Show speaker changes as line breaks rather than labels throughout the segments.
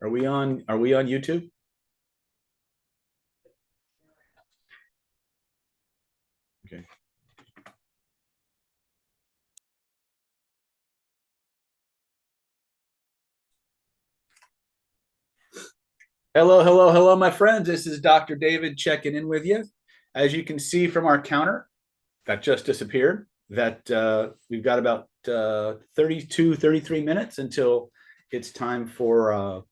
Are we on YouTube? Okay. Hello, hello, hello, my friends. This is Dr. David checking in with you. As you can see from our counter that just disappeared, that we've got about 32, 33 minutes until it's time for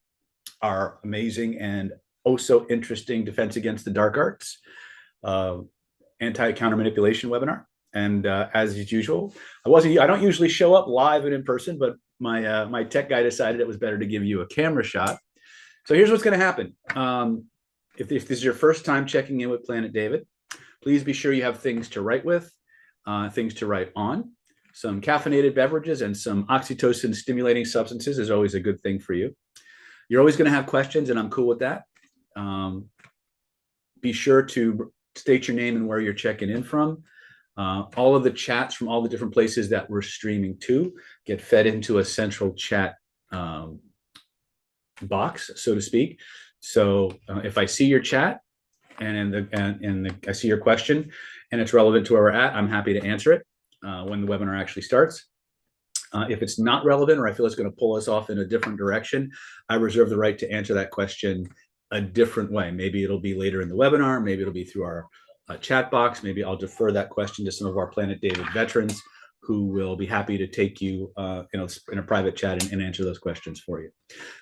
our amazing and oh so interesting Defense Against the Dark Arts anti-counter manipulation webinar. And as usual, I don't usually show up live and in person, but my tech guy decided it was better to give you a camera shot. So here's what's going to happen. If this is your first time checking in with Planet David, please be sure you have things to write with, things to write on. Some caffeinated beverages and some oxytocin stimulating substances is always a good thing for you. You're always going to have questions, and I'm cool with that. Be sure to state your name and where you're checking in from. All of the chats from all the different places that we're streaming to get fed into a central chat box, so to speak. So if I see your chat and I see your question and it's relevant to where we're at, I'm happy to answer it when the webinar actually starts. If it's not relevant or I feel it's going to pull us off in a different direction, I reserve the right to answer that question a different way. Maybe it'll be later in the webinar. Maybe it'll be through our chat box. Maybe I'll defer that question to some of our Planet David veterans who will be happy to take you in a private chat and answer those questions for you.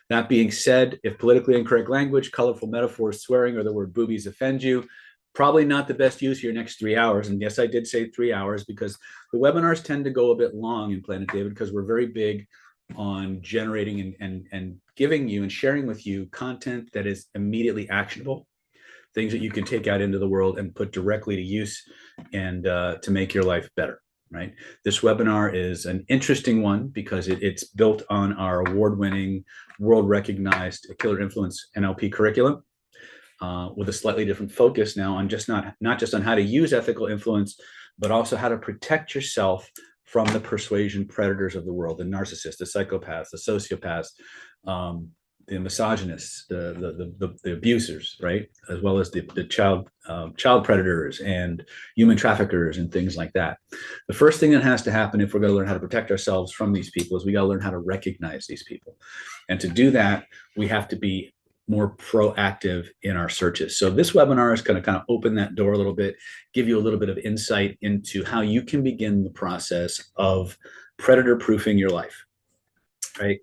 That being said, if politically incorrect language, colorful metaphors, swearing, or the word boobies offend you, probably not the best use of your next 3 hours. And yes, I did say 3 hours because the webinars tend to go a bit long in Planet David because we're very big on generating and giving you and sharing with you content that is immediately actionable, things that you can take out into the world and put directly to use and to make your life better. Right. This webinar is an interesting one because it's built on our award-winning, world-recognized Killer Influence NLP curriculum with a slightly different focus now on not just on how to use ethical influence, but also how to protect yourself from the persuasion predators of the world, the narcissists, the psychopaths, the sociopaths, the misogynists, the abusers, right, as well as the child predators and human traffickers and things like that. The first thing that has to happen if we're going to learn how to protect ourselves from these people is we got to learn how to recognize these people, and to do that, we have to be more proactive in our searches. So this webinar is going to kind of open that door a little bit, give you a little bit of insight into how you can begin the process of predator proofing your life, right?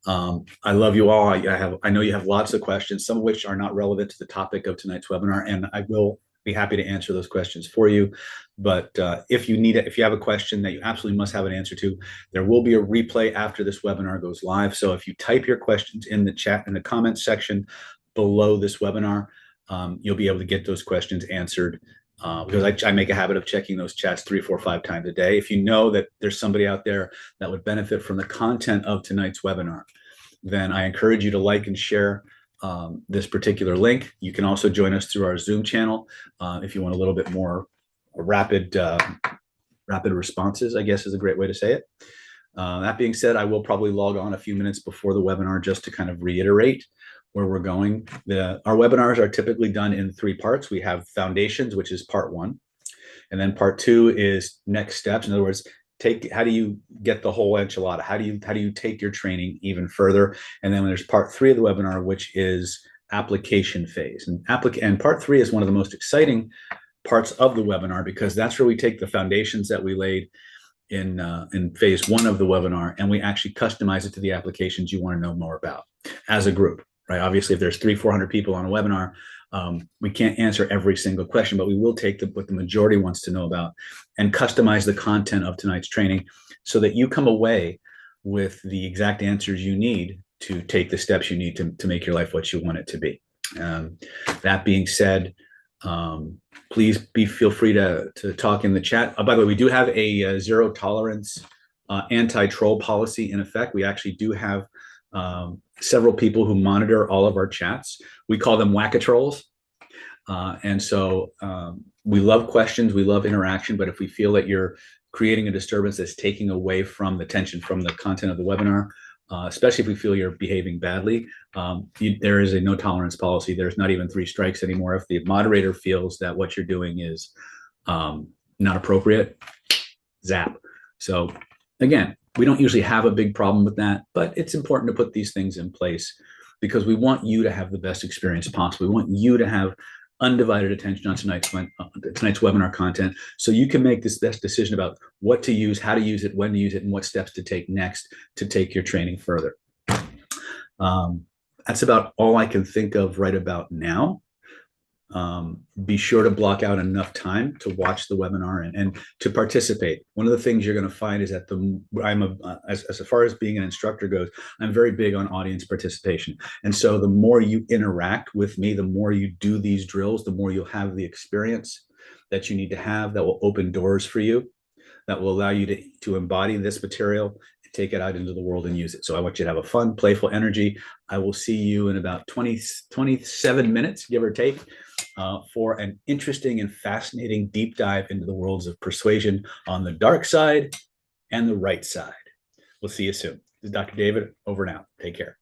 I love you all. I know you have lots of questions, some of which are not relevant to the topic of tonight's webinar, and I will be happy to answer those questions for you. But if you have a question that you absolutely must have an answer to, there will be a replay after this webinar goes live. So if you type your questions in the chat, in the comments section below this webinar, you'll be able to get those questions answered. Because I make a habit of checking those chats 3, 4, 5 times a day. If you know that there's somebody out there that would benefit from the content of tonight's webinar, then I encourage you to like and share this particular link. You can also join us through our Zoom channel if you want a little bit more rapid responses, I guess is a great way to say it. That being said, I will probably log on a few minutes before the webinar just to kind of reiterate where we're going. Our webinars are typically done in 3 parts. We have foundations, which is part 1. And then part 2 is next steps. In other words, how do you get the whole enchilada? How do you take your training even further? And then there's part 3 of the webinar, which is application phase. And part 3 is one of the most exciting parts of the webinar because that's where we take the foundations that we laid in phase 1 of the webinar, and we actually customize it to the applications you want to know more about as a group. Right? Obviously, if there's 300-400 people on a webinar, we can't answer every single question, but we will take what the majority wants to know about and customize the content of tonight's training so that you come away with the exact answers you need to take the steps you need to make your life what you want it to be. That being said, please feel free to talk in the chat. By the way, we do have a zero tolerance anti-troll policy in effect. We actually do have several people who monitor all of our chats. We call them whack-a-trolls. And so we love questions, we love interaction, but if we feel that you're creating a disturbance that's taking away from the tension from the content of the webinar, especially if we feel you're behaving badly, there is a no tolerance policy. There's not even 3 strikes anymore. If the moderator feels that what you're doing is not appropriate, zap. So again, we don't usually have a big problem with that, but it's important to put these things in place because we want you to have the best experience possible. We want you to have undivided attention on tonight's webinar content, so you can make this best decision about what to use, how to use it, when to use it, and what steps to take next to take your training further. That's about all I can think of right about now. Be sure to block out enough time to watch the webinar and to participate. One of the things you're going to find is that as far as being an instructor goes, I'm very big on audience participation. And so the more you interact with me, the more you do these drills, the more you'll have the experience that you need to have that will open doors for you, that will allow you to embody this material and take it out into the world and use it. So I want you to have a fun, playful energy. I will see you in about 27 minutes, give or take, for an interesting and fascinating deep dive into the worlds of persuasion on the dark side and the right side. We'll see you soon. This is Dr. David, over and out. Take care.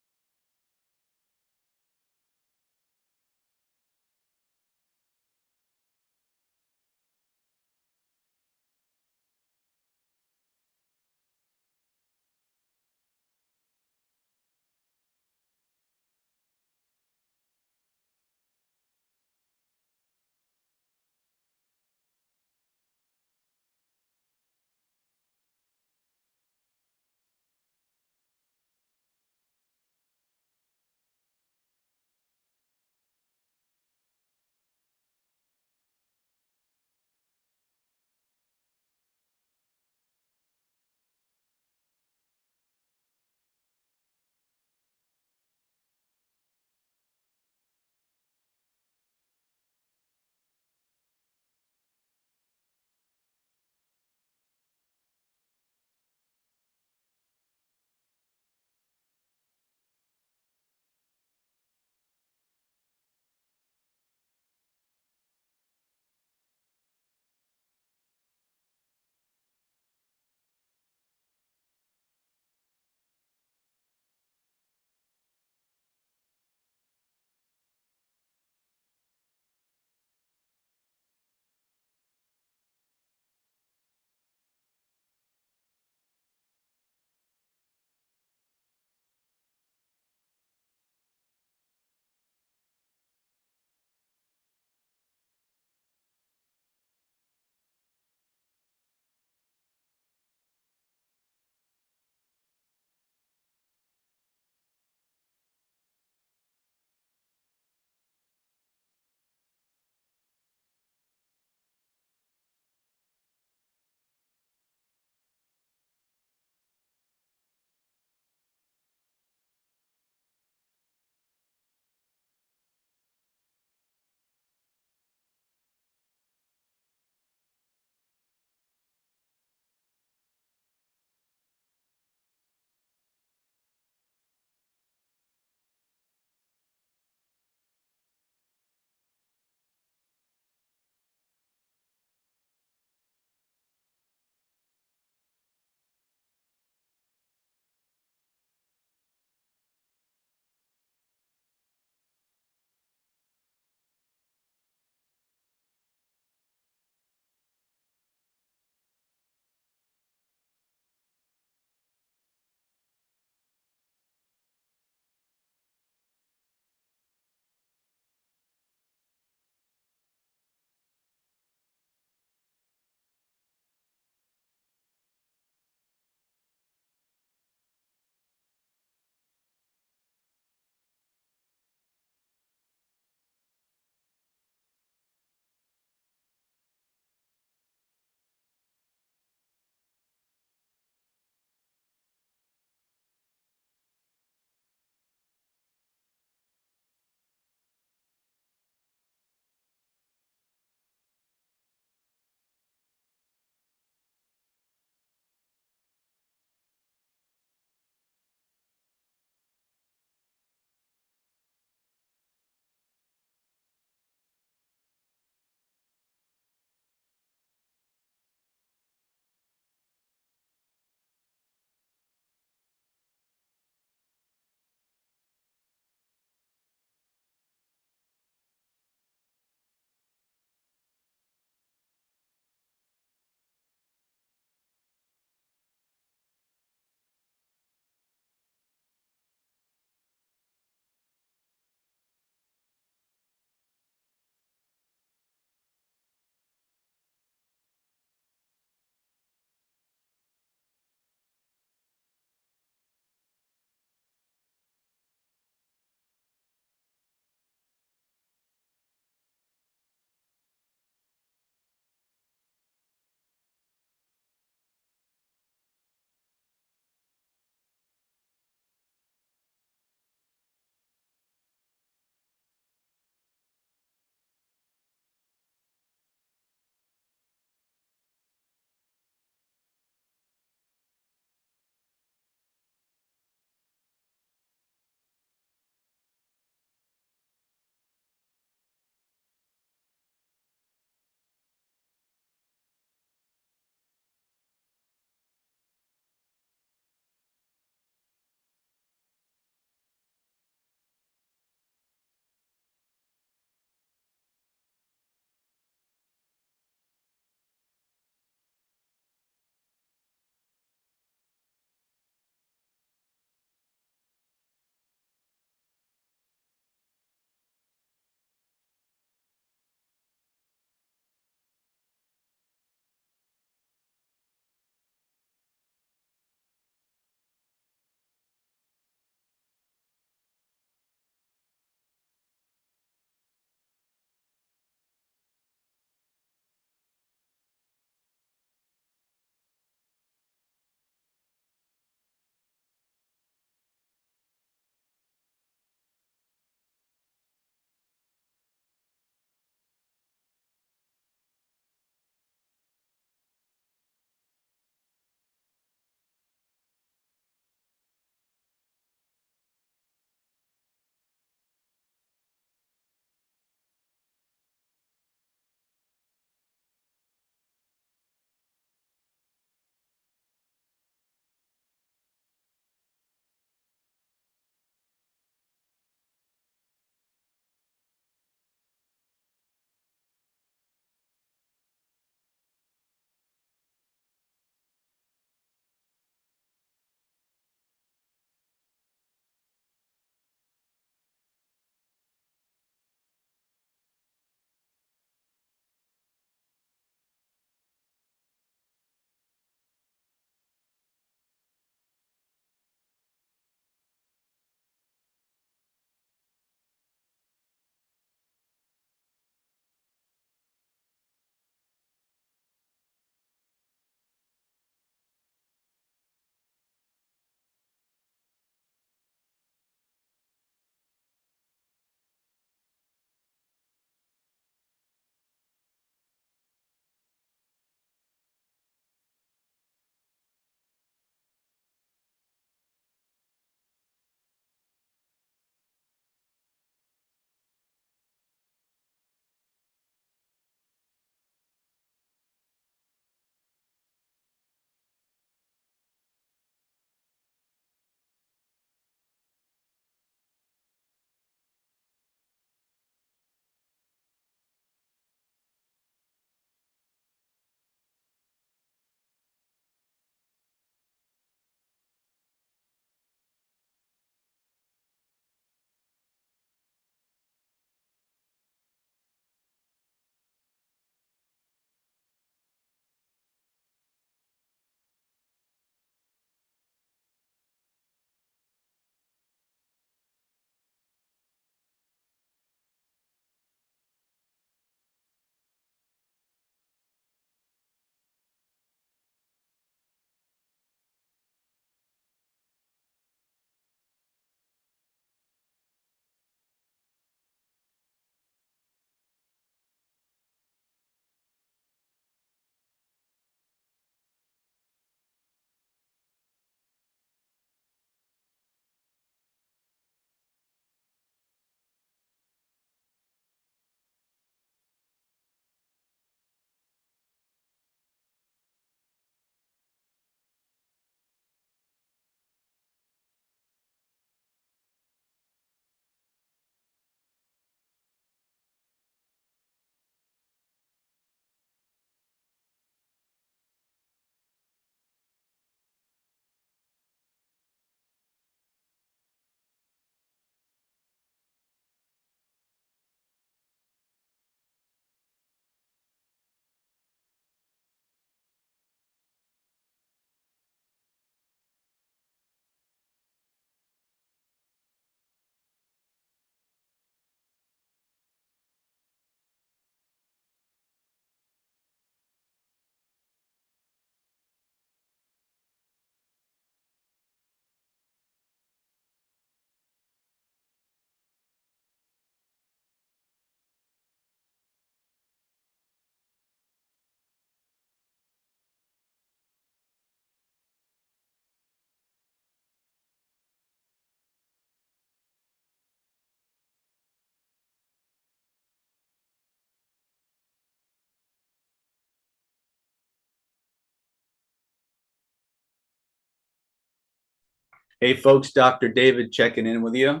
Hey folks, Dr. David checking in with you.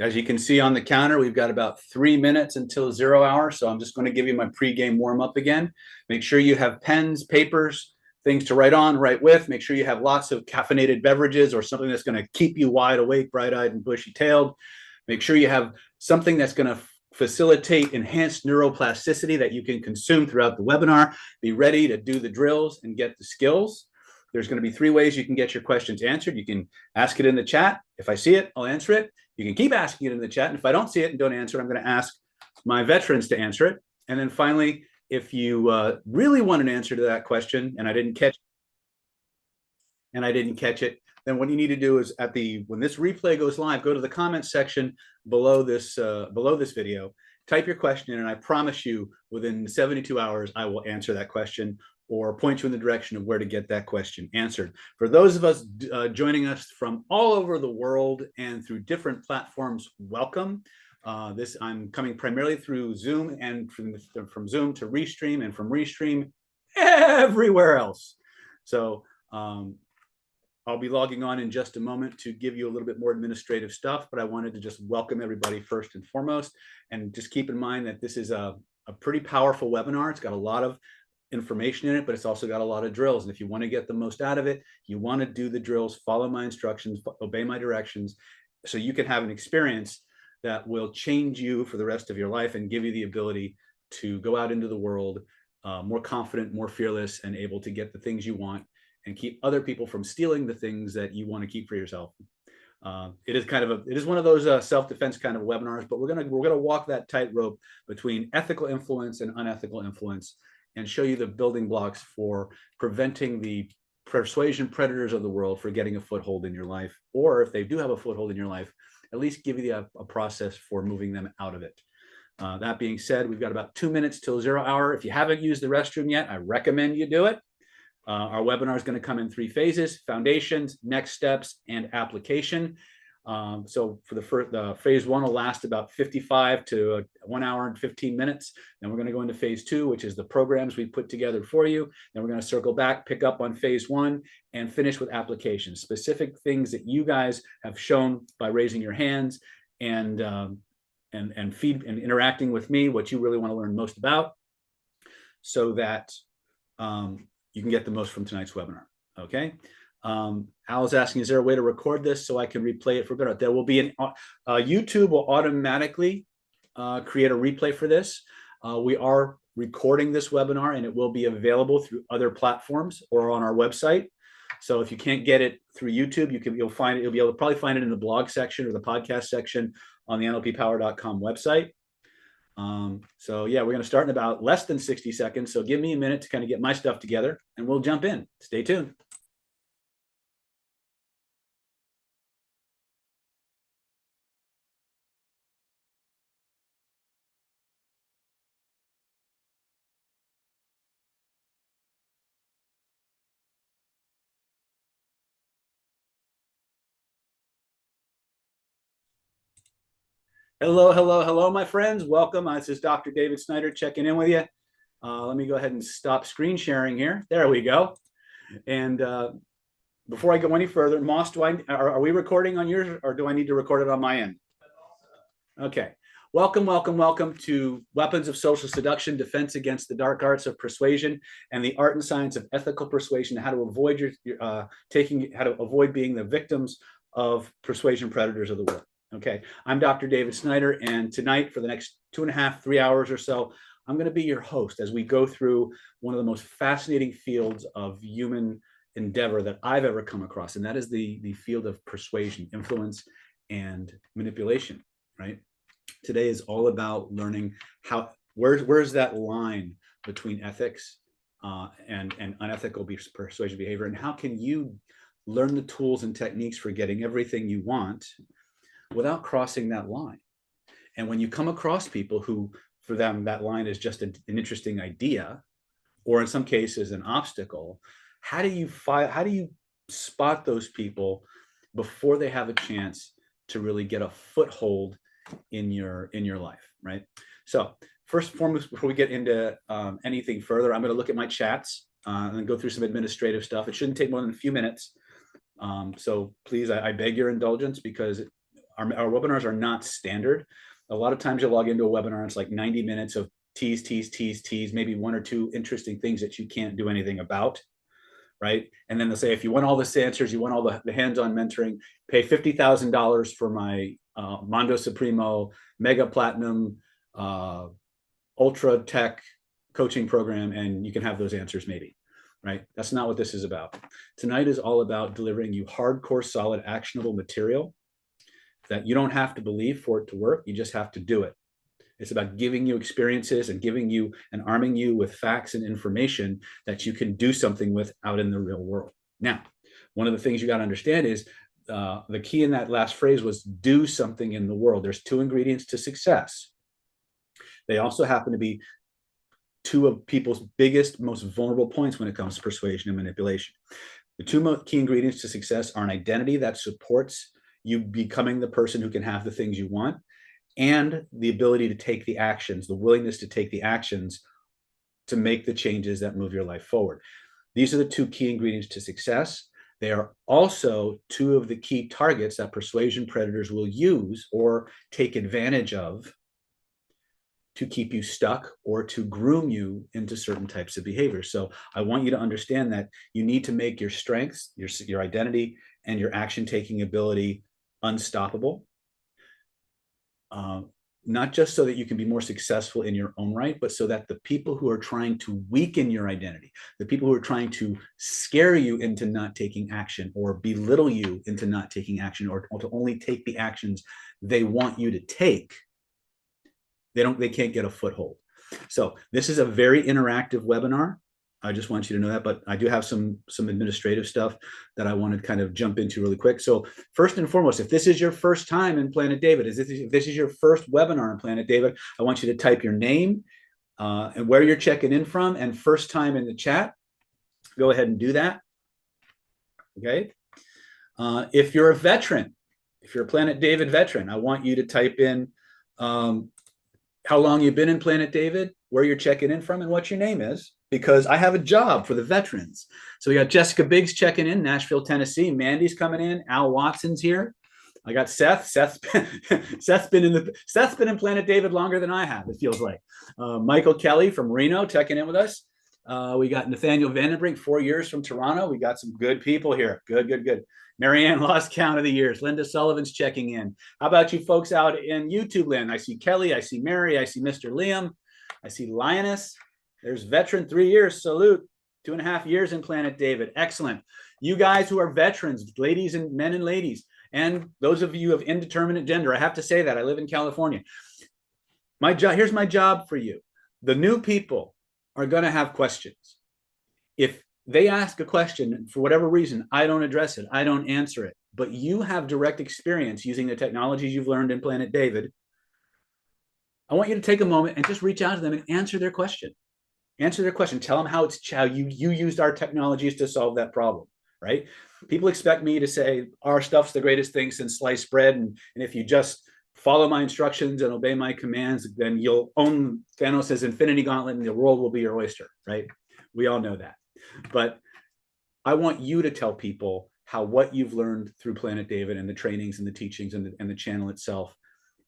As you can see on the counter, we've got about 3 minutes until 0 hour. So I'm just going to give you my pregame warm up again. Make sure you have pens, papers, things to write on, write with. Make sure you have lots of caffeinated beverages or something that's going to keep you wide awake, bright eyed, and bushy tailed. Make sure you have something that's going to facilitate enhanced neuroplasticity that you can consume throughout the webinar. Be ready to do the drills and get the skills. There's going to be 3 ways you can get your questions answered. You can ask it in the chat. If I see it, I'll answer it. You can keep asking it in the chat. And if I don't see it and don't answer it, I'm going to ask my veterans to answer it. And then finally, if you really want an answer to that question and I didn't catch it, then what you need to do is when this replay goes live, go to the comments section below this video, type your question in, and I promise you within 72 hours, I will answer that question or point you in the direction of where to get that question answered. For those of us joining us from all over the world and through different platforms, welcome. I'm coming primarily through Zoom, and from Zoom to Restream, and from Restream everywhere else. So I'll be logging on in just a moment to give you a little bit more administrative stuff, but I wanted to just welcome everybody first and foremost, and just keep in mind that this is a pretty powerful webinar. It's got a lot of information in it, but it's also got a lot of drills. And if you want to get the most out of it, you want to do the drills, follow my instructions, obey my directions, so you can have an experience that will change you for the rest of your life and give you the ability to go out into the world more confident, more fearless, and able to get the things you want and keep other people from stealing the things that you want to keep for yourself. It is one of those self-defense kind of webinars, but we're gonna walk that tightrope between ethical influence and unethical influence, and show you the building blocks for preventing the persuasion predators of the world for getting a foothold in your life, or if they do have a foothold in your life, at least give you a process for moving them out of it. That being said, we've got about 2 minutes till 0 hour. If you haven't used the restroom yet, I recommend you do it. Our webinar is going to come in 3 phases: foundations, next steps, and application. So for the phase 1 will last about 55 to 1 hour and 15 minutes. Then we're going to go into phase 2, which is the programs we put together for you. Then we're going to circle back, pick up on phase 1, and finish with applications, specific things that you guys have shown by raising your hands and interacting with me, what you really want to learn most about, so that you can get the most from tonight's webinar. Okay. Al is asking, is there a way to record this so I can replay it for better? There will be YouTube will automatically create a replay for this. We are recording this webinar, and it will be available through other platforms or on our website. So if you can't get it through YouTube, you'll be able to probably find it in the blog section or the podcast section on the NLPpower.com website. So yeah, we're going to start in about less than 60 seconds. So give me a minute to kind of get my stuff together, and we'll jump in. Stay tuned. Hello, my friends. Welcome. This is Dr. David Snyder checking in with you. Let me go ahead and stop screen sharing here. There we go. And before I go any further, Moss, are we recording on yours, or do I need to record it on my end? Okay. Welcome to Weapons of Social Seduction, Defense Against the Dark Arts of Persuasion, and the Art and Science of Ethical Persuasion, how to avoid avoid being the victims of persuasion predators of the world. Okay, I'm Dr. David Snyder, and tonight for the next 2.5, 3 hours or so, I'm going to be your host as we go through one of the most fascinating fields of human endeavor that I've ever come across, and that is the field of persuasion, influence, and manipulation. Right? Today is all about learning where's that line between ethics and unethical persuasion behavior, and how can you learn the tools and techniques for getting everything you want without crossing that line. And when you come across people who, for them, that line is just an interesting idea, or in some cases an obstacle, how do you spot those people before they have a chance to really get a foothold in your life, right? So first and foremost, before we get into anything further, I'm going to look at my chats and then go through some administrative stuff. It shouldn't take more than a few minutes. So please, I beg your indulgence, because our webinars are not standard. A lot of times you log into a webinar and it's like 90 minutes of tease, maybe one or two interesting things that you can't do anything about, right? And then they'll say, if you want all the answers, you want all the hands-on mentoring, pay $50,000 for my Mondo Supremo Mega Platinum Ultra Tech coaching program, and you can have those answers maybe, right? That's not what this is about. Tonight is all about delivering you hardcore, solid, actionable material that you don't have to believe for it to work. You just have to do it. It's about giving you experiences and giving you and arming you with facts and information that you can do something with out in the real world. Now, one of the things you got to understand is the key in that last phrase was do something in the world. There's two ingredients to success. They also happen to be two of people's biggest, most vulnerable points when it comes to persuasion and manipulation. The two key ingredients to success are an identity that supports you becoming the person who can have the things you want, and the ability to take the actions, the willingness to take the actions to make the changes that move your life forward. These are the two key ingredients to success. They are also two of the key targets that persuasion predators will use or take advantage of to keep you stuck or to groom you into certain types of behavior. So I want you to understand that you need to make your strengths, your identity, and your action-taking ability unstoppable. Not just so that you can be more successful in your own right, but so that the people who are trying to weaken your identity, the people who are trying to scare you into not taking action or belittle you into not taking action, or to only take the actions they want you to take, they can't get a foothold. So this is a very interactive webinar. I just want you to know that, but I do have some administrative stuff that I want to kind of jump into really quick. So first and foremost, if this is your first time in Planet David, if this is your first webinar in Planet David, I want you to type your name and where you're checking in from and first time in the chat. Go ahead and do that. Okay. If you're a veteran, if you're a Planet David veteran, I want you to type in how long you've been in Planet David, where you're checking in from, and what your name is, because I have a job for the veterans. So we got Jessica Biggs checking in, Nashville, Tennessee. Mandy's coming in. Al Watson's here. I got Seth. Seth's been in Planet David longer than I have, it feels like. Michael Kelly from Reno checking in with us. We got Nathaniel Vandenbrink, 4 years from Toronto. We got some good people here. Good. Marianne lost count of the years. Linda Sullivan's checking in. How about you folks out in YouTube land? I see Kelly. I see Mary. I see Mr. Liam. I see Lioness. There's veteran, 3 years. Salute. 2.5 years in Planet David. Excellent. You guys who are veterans, ladies and men and ladies, and those of you of indeterminate gender, I have to say that. I live in California. Here's my job for you. The new people are going to have questions. If they ask a question, for whatever reason, I don't address it, I don't answer it, but you have direct experience using the technologies you've learned in Planet David, I want you to take a moment and just reach out to them and answer their question. Answer their question. Tell them how you used our technologies to solve that problem, right? People expect me to say our stuff's the greatest thing since sliced bread, and if you just follow my instructions and obey my commands, then you'll own Thanos' Infinity Gauntlet and the world will be your oyster, right? We all know that. But I want you to tell people how what you've learned through Planet David and the trainings and the teachings and the channel itself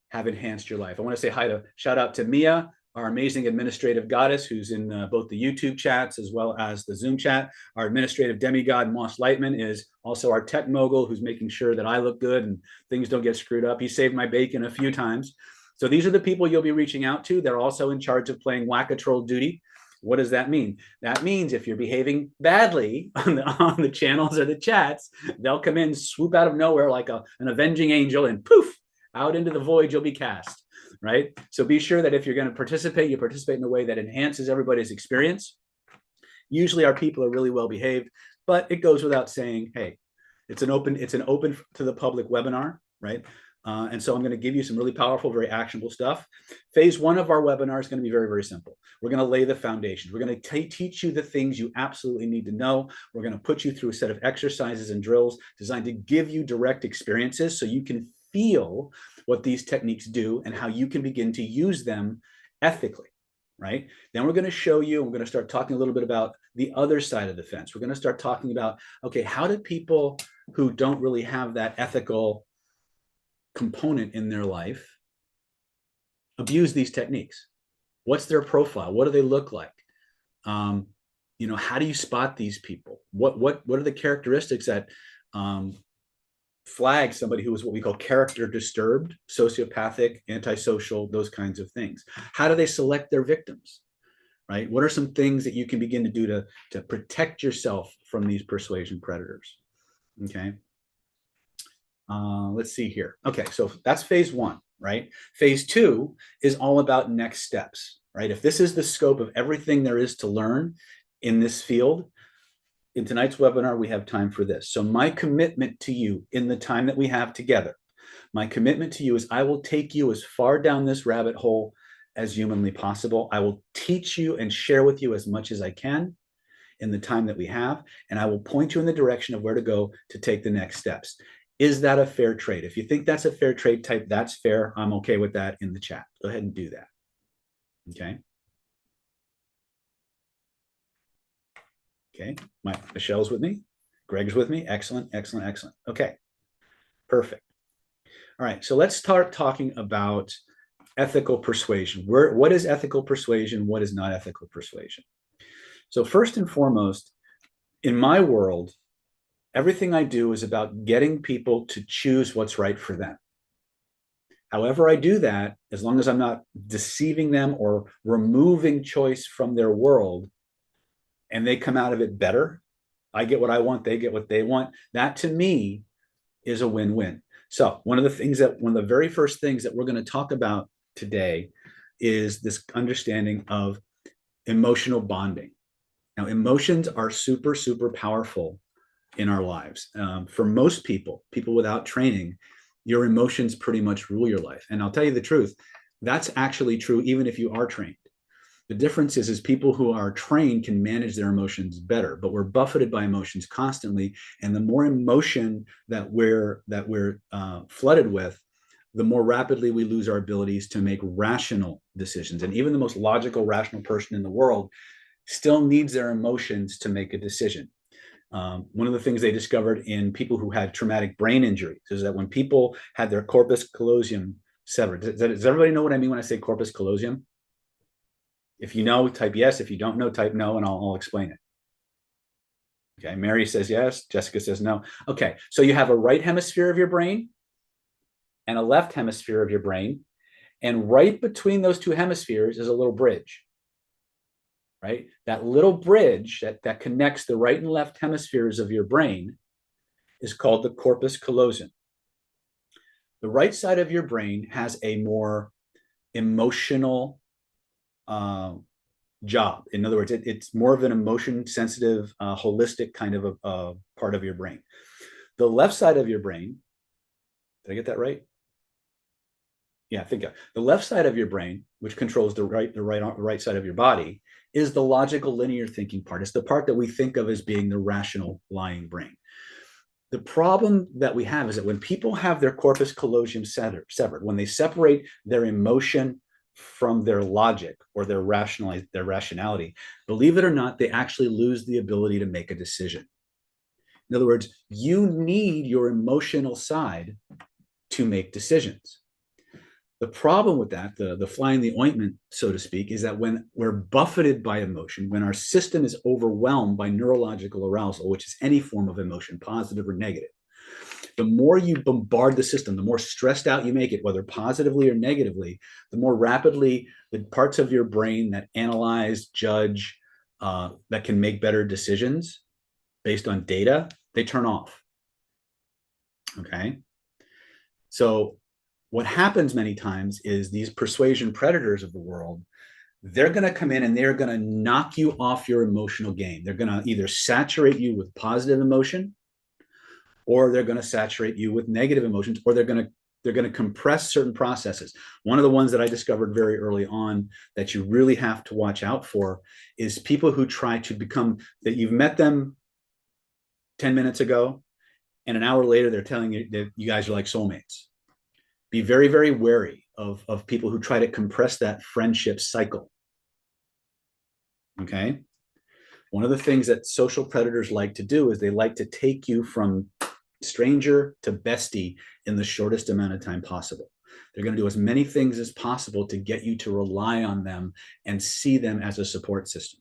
have enhanced your life. I want to say shout out to Mia, our amazing administrative goddess, who's in both the YouTube chats as well as the Zoom chat. Our administrative demigod, Moss Lightman, is also our tech mogul, who's making sure that I look good and things don't get screwed up. He saved my bacon a few times. So these are the people you'll be reaching out to. They're also in charge of playing whack-a-troll duty. What does that mean? That means if you're behaving badly on the channels or the chats, they'll come in, swoop out of nowhere like an avenging angel, and poof, out into the void you'll be cast, right? So be sure that if you're going to participate, you participate in a way that enhances everybody's experience. Usually our people are really well behaved, but it goes without saying, hey, it's an open to the public webinar, right? And so I'm going to give you some really powerful, very actionable stuff. Phase 1 of our webinar is going to be very, very simple. We're going to lay the foundations. We're going to teach you the things you absolutely need to know. We're going to put you through a set of exercises and drills designed to give you direct experiences so you can feel what these techniques do and how you can begin to use them ethically, right? Then we're going to show you, and we're going to start talking a little bit about the other side of the fence. We're going to start talking about, okay, how do people who don't really have that ethical component in their life abuse these techniques. What's their profile? What do they look like? How do you spot these people? What are the characteristics that flag somebody who is what we call character disturbed, sociopathic, antisocial, those kinds of things? How do they select their victims? Right? What are some things that you can begin to do to protect yourself from these persuasion predators? Okay. Let's see here. Okay, so that's phase one, right? Phase two is all about next steps, right? If this is the scope of everything there is to learn in this field, in tonight's webinar, we have time for this. So my commitment to you in the time that we have together, my commitment to you is I will take you as far down this rabbit hole as humanly possible. I will teach you and share with you as much as I can in the time that we have, and I will point you in the direction of where to go to take the next steps. Is that a fair trade? If you think that's a fair trade, type that's fair. I'm okay with that in the chat. Go ahead and do that. Okay. Okay. Michelle's with me. Greg's with me. Excellent, excellent, excellent. Okay. Perfect. All right. So let's start talking about ethical persuasion. What is ethical persuasion? What is not ethical persuasion? So first and foremost, in my world, everything I do is about getting people to choose what's right for them. However I do that, as long as I'm not deceiving them or removing choice from their world, and they come out of it better, I get what I want, they get what they want. That to me is a win-win. So one of the very first things that we're going to talk about today is this understanding of emotional bonding. Now, emotions are super, super powerful in our lives. For most people without training, your emotions pretty much rule your life. And I'll tell you the truth, that's actually true even if you are trained. The difference is people who are trained can manage their emotions better, but we're buffeted by emotions constantly. And the more emotion that we're flooded with, the more rapidly we lose our abilities to make rational decisions. And even the most logical, rational person in the world still needs their emotions to make a decision. One of the things they discovered in people who had traumatic brain injuries is that when people had their corpus callosum severed, does everybody know what I mean when I say corpus callosum? If you know, type yes. If you don't know, type no, and I'll explain it. Okay, Mary says yes. Jessica says no. Okay, so you have a right hemisphere of your brain and a left hemisphere of your brain. And right between those two hemispheres is a little bridge. Right? That little bridge that connects the right and left hemispheres of your brain is called the corpus callosum. The right side of your brain has a more emotional job. In other words, it's more of an emotion sensitive, holistic kind of a part of your brain. The left side of your brain, did I get that right? Yeah, I think the left side of your brain, which controls the right side of your body, is the logical linear thinking part. It's the part that we think of as being the rational lying brain. The problem that we have is that when people have their corpus callosum severed, when they separate their emotion from their logic or their rationality, believe it or not, they actually lose the ability to make a decision. In other words, you need your emotional side to make decisions. The problem with that, the fly in the ointment, so to speak, is that when we're buffeted by emotion, when our system is overwhelmed by neurological arousal, which is any form of emotion, positive or negative, the more you bombard the system, the more stressed out you make it, whether positively or negatively, the more rapidly the parts of your brain that analyze, judge, that can make better decisions based on data, they turn off. Okay? So what happens many times is these persuasion predators of the world, they're going to come in and they're going to knock you off your emotional game. They're going to either saturate you with positive emotion, or they're going to saturate you with negative emotions, or they're going to compress certain processes. One of the ones that I discovered very early on that you really have to watch out for is people who try to become, that you've met them 10 minutes ago, and an hour later, they're telling you that you guys are like soulmates. Be very, very wary of people who try to compress that friendship cycle. Okay? One of the things that social predators like to do is they like to take you from stranger to bestie in the shortest amount of time possible. They're going to do as many things as possible to get you to rely on them and see them as a support system.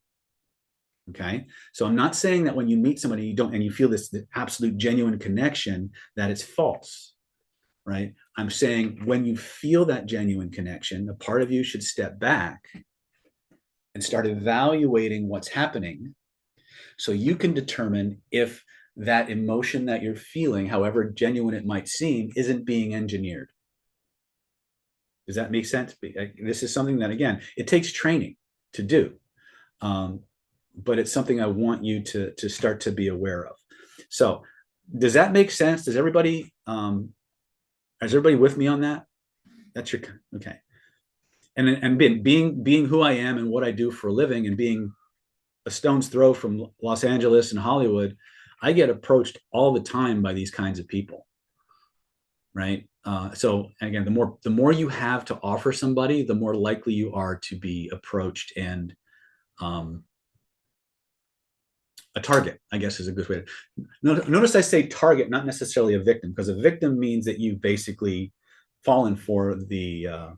Okay. So I'm not saying that when you meet somebody you don't, and you feel this absolute genuine connection, that it's false, right? I'm saying when you feel that genuine connection, a part of you should step back and start evaluating what's happening so you can determine if that emotion that you're feeling, however genuine it might seem, isn't being engineered. Does that make sense? This is something that, again, it takes training to do. But it's something I want you to start to be aware of. So does that make sense? Does everybody, is everybody with me on that? That's your, okay. And being who I am and what I do for a living, and being a stone's throw from Los Angeles and Hollywood, I get approached all the time by these kinds of people, right? So again, the more you have to offer somebody, the more likely you are to be approached and a target, I guess, is a good way to notice I say target, not necessarily a victim, because a victim means that you've basically fallen for the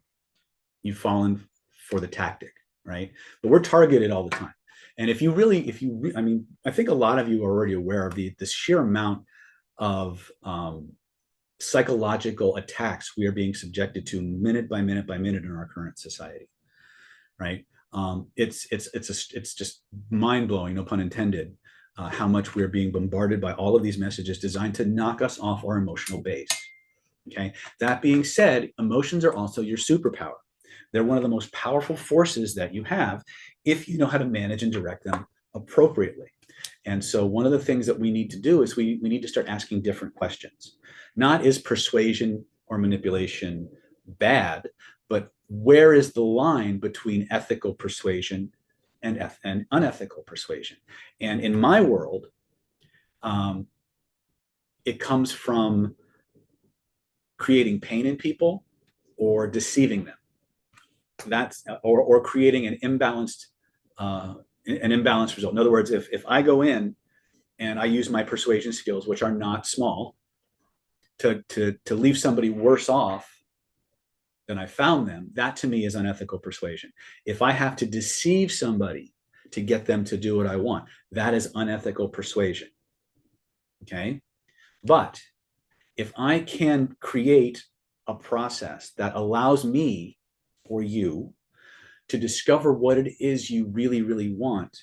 tactic, right? But we're targeted all the time. And I mean, I think a lot of you are already aware of the sheer amount of psychological attacks we are being subjected to minute by minute by minute in our current society, right? It's just mind blowing, no pun intended, how much we're being bombarded by all of these messages designed to knock us off our emotional base. Okay. That being said, emotions are also your superpower. They're one of the most powerful forces that you have if you know how to manage and direct them appropriately. And so one of the things that we need to do is we need to start asking different questions. Not is persuasion or manipulation bad, but where is the line between ethical persuasion and unethical persuasion? And in my world, it comes from creating pain in people or deceiving them. That's or creating an imbalanced result. In other words, if I go in and I use my persuasion skills, which are not small, to leave somebody worse off than I found them, that to me is unethical persuasion. If I have to deceive somebody to get them to do what I want, that is unethical persuasion. Okay. But if I can create a process that allows me or you to discover what it is you really, really want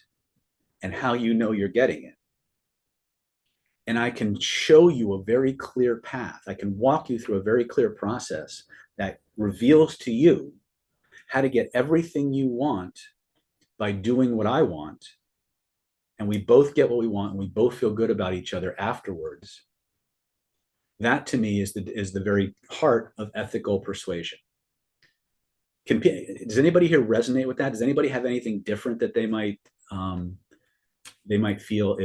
and how you know you're getting it, and I can show you a very clear path, I can walk you through a very clear process that reveals to you how to get everything you want by doing what I want, and we both get what we want and we both feel good about each other afterwards, that to me is the very heart of ethical persuasion. Does anybody here resonate with that? Does anybody have anything different that they might feel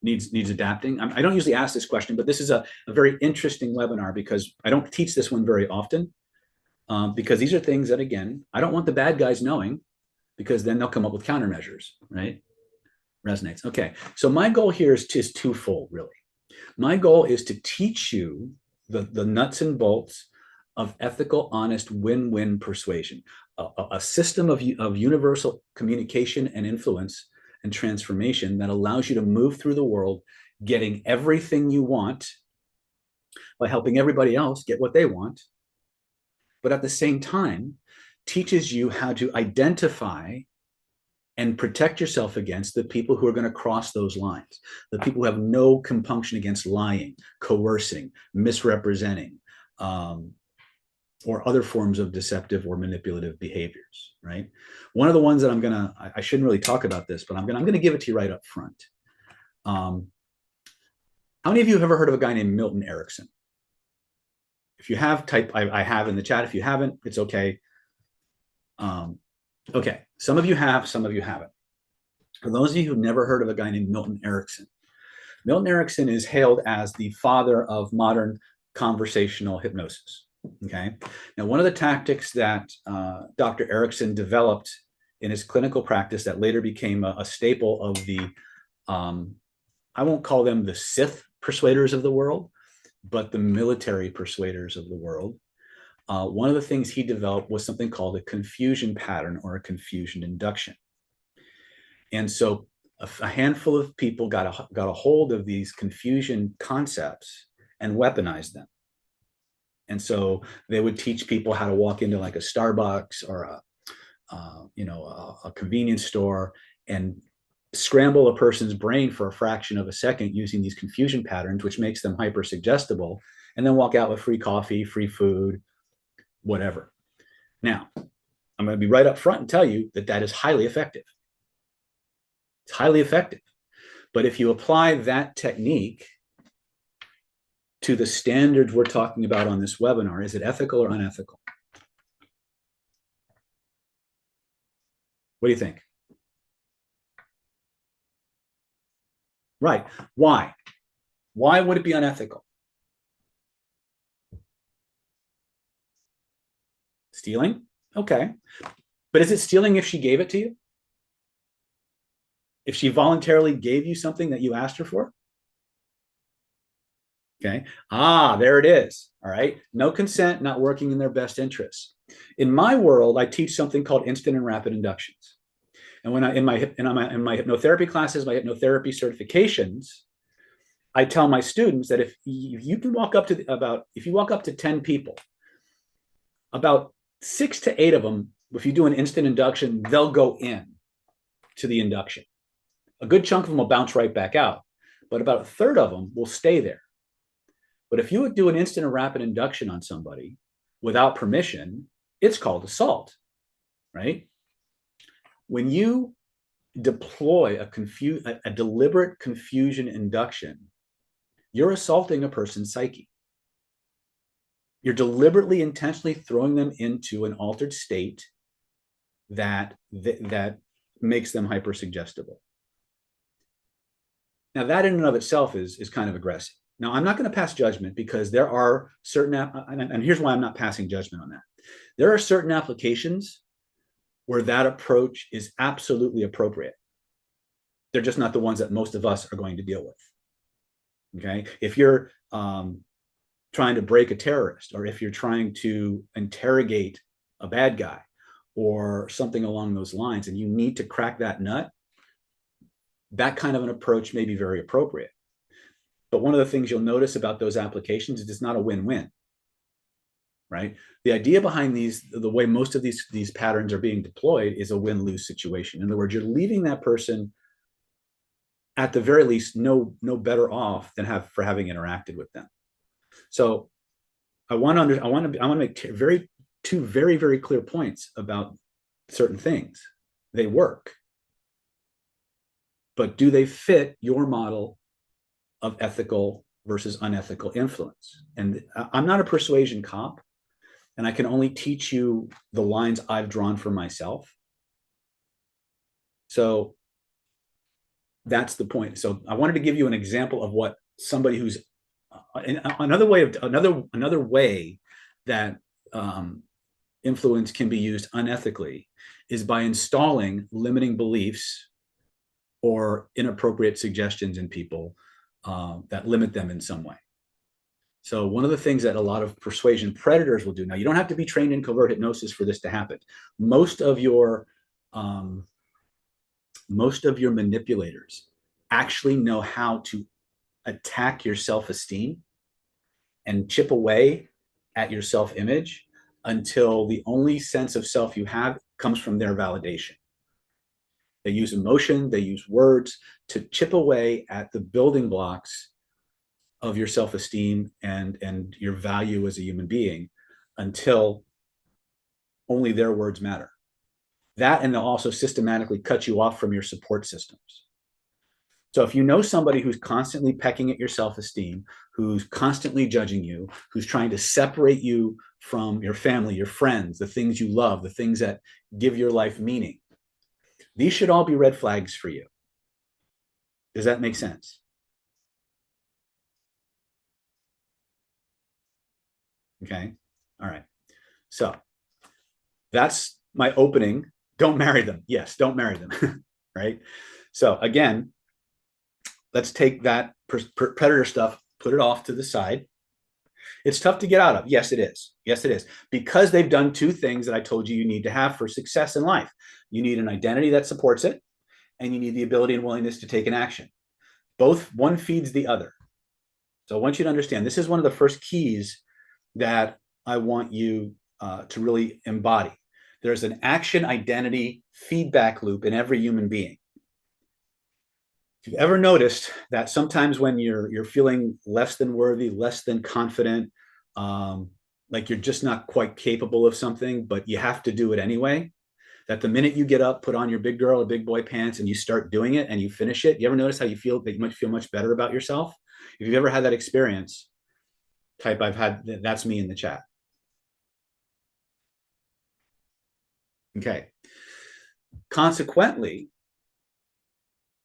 needs adapting? I don't usually ask this question, but this is a very interesting webinar because I don't teach this one very often, because these are things that, again, I don't want the bad guys knowing, because then they'll come up with countermeasures, right? Resonates. Okay, so my goal here is twofold, really. My goal is to teach you the nuts and bolts of ethical, honest, win-win persuasion, a system of universal communication and influence and transformation that allows you to move through the world getting everything you want by helping everybody else get what they want, but at the same time teaches you how to identify and protect yourself against the people who are going to cross those lines, the people who have no compunction against lying, coercing, misrepresenting, or other forms of deceptive or manipulative behaviors, right? One of the ones that I shouldn't really talk about this, but I'm gonna give it to you right up front. How many of you have ever heard of a guy named Milton Erickson? If you have, type I have in the chat. If you haven't, it's okay. Okay, some of you have, some of you haven't. For those of you who've never heard of a guy named Milton Erickson is hailed as the father of modern conversational hypnosis. Okay. Now, one of the tactics that Dr. Erickson developed in his clinical practice that later became a staple of the I won't call them the Sith persuaders of the world, but the military persuaders of the world. One of the things he developed was something called a confusion pattern or a confusion induction. And so a handful of people got a hold of these confusion concepts and weaponized them. And so they would teach people how to walk into like a Starbucks or a convenience store and scramble a person's brain for a fraction of a second using these confusion patterns, which makes them hyper suggestible, and then walk out with free coffee, free food, whatever. Now, I'm going to be right up front and tell you that that is highly effective. It's highly effective. But if you apply that technique to the standards we're talking about on this webinar, is it ethical or unethical? What do you think? Right. Why? Why would it be unethical? Stealing? Okay. But is it stealing if she gave it to you? If she voluntarily gave you something that you asked her for? Okay. There it is. All right. No consent, not working in their best interests. In my world, I teach something called instant and rapid inductions. And when in my hypnotherapy classes, my hypnotherapy certifications, I tell my students that if you walk up to 10 people, about 6 to 8 of them, if you do an instant induction, they'll go in to the induction. A good chunk of them will bounce right back out, but about a third of them will stay there. But if you would do an instant or rapid induction on somebody without permission, it's called assault, right? When you deploy a deliberate confusion induction, you're assaulting a person's psyche. You're deliberately, intentionally throwing them into an altered state that makes them hypersuggestible. Now, that in and of itself is kind of aggressive. Now, I'm not going to pass judgment because there are certain, and here's why I'm not passing judgment on that. There are certain applications where that approach is absolutely appropriate. They're just not the ones that most of us are going to deal with. Okay. If you're trying to break a terrorist, or if you're trying to interrogate a bad guy or something along those lines, and you need to crack that nut, that kind of an approach may be very appropriate. But one of the things you'll notice about those applications is it's not a win-win, right? The idea behind the way most of these patterns are being deployed is a win-lose situation. In other words, you're leaving that person at the very least no better off than for having interacted with them. So I want to make two very, very clear points about certain things. They work, but do they fit your model of ethical versus unethical influence? And I'm not a persuasion cop, and I can only teach you the lines I've drawn for myself. So that's the point. So I wanted to give you an example of what somebody who's another way that influence can be used unethically is by installing limiting beliefs or inappropriate suggestions in people that limit them in some way. So one of the things that a lot of persuasion predators will do, now you don't have to be trained in covert hypnosis for this to happen. Most of your manipulators actually know how to attack your self-esteem and chip away at your self-image until the only sense of self you have comes from their validation. They use emotion, they use words to chip away at the building blocks of your self-esteem and your value as a human being until only their words matter. That, and they'll also systematically cut you off from your support systems. So if you know somebody who's constantly pecking at your self-esteem, who's constantly judging you, who's trying to separate you from your family, your friends, the things you love, the things that give your life meaning, these should all be red flags for you. Does that make sense? Okay. All right. So that's my opening. Don't marry them. Yes, don't marry them. Right. So again, let's take that predator stuff, put it off to the side. It's tough to get out of. Yes, it is. Yes, it is. Because they've done two things that I told you need to have for success in life. You need an identity that supports it, and you need the ability and willingness to take an action. Both, one feeds the other. So I want you to understand, this is one of the first keys that I want you to really embody. There's an action, identity, feedback loop in every human being. If you've ever noticed that sometimes when you're feeling less than worthy, less than confident, like you're just not quite capable of something, but you have to do it anyway, that the minute you get up, put on your big girl or big boy pants and you start doing it and you finish it, you ever notice how you feel, that you might feel much better about yourself? If you've ever had that experience, type I've had, that's me in the chat. Okay. Consequently,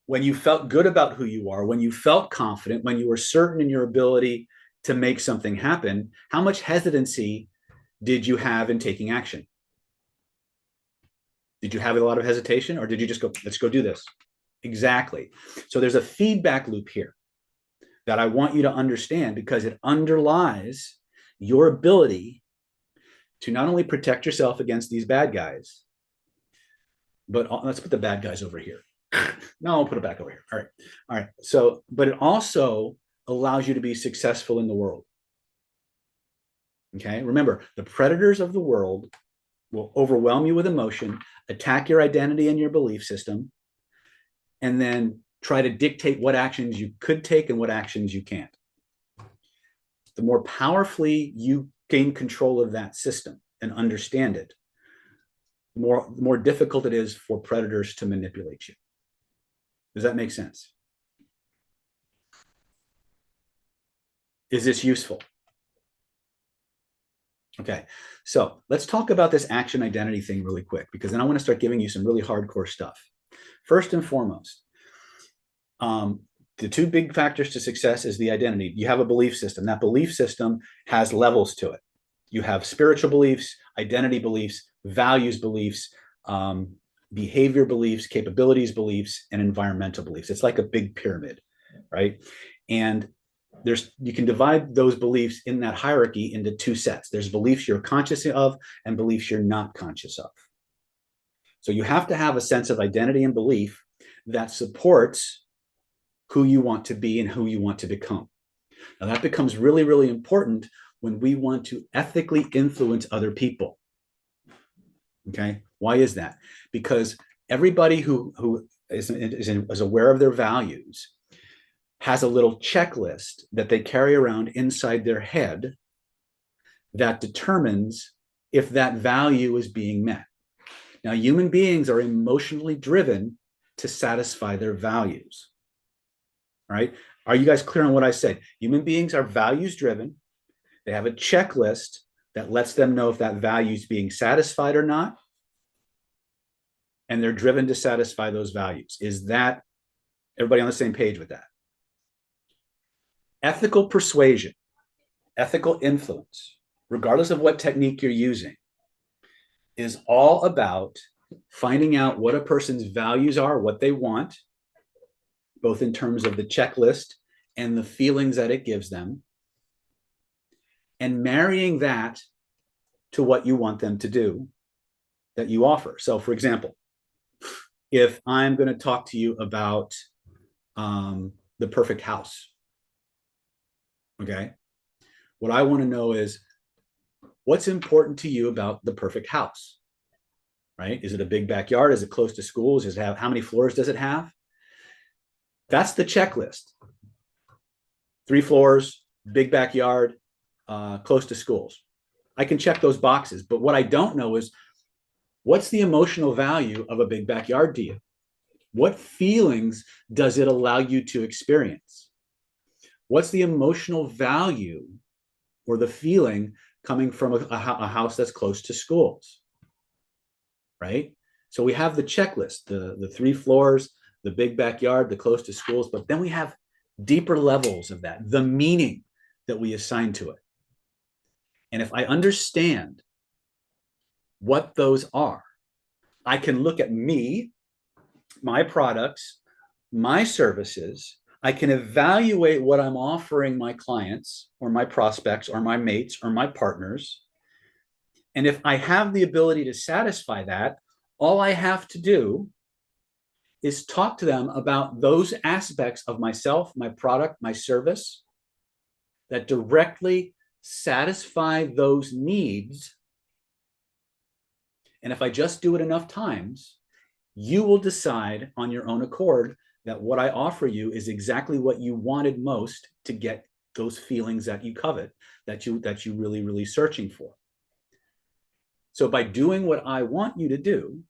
when you felt good about who you are, when you felt confident, when you were certain in your ability to make something happen, how much hesitancy did you have in taking action? Did you have a lot of hesitation, or did you just go, let's go do this? Exactly. So there's a feedback loop here that I want you to understand, because it underlies your ability to not only protect yourself against these bad guys, but let's put the bad guys over here. No, I'll put it back over here. All right. All right. So, but it also allows you to be successful in the world. Okay. Remember, the predators of the world will overwhelm you with emotion, attack your identity and your belief system, and then try to dictate what actions you could take and what actions you can't. The more powerfully you gain control of that system and understand it, the more difficult it is for predators to manipulate you. Does that make sense? Is this useful? Okay, so let's talk about this action identity thing really quick, because then I want to start giving you some really hardcore stuff. First and foremost, the two big factors to success is the identity. You have a belief system. That belief system has levels to it. You have spiritual beliefs, identity beliefs, values beliefs, behavior beliefs, capabilities beliefs, and environmental beliefs. It's like a big pyramid, right? And you can divide those beliefs in that hierarchy into two sets. There's beliefs you're conscious of and beliefs you're not conscious of. So you have to have a sense of identity and belief that supports who you want to be and who you want to become. Now that becomes really, really important when we want to ethically influence other people. Okay, why is that? Because everybody who is aware of their values has a little checklist that they carry around inside their head that determines if that value is being met. Now, human beings are emotionally driven to satisfy their values. All right? Are you guys clear on what I said? Human beings are values driven. They have a checklist that lets them know if that value is being satisfied or not. And they're driven to satisfy those values. Is that everybody on the same page with that? Ethical persuasion, ethical influence, regardless of what technique you're using, is all about finding out what a person's values are, what they want, both in terms of the checklist and the feelings that it gives them, and marrying that to what you want them to do that you offer. So, for example, if I'm going to talk to you about the perfect house, okay, what I want to know is what's important to you about the perfect house, right? Is it a big backyard? Is it close to schools? Does it have, how many floors does it have? That's the checklist. 3 floors, big backyard, close to schools. I can check those boxes, but what I don't know is what's the emotional value of a big backyard to you? What feelings does it allow you to experience? What's the emotional value or the feeling coming from a house that's close to schools, right? So we have the checklist, the 3 floors, the big backyard, the close to schools, but then we have deeper levels of that, the meaning that we assign to it. And if I understand what those are, I can look at me, my products, my services, I can evaluate what I'm offering my clients or my prospects or my mates or my partners. And if I have the ability to satisfy that, all I have to do is talk to them about those aspects of myself, my product, my service that directly satisfy those needs. And if I just do it enough times, you will decide on your own accord that what I offer you is exactly what you wanted most to get those feelings that you covet, that you really searching for. So by doing what I want you to do,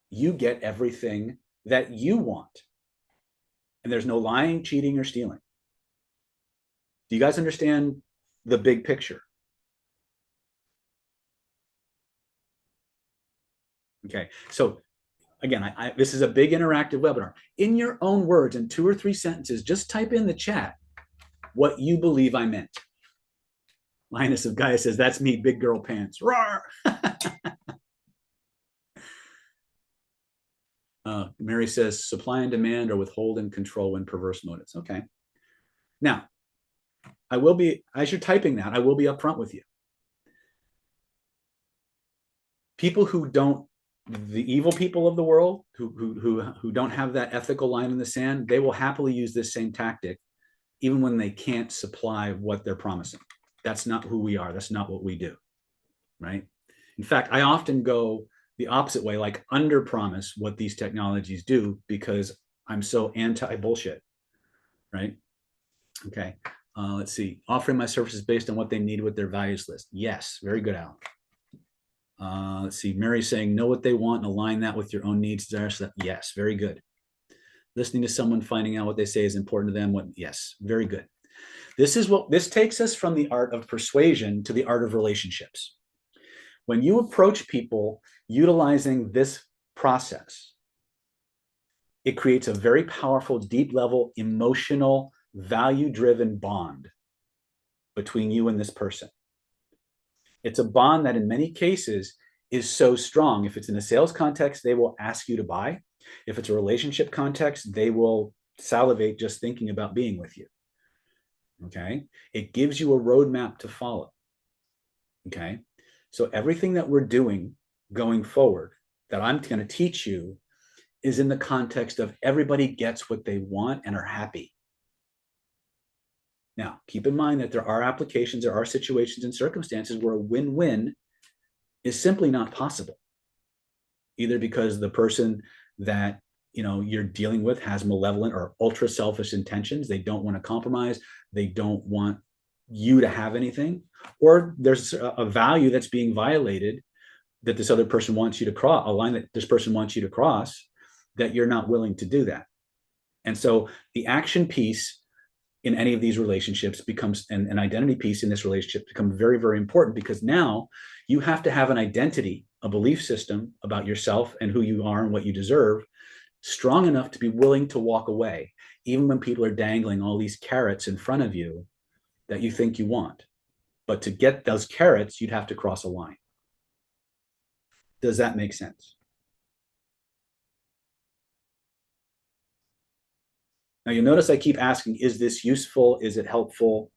you get everything that you want. And there's no lying, cheating, or stealing. Do you guys understand the big picture? Okay, so again, this is a big interactive webinar. In your own words, in 2 or 3 sentences, just type in the chat what you believe I meant. Linus of Gaia says, that's me, big girl pants. Roar! Mary says, supply and demand or withhold and control when perverse motives. Okay. Now, I will be, as you're typing that, I will be upfront with you. People who don't, the evil people of the world who don't have that ethical line in the sand, they will happily use this same tactic, even when they can't supply what they're promising. That's not who we are. That's not what we do, right? In fact, I often go the opposite way, like under promise what these technologies do, because I'm so anti bullshit, right? Okay. Let's see. Offering my services based on what they need with their values list. Yes. Very good, Al. Let's see. Mary's saying, know what they want and align that with your own needs. Yes. Very good. Listening to someone, finding out what they say is important to them. Yes. Very good. This takes us from the art of persuasion to the art of relationships. When you approach people utilizing this process, it creates a very powerful, deep level, emotional, value-driven bond between you and this person. It's a bond that in many cases is so strong. If it's in a sales context, they will ask you to buy. If it's a relationship context, they will salivate just thinking about being with you. Okay. It gives you a roadmap to follow. Okay. So everything that we're doing going forward that I'm going to teach you is in the context of everybody gets what they want and are happy. Now, keep in mind that there are applications, there are situations and circumstances where a win-win is simply not possible, either because the person that you're dealing with has malevolent or ultra selfish intentions. They don't want to compromise. They don't want you to have anything, or there's a value that's being violated that this other person wants you to cross, a line that this person wants you to cross, that you're not willing to do that. And so the action piece in any of these relationships becomes an identity piece in this relationship become very, very important, because now you have to have an identity, a belief system about yourself and who you are and what you deserve, strong enough to be willing to walk away, even when people are dangling all these carrots in front of you that you think you want. But to get those carrots, you'd have to cross a line. Does that make sense? Now you'll notice I keep asking, is this useful? Is it helpful?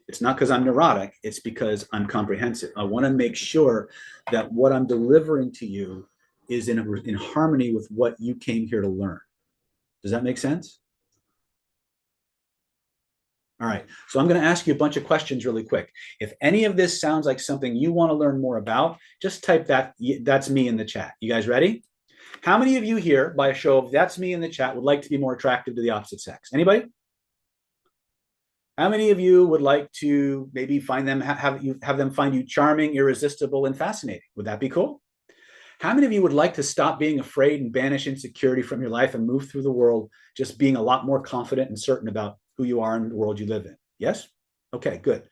It's not because I'm neurotic, it's because I'm comprehensive. I want to make sure that what I'm delivering to you is in harmony with what you came here to learn. Does that make sense? All right, so I'm going to ask you a bunch of questions really quick. If any of this sounds like something you want to learn more about, just type that's me in the chat. You guys ready? How many of you here, by a show of that's me in the chat, would like to be more attractive to the opposite sex? Anybody? How many of you would like to maybe find them, have them find you charming, irresistible, and fascinating? Would that be cool? How many of you would like to stop being afraid and banish insecurity from your life and move through the world just being a lot more confident and certain about who you are in the world you live in? Yes? Okay, good.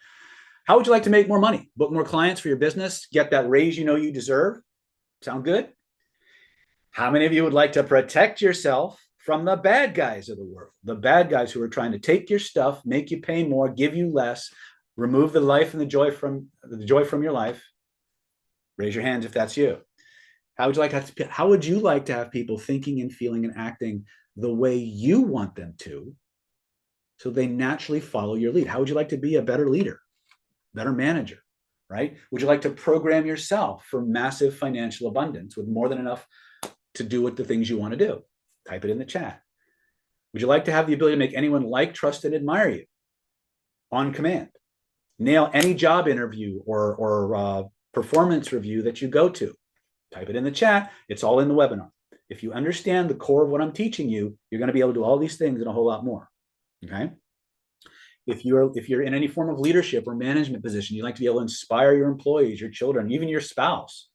How would you like to make more money? Book more clients for your business? Get that raise you know you deserve? Sound good? How many of you would like to protect yourself from the bad guys of the world? The bad guys who are trying to take your stuff, make you pay more, give you less, remove the life and the joy from your life? Raise your hands if that's you. How would you like to have people thinking and feeling and acting the way you want them to, So they naturally follow your lead. How would you like to be a better leader, better manager, right? Would you like to program yourself for massive financial abundance with more than enough to do what the things you want to do? Type it in the chat. Would you like to have the ability to make anyone like, trust, and admire you on command? Nail any job interview or performance review that you go to. Type it in the chat. It's all in the webinar. If you understand the core of what I'm teaching you, you're going to be able to do all these things and a whole lot more. Okay. If you're in any form of leadership or management position, you'd like to be able to inspire your employees, your children, even your spouse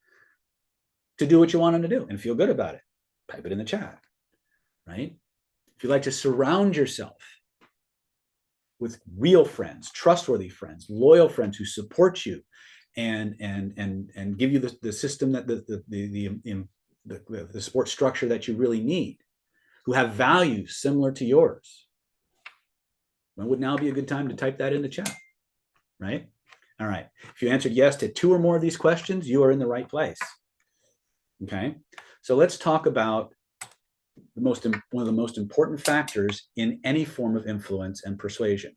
to do what you want them to do and feel good about it. Type it in the chat, right? If you'd like to surround yourself with real friends, trustworthy friends, loyal friends who support you and give you the system that the support structure that you really need, who have values similar to yours, when would now be a good time to type that in the chat, right? All right. If you answered yes to 2 or more of these questions, you are in the right place. Okay. So let's talk about one of the most important factors in any form of influence and persuasion,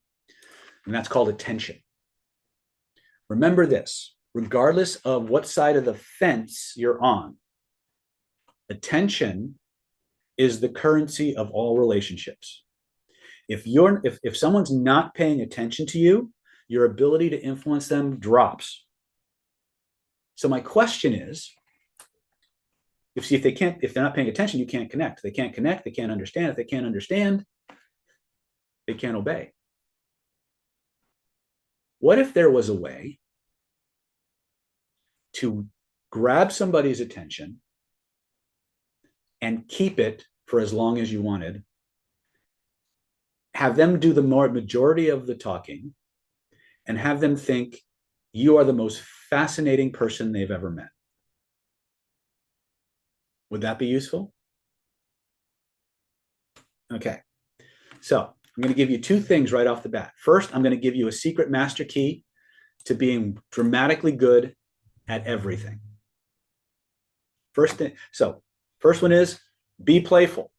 and that's called attention. Remember this, regardless of what side of the fence you're on, attention is the currency of all relationships. If someone's not paying attention to you, your ability to influence them drops. So my question is, if they're not paying attention, you can't connect. They can't connect, they can't understand. If they can't understand, they can't obey. What if there was a way to grab somebody's attention and keep it for as long as you wanted, have them do the majority of the talking, and have them think you are the most fascinating person they've ever met? Would that be useful? Okay. So I'm going to give you 2 things right off the bat. First, I'm going to give you a secret master key to being dramatically good at everything. First one is be playful.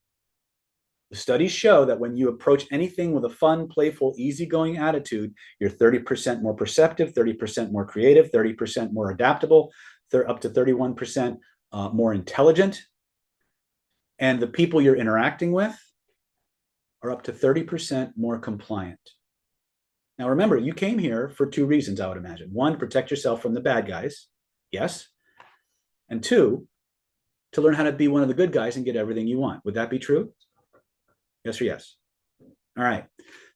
The studies show that when you approach anything with a fun, playful, easygoing attitude, you're 30% more perceptive, 30% more creative, 30% more adaptable, up to 31% more intelligent. And the people you're interacting with are up to 30% more compliant. Now, remember, you came here for 2 reasons, I would imagine. 1, protect yourself from the bad guys. Yes. And 2, to learn how to be one of the good guys and get everything you want. Would that be true? Yes or yes? All right.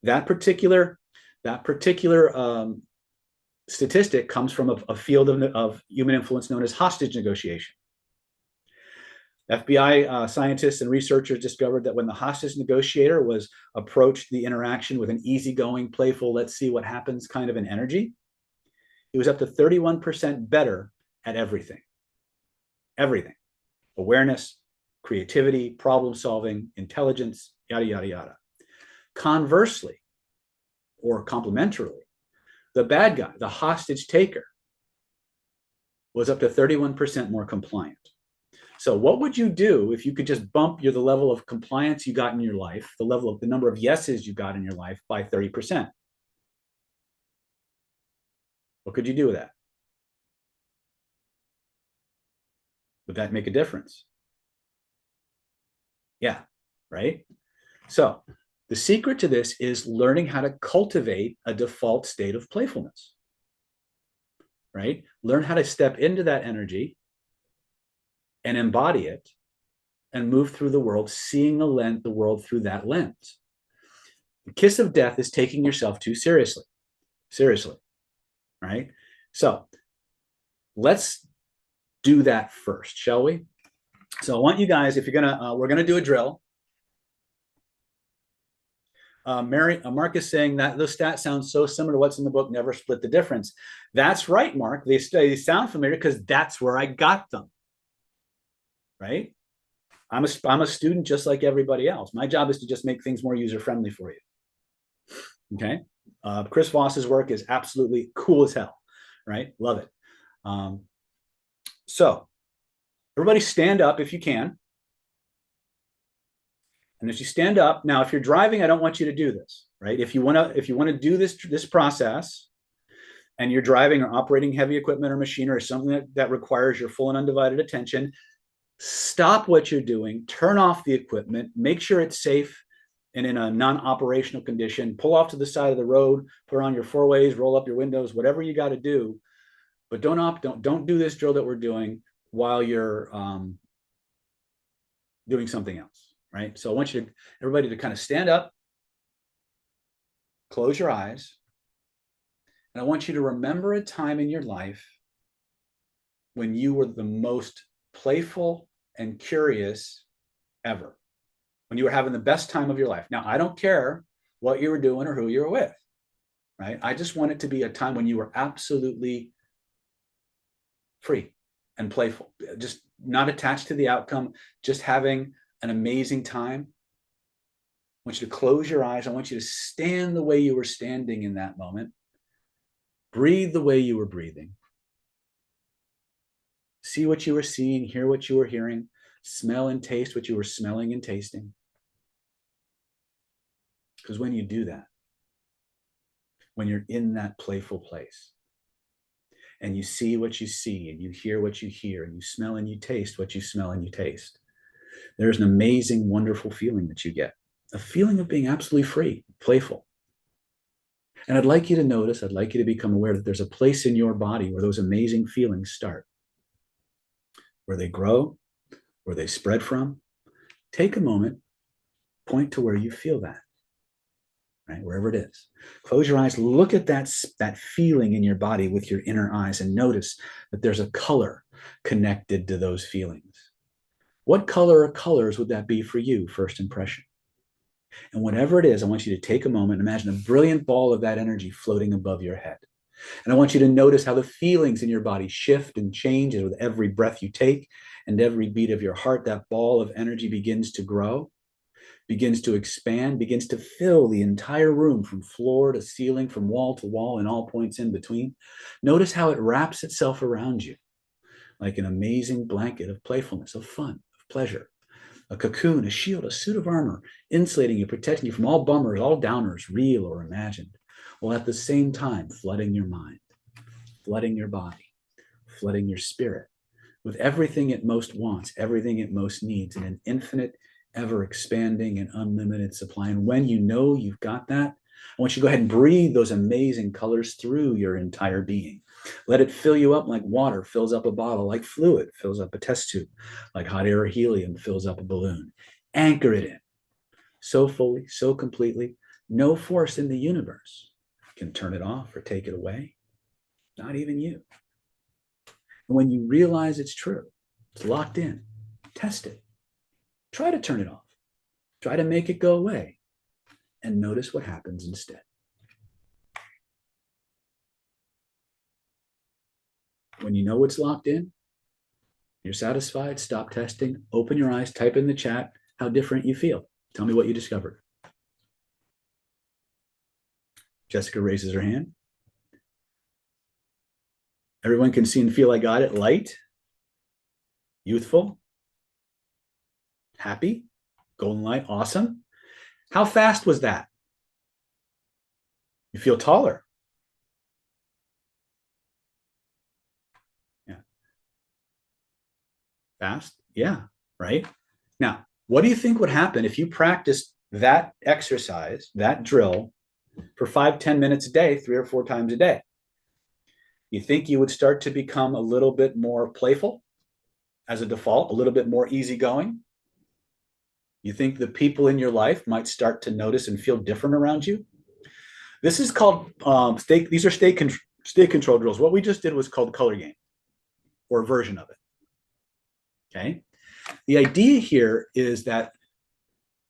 That particular statistic comes from a field of human influence known as hostage negotiation. FBI scientists and researchers discovered that when the hostage negotiator was approached the interaction with an easygoing, playful, let's see what happens kind of an energy, he was up to 31% better at everything. Everything. Awareness, creativity, problem solving, intelligence, yada, yada, yada. Conversely, or complementarily, the bad guy, the hostage taker, was up to 31% more compliant. So what would you do if you could just bump the level of compliance you got in your life, the number of yeses you got in your life by 30%? What could you do with that? Would that make a difference? Yeah, right? So the secret to this is learning how to cultivate a default state of playfulness, right? Learn how to step into that energy and embody it and move through the world, seeing the world through that lens. The kiss of death is taking yourself too seriously, right? So let's do that first, shall we? So I want you guys, if you're we're gonna do a drill. Mark is saying that the stat sounds so similar to what's in the book, Never Split the Difference. That's right, Mark. They sound familiar because that's where I got them, right? I'm a student just like everybody else. My job is to just make things more user-friendly for you. Okay. Chris Voss's work is absolutely cool as hell, right? Love it. So everybody stand up if you can. And as you stand up, now, if you're driving, I don't want you to do this, right? If you want to do this process, and you're driving or operating heavy equipment or machinery or something that requires your full and undivided attention, stop what you're doing, turn off the equipment, make sure it's safe and in a non-operational condition, pull off to the side of the road, put on your four ways, roll up your windows, whatever you got to do. But don't do this drill that we're doing while you're doing something else, right? So I want everybody to kind of stand up, close your eyes, and I want you to remember a time in your life when you were the most playful and curious ever, when you were having the best time of your life. Now, I don't care what you were doing or who you were with, right? I just want it to be a time when you were absolutely free and playful, just not attached to the outcome, just having an amazing time. I want you to close your eyes. I want you to stand the way you were standing in that moment. Breathe the way you were breathing. See what you were seeing, hear what you were hearing, smell and taste what you were smelling and tasting. Because when you do that, when you're in that playful place, and you see what you see, and you hear what you hear, and you smell and you taste what you smell and you taste, there's an amazing, wonderful feeling that you get. A feeling of being absolutely free, playful. And I'd like you to notice, I'd like you to become aware that there's a place in your body where those amazing feelings start, where they grow, where they spread from. Take a moment, point to where you feel that, right? Wherever it is. Close your eyes, look at that feeling in your body with your inner eyes, and notice that there's a color connected to those feelings. What color or colors would that be for you, first impression? And whatever it is, I want you to take a moment, imagine a brilliant ball of that energy floating above your head. And I want you to notice how the feelings in your body shift and change as with every breath you take and every beat of your heart. That ball of energy begins to grow, begins to expand, begins to fill the entire room from floor to ceiling, from wall to wall, and all points in between. Notice how it wraps itself around you like an amazing blanket of playfulness, of fun, of pleasure. A cocoon, a shield, a suit of armor, insulating you, protecting you from all bummers, all downers, real or imagined, while at the same time flooding your mind, flooding your body, flooding your spirit with everything it most wants, everything it most needs, in an infinite, ever expanding and unlimited supply. And when you know you've got that, I want you to go ahead and breathe those amazing colors through your entire being. Let it fill you up like water fills up a bottle, like fluid fills up a test tube, like hot air or helium fills up a balloon. Anchor it in so fully, so completely. No force in the universe can turn it off or take it away, not even you. And when you realize it's true, it's locked in, test it. Try to turn it off. Try to make it go away, and notice what happens instead. When you know it's locked in, you're satisfied, stop testing, open your eyes, type in the chat how different you feel. Tell me what you discovered. Jessica raises her hand. Everyone can see and feel I got it. Light, youthful, happy, golden light, awesome. How fast was that? You feel taller. Yeah. Fast? Yeah, right? Now, what do you think would happen if you practiced that exercise, that drill, for 5-10 minutes a day, 3 or 4 times a day? You think you would start to become a little bit more playful as a default, a little bit more easygoing? You think the people in your life might start to notice and feel different around you? This is called these are state control drills. What we just did was called color game, or a version of it. Okay. The idea here is that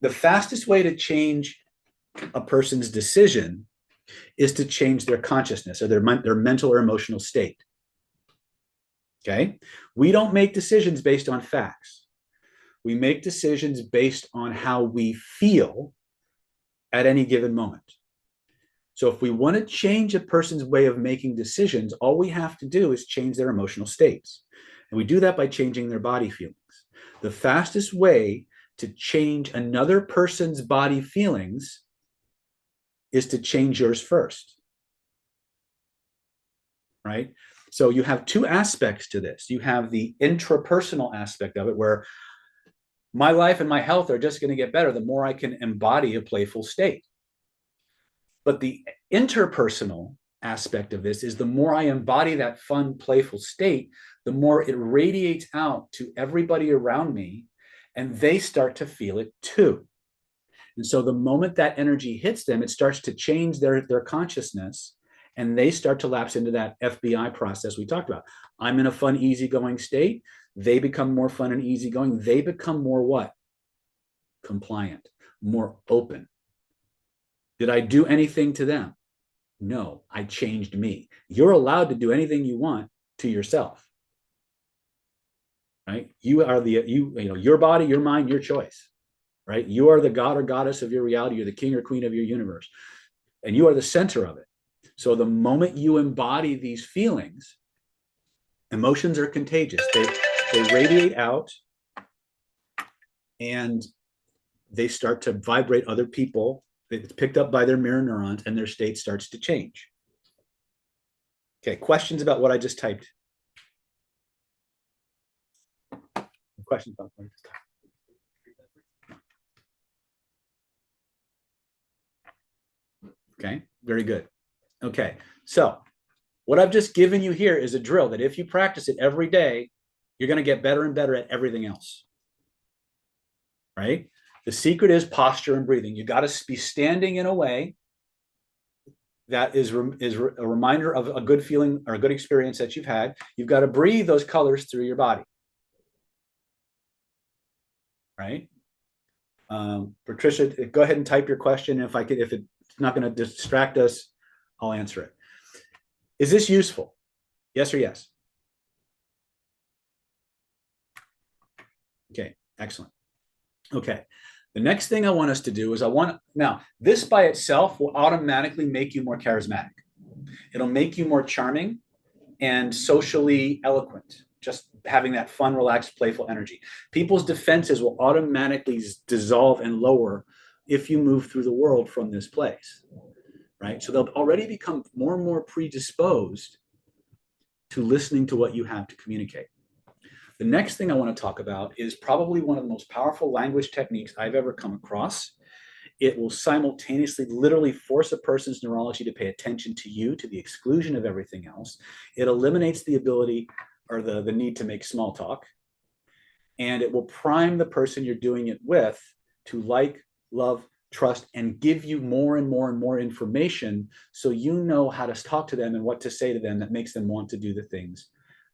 the fastest way to change a person's decision is to change their consciousness or their mental or emotional state. Okay. We don't make decisions based on facts. We make decisions based on how we feel at any given moment. So if we want to change a person's way of making decisions, all we have to do is change their emotional states. And we do that by changing their body feelings. The fastest way to change another person's body feelings is to change yours first. Right? So you have two aspects to this. You have the intrapersonal aspect of it, where my life and my health are just going to get better the more I can embody a playful state. But the interpersonal aspect of this is the more I embody that fun, playful state, the more it radiates out to everybody around me, and they start to feel it too. And so the moment that energy hits them, it starts to change their consciousness, and they start to lapse into that FBI process we talked about. I'm in a fun, easygoing state. They become more fun and easygoing. They become more what? Compliant, more open. Did I do anything to them? No, I changed me. You're allowed to do anything you want to yourself. Right? You are your body, your mind, your choice. Right? You are the god or goddess of your reality. You're the king or queen of your universe. And you are the center of it. So the moment you embody these feelings, emotions are contagious. They radiate out, and they start to vibrate other people. It's picked up by their mirror neurons, and their state starts to change. Okay, questions about what I just typed? Questions about what I just typed? Okay, very good. Okay, so what I've just given you here is a drill that if you practice it every day, you're going to get better and better at everything else. Right? The secret is posture and breathing. You got to be standing in a way that is a reminder of a good feeling or a good experience that you've had. You've got to breathe those colors through your body. Right? Patricia, go ahead and type your question. If it's not going to distract us, I'll answer it. Is this useful? Yes or yes? Okay, excellent. Okay, the next thing I want us to do is now this by itself will automatically make you more charismatic. It'll make you more charming and socially eloquent, just having that fun, relaxed, playful energy. People's defenses will automatically dissolve and lower if you move through the world from this place, right? So they'll already become more and more predisposed to listening to what you have to communicate. The next thing I want to talk about is probably one of the most powerful language techniques I've ever come across. It will simultaneously literally force a person's neurology to pay attention to you to the exclusion of everything else. It eliminates the ability or the need to make small talk. And it will prime the person you're doing it with to like, love, trust, and give you more and more and more information so you know how to talk to them and what to say to them that makes them want to do the things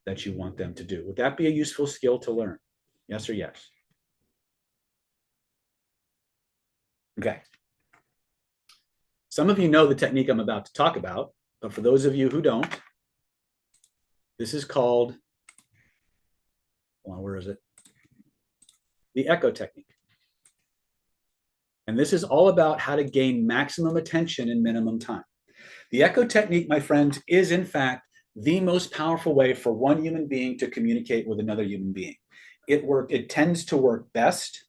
that you want them to do. Would that be a useful skill to learn? Yes or yes? Okay. Some of you know the technique I'm about to talk about, but for those of you who don't, this is called, where is it? The echo technique. And this is all about how to gain maximum attention in minimum time. The echo technique, my friends, is in fact the most powerful way for one human being to communicate with another human being. It tends to work best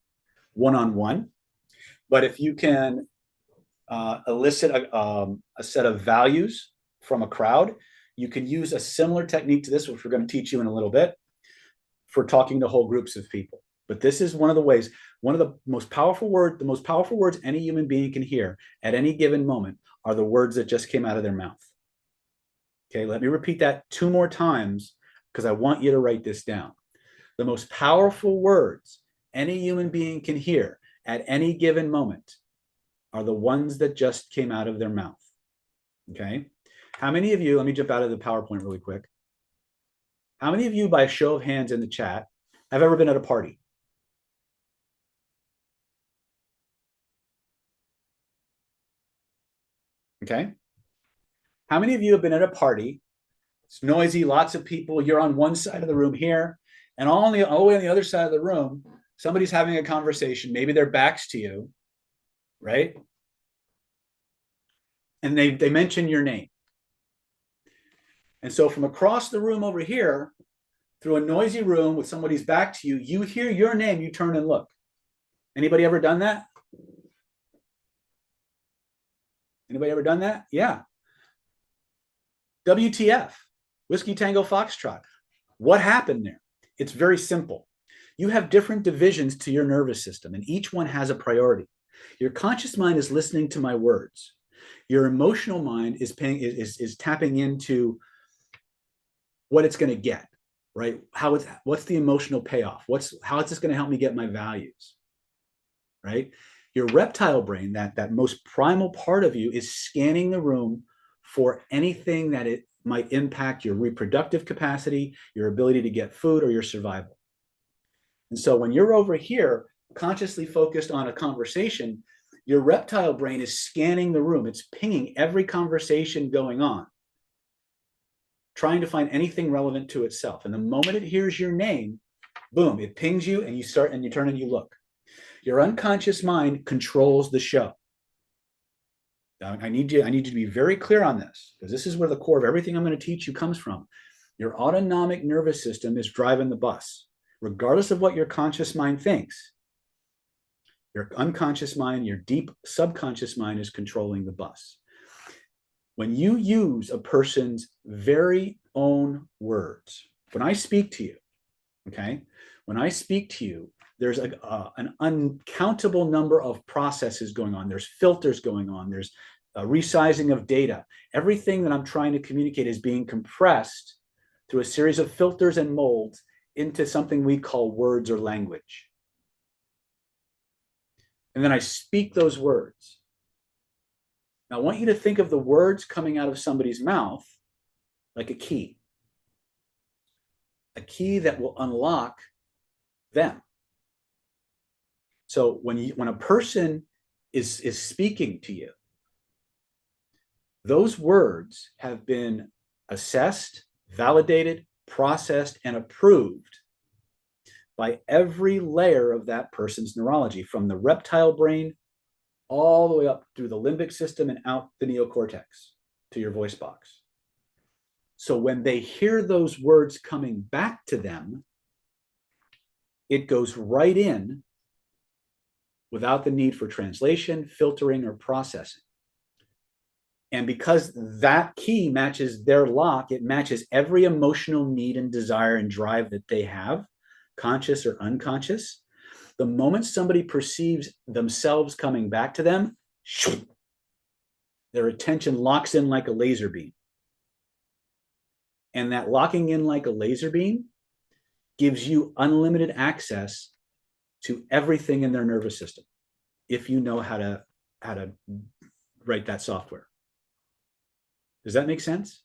one-on-one, but if you can elicit a set of values from a crowd, you can use a similar technique to this, which we're going to teach you in a little bit, for talking to whole groups of people. But this is one of the ways, one of the most powerful words any human being can hear at any given moment are the words that just came out of their mouth. Okay, let me repeat that 2 more times because I want you to write this down. The most powerful words any human being can hear at any given moment are the ones that just came out of their mouth. Okay, how many of you, let me jump out of the PowerPoint really quick. How many of you, by a show of hands in the chat, have ever been at a party? Okay. How many of you have been at a party? It's noisy, lots of people. You're on one side of the room here, and all the way on the other side of the room, somebody's having a conversation. Maybe their back's to you, right? And they mention your name. And so from across the room over here, through a noisy room with somebody's back to you, you hear your name, you turn and look. Anybody ever done that? Anybody ever done that? Yeah. WTF, Whiskey Tango Foxtrot. What happened there? It's very simple. You have different divisions to your nervous system, and each one has a priority. Your conscious mind is listening to my words. Your emotional mind is tapping into what it's going to get, right? What's the emotional payoff? How is this going to help me get my values, right? Your reptile brain, that most primal part of you, is scanning the room for anything that it might impact your reproductive capacity, your ability to get food, or your survival. And so when you're over here consciously focused on a conversation, your reptile brain is scanning the room. It's pinging every conversation going on, trying to find anything relevant to itself. And the moment it hears your name, boom, it pings you, and you turn and you look. Your unconscious mind controls the show. Now, I need you to be very clear on this, because this is where the core of everything I'm going to teach you comes from. Your autonomic nervous system is driving the bus. Regardless of what your conscious mind thinks, your unconscious mind, your deep subconscious mind is controlling the bus. When you use a person's very own words, when I speak to you, okay, when I speak to you, there's an uncountable number of processes going on. There's filters going on. There's a resizing of data. Everything that I'm trying to communicate is being compressed through a series of filters and molds into something we call words or language. And then I speak those words. Now, I want you to think of the words coming out of somebody's mouth like a key that will unlock them. So when a person is speaking to you, those words have been assessed, validated, processed, and approved by every layer of that person's neurology, from the reptile brain all the way up through the limbic system and out the neocortex to your voice box. So when they hear those words coming back to them, it goes right in without the need for translation, filtering, or processing. And because that key matches their lock, it matches every emotional need and desire and drive that they have, conscious or unconscious. The moment somebody perceives themselves coming back to them, their attention locks in like a laser beam. And that locking in like a laser beam gives you unlimited access to everything in their nervous system, if you know how to write that software. Does that make sense?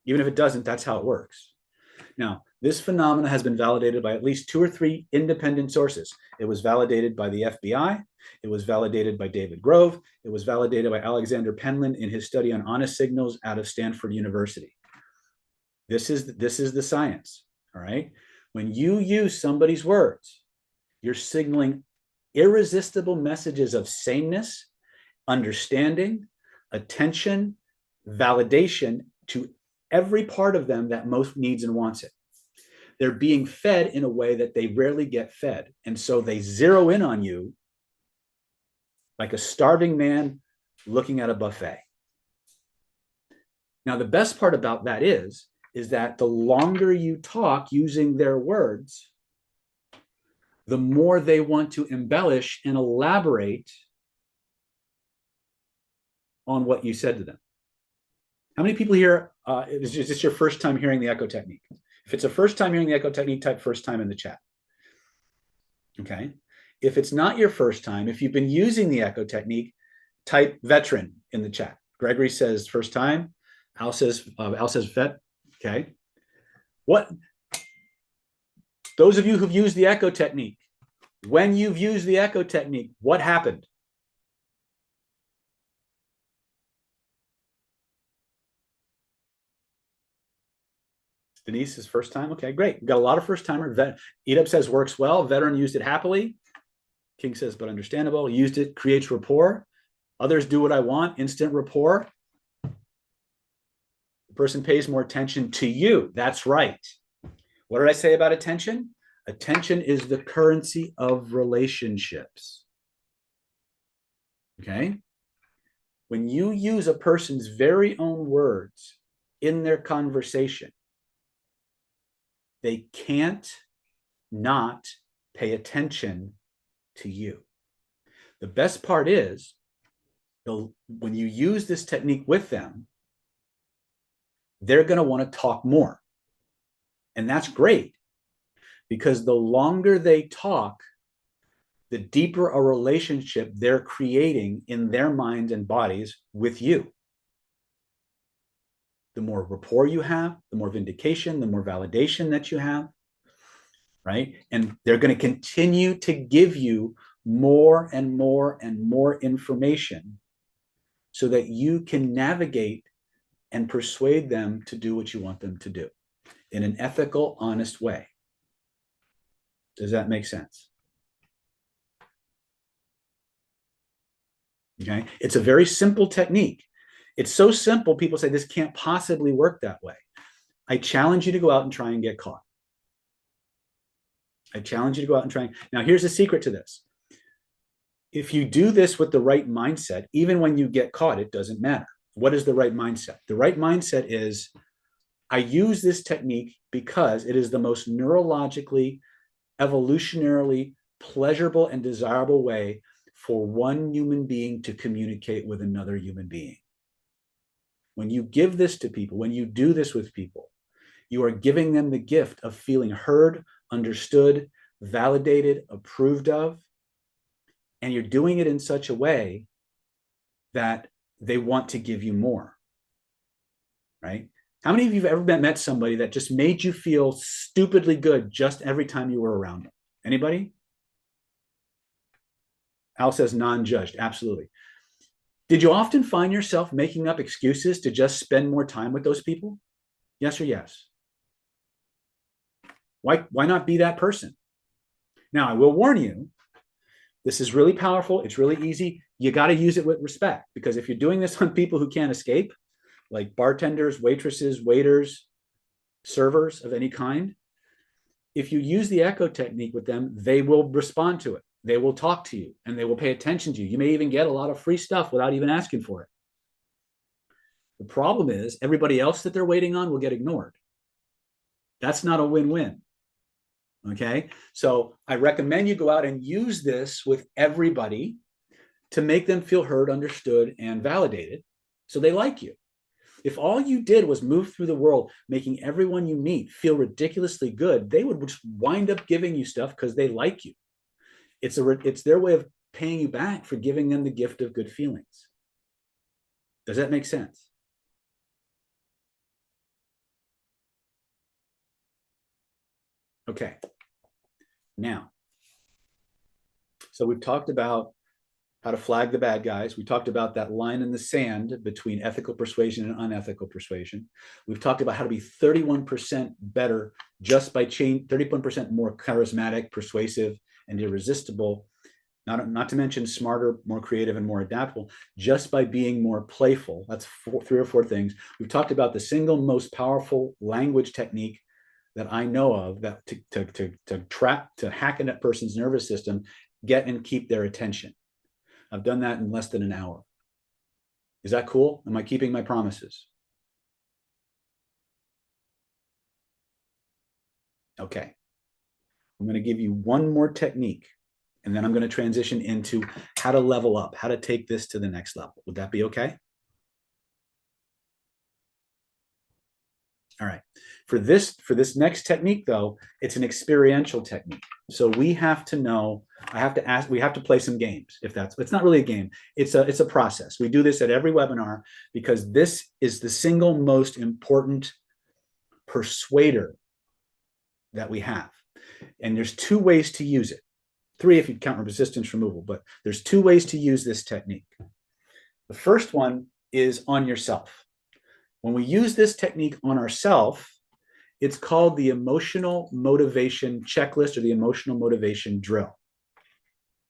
Even if it doesn't, that's how it works. Now, this phenomena has been validated by at least 2 or 3 independent sources. It was validated by the FBI. It was validated by David Grove. It was validated by Alexander Penland in his study on honest signals out of Stanford University. This is the science, all right? When you use somebody's words, you're signaling irresistible messages of sameness, understanding, attention, validation to every part of them that most needs and wants it. They're being fed in a way that they rarely get fed. And so they zero in on you like a starving man looking at a buffet. Now, the best part about that is that the longer you talk using their words, the more they want to embellish and elaborate on what you said to them. How many people here, is this your first time hearing the echo technique? If it's a first time hearing the echo technique, type first time in the chat. Okay. If it's not your first time, if you've been using the echo technique, type veteran in the chat. Gregory says first time. Al says vet. Okay. Those of you who've used the echo technique, when you've used the echo technique, what happened? Denise's first time. Okay, great. We've got a lot of first timers. Edub says works well. Veteran used it happily. King says, but understandable. Used it, creates rapport. Others do what I want. Instant rapport. The person pays more attention to you. That's right. What did I say about attention? Attention is the currency of relationships. Okay? When you use a person's very own words in their conversation, they can't not pay attention to you. The best part is, when you use this technique with them, they're going to want to talk more. And that's great, because the longer they talk, the deeper a relationship they're creating in their minds and bodies with you. The more rapport you have, the more vindication, the more validation that you have, right? And they're going to continue to give you more and more and more information so that you can navigate and persuade them to do what you want them to do in an ethical, honest way. Does that make sense? Okay. It's a very simple technique. It's so simple, people say this can't possibly work that way. I challenge you to go out and try and get caught. I challenge you to go out and try. Now, here's the secret to this. If you do this with the right mindset, even when you get caught, it doesn't matter. What is the right mindset? The right mindset is, I use this technique because it is the most neurologically, evolutionarily pleasurable and desirable way for one human being to communicate with another human being. When you give this to people, when you do this with people, you are giving them the gift of feeling heard, understood, validated, approved of, and you're doing it in such a way that they want to give you more, right? How many of you have ever met somebody that just made you feel stupidly good just every time you were around them? Anybody? Al says non-judged. Absolutely. Did you often find yourself making up excuses to just spend more time with those people? Yes or yes? Why not be that person? Now, I will warn you, this is really powerful. It's really easy. You got to use it with respect, because if you're doing this on people who can't escape, like bartenders, waitresses, waiters, servers of any kind, if you use the echo technique with them, they will respond to it. They will talk to you and they will pay attention to you. You may even get a lot of free stuff without even asking for it. The problem is everybody else that they're waiting on will get ignored. That's not a win-win. Okay, so I recommend you go out and use this with everybody to make them feel heard, understood, and validated so they like you. If all you did was move through the world making everyone you meet feel ridiculously good, they would just wind up giving you stuff because they like you. It's their way of paying you back for giving them the gift of good feelings. Does that make sense? Okay. Now, so we've talked about how to flag the bad guys. We talked about that line in the sand between ethical persuasion and unethical persuasion. We've talked about how to be 31% better just by 31% more charismatic, persuasive, and irresistible. Not to mention smarter, more creative, and more adaptable, just by being more playful. That's three or four things. We've talked about the single most powerful language technique that I know of that to hack in that person's nervous system, get and keep their attention. I've done that in less than an hour. Is that cool? Am I keeping my promises? Okay. I'm going to give you one more technique, and then I'm going to transition into how to level up, how to take this to the next level. Would that be okay? All right. For this next technique, though, it's an experiential technique. So we have to know, we have to play some games. It's not really a game. It's a process. We do this at every webinar because this is the single most important persuader that we have. And there's two ways to use it. Three if you count resistance removal, but there's two ways to use this technique. The first one is on yourself. When we use this technique on ourselves, it's called the emotional motivation checklist or the emotional motivation drill.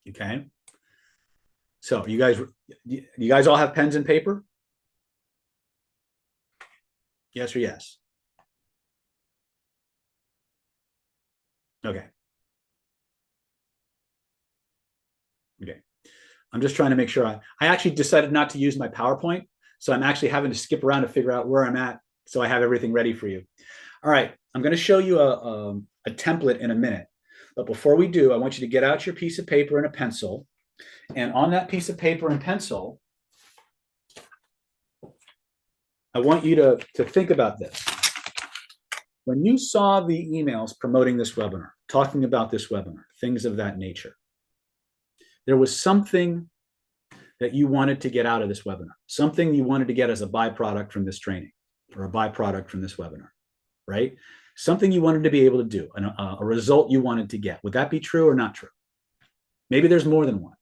Okay. So you guys all have pens and paper? Yes or yes? Okay. I'm just trying to make sure I actually decided not to use my PowerPoint. So I'm actually having to skip around to figure out where I'm at. So I have everything ready for you. All right, I'm going to show you a template in a minute. But before we do, I want you to get out your piece of paper and a pencil. And on that piece of paper and pencil, I want you to think about this. When you saw the emails promoting this webinar, talking about this webinar, things of that nature, there was something that you wanted to get out of this webinar, something you wanted to get as a byproduct from this training or a byproduct from this webinar, right? Something you wanted to be able to do, a result you wanted to get. Would that be true or not true? Maybe there's more than one.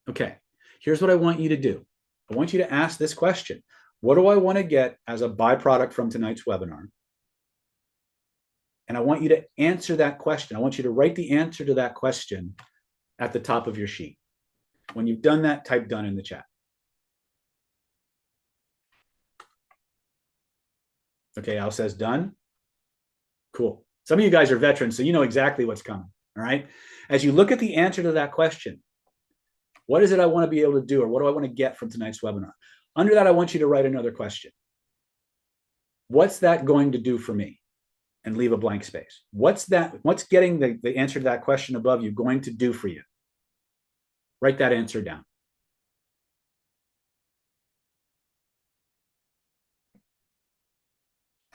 Okay, here's what I want you to do. I want you to ask this question. What do I want to get as a byproduct from tonight's webinar? And I want you to answer that question. I want you to write the answer to that question at the top of your sheet. When you've done that, type done in the chat. Okay, Al says done. Cool. Some of you guys are veterans, so you know exactly what's coming, all right? As you look at the answer to that question, what is it I want to be able to do, or what do I want to get from tonight's webinar? Under that, I want you to write another question. What's that going to do for me? And leave a blank space. What's getting the answer to that question above you going to do for you? Write that answer down.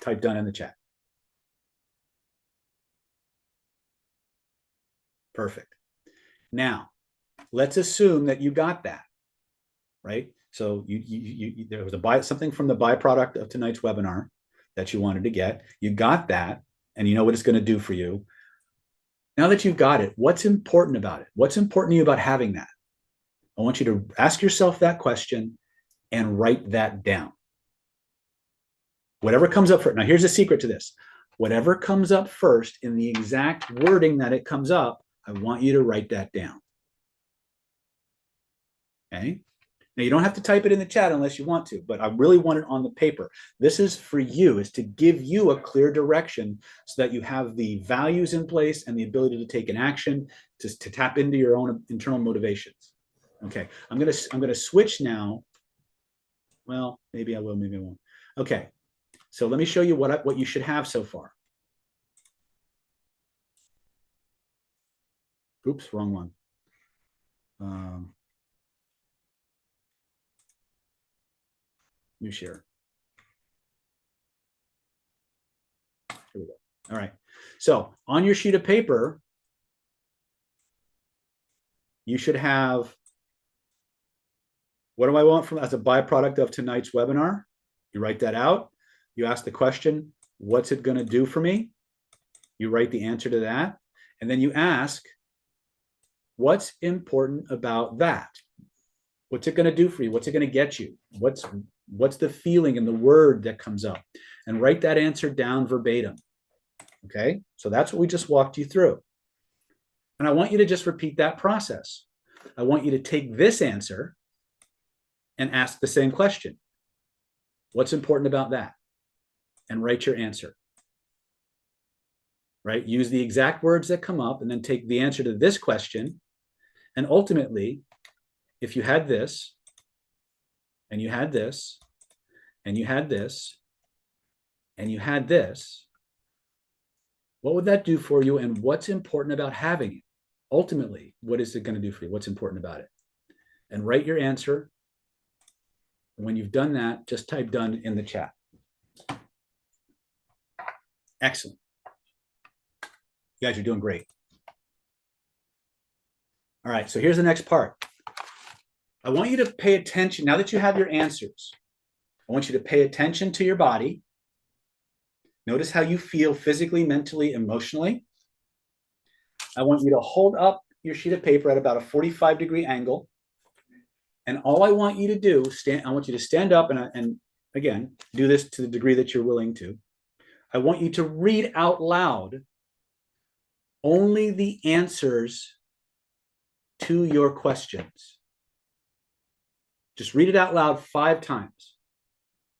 Type done in the chat. Perfect. Now, let's assume that you got that, right? So there was something from the byproduct of tonight's webinar that you wanted to get. You got that, and you know what it's going to do for you. Now that you've got it, what's important about it? What's important to you about having that? I want you to ask yourself that question and write that down. Whatever comes up first. Now, here's a secret to this. Whatever comes up first in the exact wording that it comes up, I want you to write that down. Okay? Now, you don't have to type it in the chat unless you want to, but I really want it on the paper. This is for you, is to give you a clear direction so that you have the values in place and the ability to take an action to tap into your own internal motivations. Okay, I'm gonna switch now. Well, maybe I will, maybe I won't. Okay, so let me show you what you should have so far. Oops, wrong one. New share. Here we go. All right. So on your sheet of paper, you should have, what do I want from as a byproduct of tonight's webinar? You write that out. You ask the question, what's it going to do for me? You write the answer to that. And then you ask, what's important about that? What's it going to do for you? What's it going to get you? What's the feeling and the word that comes up? And write that answer down verbatim. Okay, so that's what we just walked you through. And I want you to just repeat that process. I want you to take this answer and ask the same question. What's important about that? And write your answer. Right? Use the exact words that come up and then take the answer to this question. And ultimately, if you had this, and you had this, and you had this, and you had this, what would that do for you? And what's important about having it? Ultimately, what is it going to do for you? What's important about it? And write your answer. When you've done that, just type done in the chat. Excellent. You guys are doing great. All right, so here's the next part. I want you to pay attention. Now that you have your answers, I want you to pay attention to your body. Notice how you feel physically, mentally, emotionally. I want you to hold up your sheet of paper at about a 45-degree angle. And all I want you to do, I want you to stand up and again, do this to the degree that you're willing to. I want you to read out loud only the answers to your questions. Just read it out loud 5 times.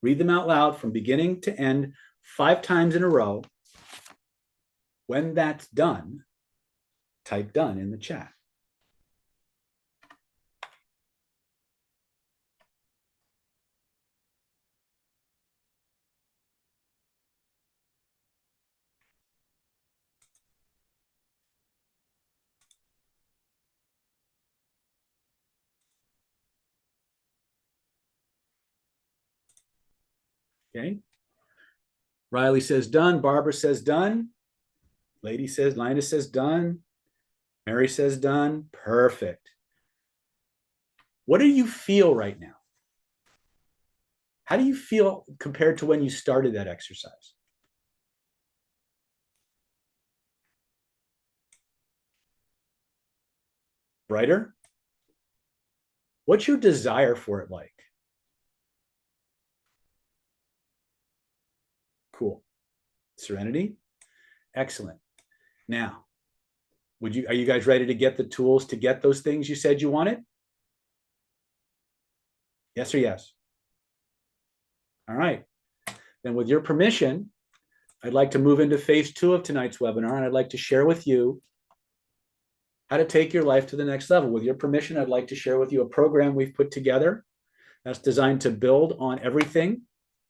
Read them out loud from beginning to end 5 times in a row. When that's done, type done in the chat. Okay. Riley says done. Barbara says done. Lady says, Linus says done. Mary says done. Perfect. What do you feel right now? How do you feel compared to when you started that exercise? Brighter? What's your desire for it like? Cool. Serenity? Excellent. Now, are you guys ready to get the tools to get those things you said you wanted? Yes or yes? All right. Then with your permission, I'd like to move into phase 2 of tonight's webinar, and I'd like to share with you how to take your life to the next level. With your permission, I'd like to share with you a program we've put together that's designed to build on everything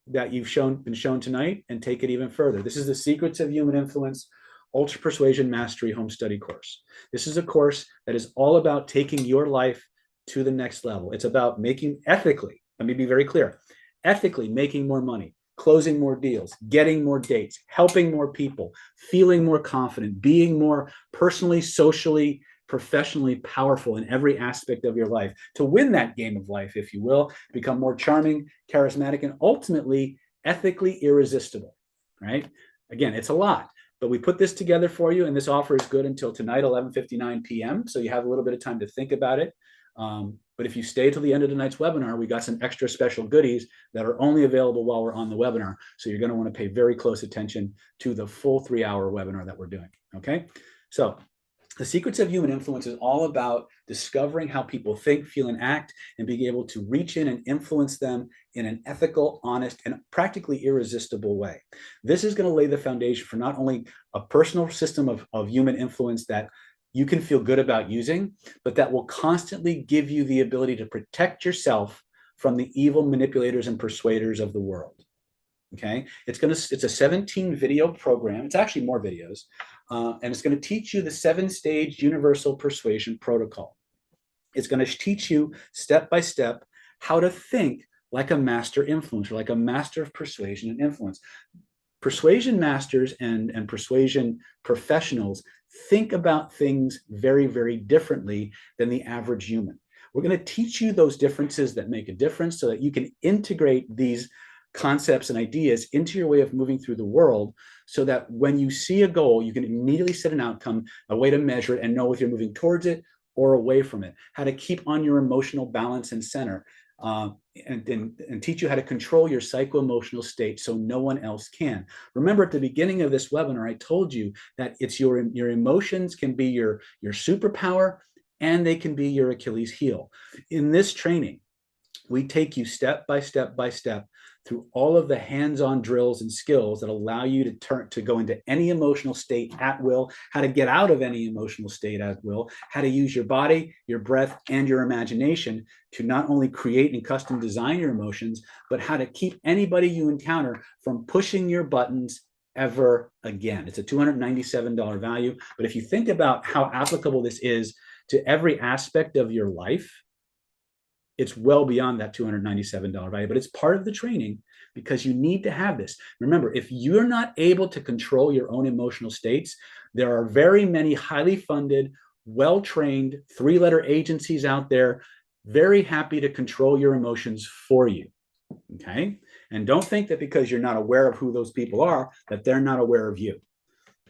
that you've been shown tonight and take it even further. This is the Secrets of Human Influence Ultra Persuasion Mastery Home Study course. This is a course that is all about taking your life to the next level. It's about making ethically, let me be very clear, ethically making more money, closing more deals, getting more dates, helping more people, feeling more confident, being more personally, socially, professionally powerful in every aspect of your life, to win that game of life, if you will, become more charming, charismatic, and ultimately ethically irresistible, right? Again, it's a lot, but we put this together for you, and this offer is good until tonight, 11:59 p.m., so you have a little bit of time to think about it. But if you stay till the end of tonight's webinar, we got some extra special goodies that are only available while we're on the webinar. So you're going to want to pay very close attention to the full 3-hour webinar that we're doing. Okay. So the Secrets of Human Influence is all about discovering how people think, feel, and act, and being able to reach in and influence them in an ethical, honest, and practically irresistible way. This is going to lay the foundation for not only a personal system of human influence that you can feel good about using, but that will constantly give you the ability to protect yourself from the evil manipulators and persuaders of the world. Okay, it's a 17 video program. It's actually more videos, and it's going to teach you the 7-stage universal persuasion protocol. It's going to teach you step by step how to think like a master influencer, like a master of persuasion and influence. Persuasion masters and persuasion professionals think about things very, very differently than the average human. We're going to teach you those differences that make a difference so that you can integrate these concepts and ideas into your way of moving through the world, so that when you see a goal, you can immediately set an outcome, a way to measure it, and know if you're moving towards it or away from it, how to keep on your emotional balance and center, and teach you how to control your psycho-emotional state so no one else can. Remember, at the beginning of this webinar, I told you that it's your emotions can be your superpower, and they can be your Achilles heel. In this training, we take you step by step by step through all of the hands-on drills and skills that allow you to go into any emotional state at will, how to get out of any emotional state at will, how to use your body, your breath, and your imagination to not only create and custom design your emotions, but how to keep anybody you encounter from pushing your buttons ever again. It's a $297 value, but if you think about how applicable this is to every aspect of your life, it's well beyond that $297 value, but it's part of the training because you need to have this. Remember, if you're not able to control your own emotional states, there are very many highly funded, well-trained 3-letter agencies out there very happy to control your emotions for you. Okay? And don't think that because you're not aware of who those people are, that they're not aware of you.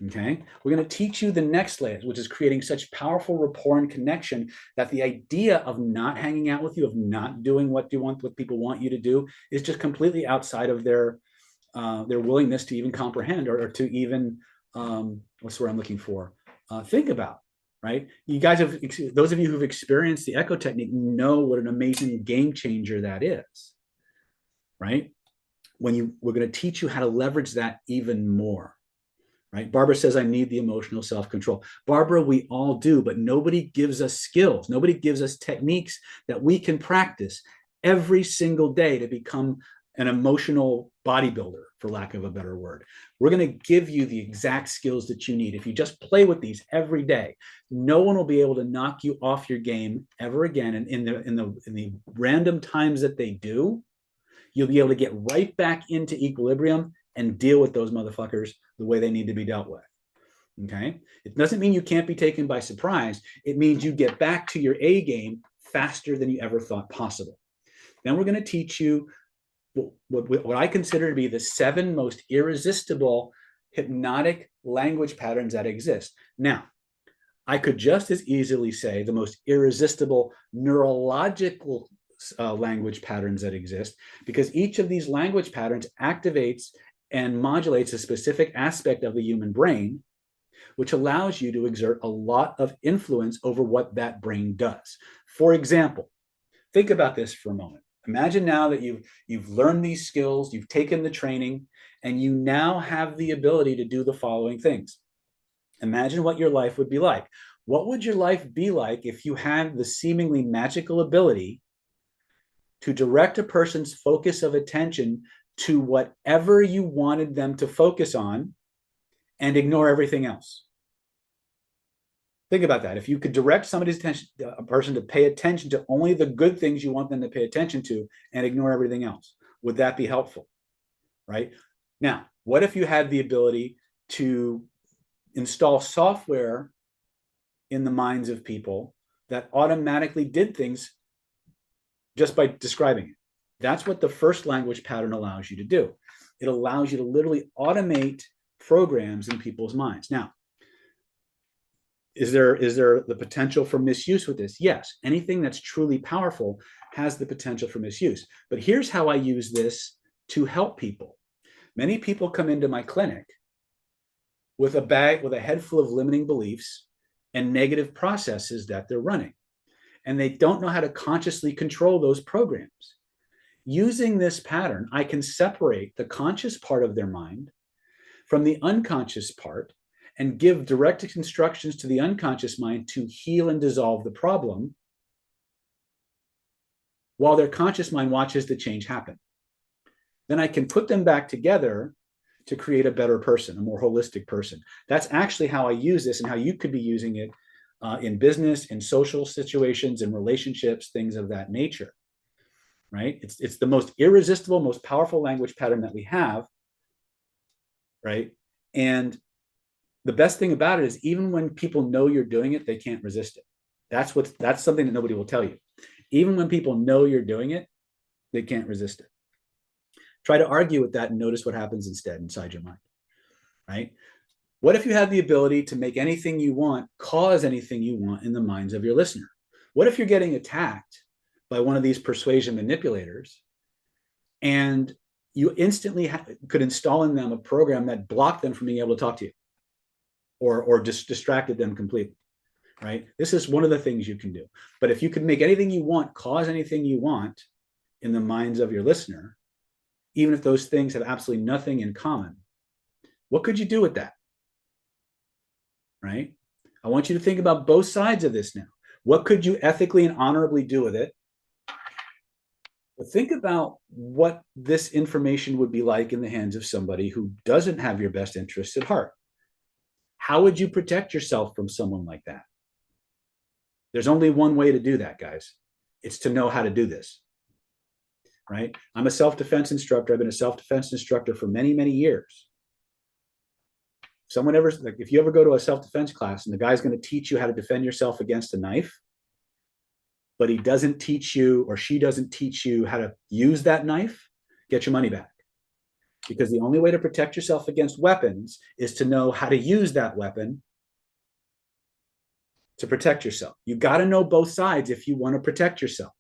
Okay, we're going to teach you the next layer, which is creating such powerful rapport and connection that the idea of not hanging out with you, of not doing what people want you to do, is just completely outside of their willingness to even comprehend or to even what's the word I'm looking for? Think about. Right? You guys have, those of you who've experienced the echo technique know what an amazing game changer that is. Right? We're going to teach you how to leverage that even more. Right? Barbara says, I need the emotional self-control. Barbara, we all do, but nobody gives us skills. Nobody gives us techniques that we can practice every single day to become an emotional bodybuilder, for lack of a better word. We're going to give you the exact skills that you need. If you just play with these every day, no one will be able to knock you off your game ever again. And in the random times that they do, you'll be able to get right back into equilibrium and deal with those motherfuckers the way they need to be dealt with. Okay. It doesn't mean you can't be taken by surprise. It means you get back to your A game faster than you ever thought possible. Then we're going to teach you what I consider to be the 7 most irresistible hypnotic language patterns that exist. Now, I could just as easily say the most irresistible neurological language patterns that exist, because each of these language patterns activates and modulates a specific aspect of the human brain, which allows you to exert a lot of influence over what that brain does. For example, think about this for a moment. Imagine now that you've learned these skills, you've taken the training, and you now have the ability to do the following things. Imagine what your life would be like. What would your life be like if you had the seemingly magical ability to direct a person's focus of attention to whatever you wanted them to focus on and ignore everything else? Think about that. If you could direct somebody's attention, a person to pay attention to only the good things you want them to pay attention to and ignore everything else, would that be helpful? Right? Now, what if you had the ability to install software in the minds of people that automatically did things just by describing it? That's what the first language pattern allows you to do. It allows you to literally automate programs in people's minds. Now, is there the potential for misuse with this? Yes. Anything that's truly powerful has the potential for misuse. But here's how I use this to help people. Many people come into my clinic with a head full of limiting beliefs and negative processes that they're running, and they don't know how to consciously control those programs. Using this pattern, I can separate the conscious part of their mind from the unconscious part and give direct instructions to the unconscious mind to heal and dissolve the problem, while their conscious mind watches the change happen. Then I can put them back together to create a better person, a more holistic person. That's actually how I use this, and how you could be using it in business, in social situations, in relationships, things of that nature, right? It's the most irresistible, most powerful language pattern that we have, right? And the best thing about it is, even when people know you're doing it, they can't resist it. That's something that nobody will tell you. Even when people know you're doing it, they can't resist it. Try to argue with that and notice what happens instead inside your mind, right? What if you had the ability to make anything you want, cause anything you want in the minds of your listener? What if you're getting attacked by one of these persuasion manipulators, and you instantly could install in them a program that blocked them from being able to talk to you, or just distracted them completely, right? This is one of the things you can do. But if you could make anything you want, cause anything you want in the minds of your listener, even if those things have absolutely nothing in common, what could you do with that? Right? I want you to think about both sides of this now. What could you ethically and honorably do with it? But think about what this information would be like in the hands of somebody who doesn't have your best interests at heart. How would you protect yourself from someone like that? There's only one way to do that, guys. It's to know how to do this, right? I'm a self-defense instructor. I've been a self-defense instructor for many, many years. If you ever go to a self-defense class and the guy's going to teach you how to defend yourself against a knife, but he doesn't teach you, or she doesn't teach you how to use that knife, get your money back. Because the only way to protect yourself against weapons is to know how to use that weapon to protect yourself. You got to know both sides if you want to protect yourself,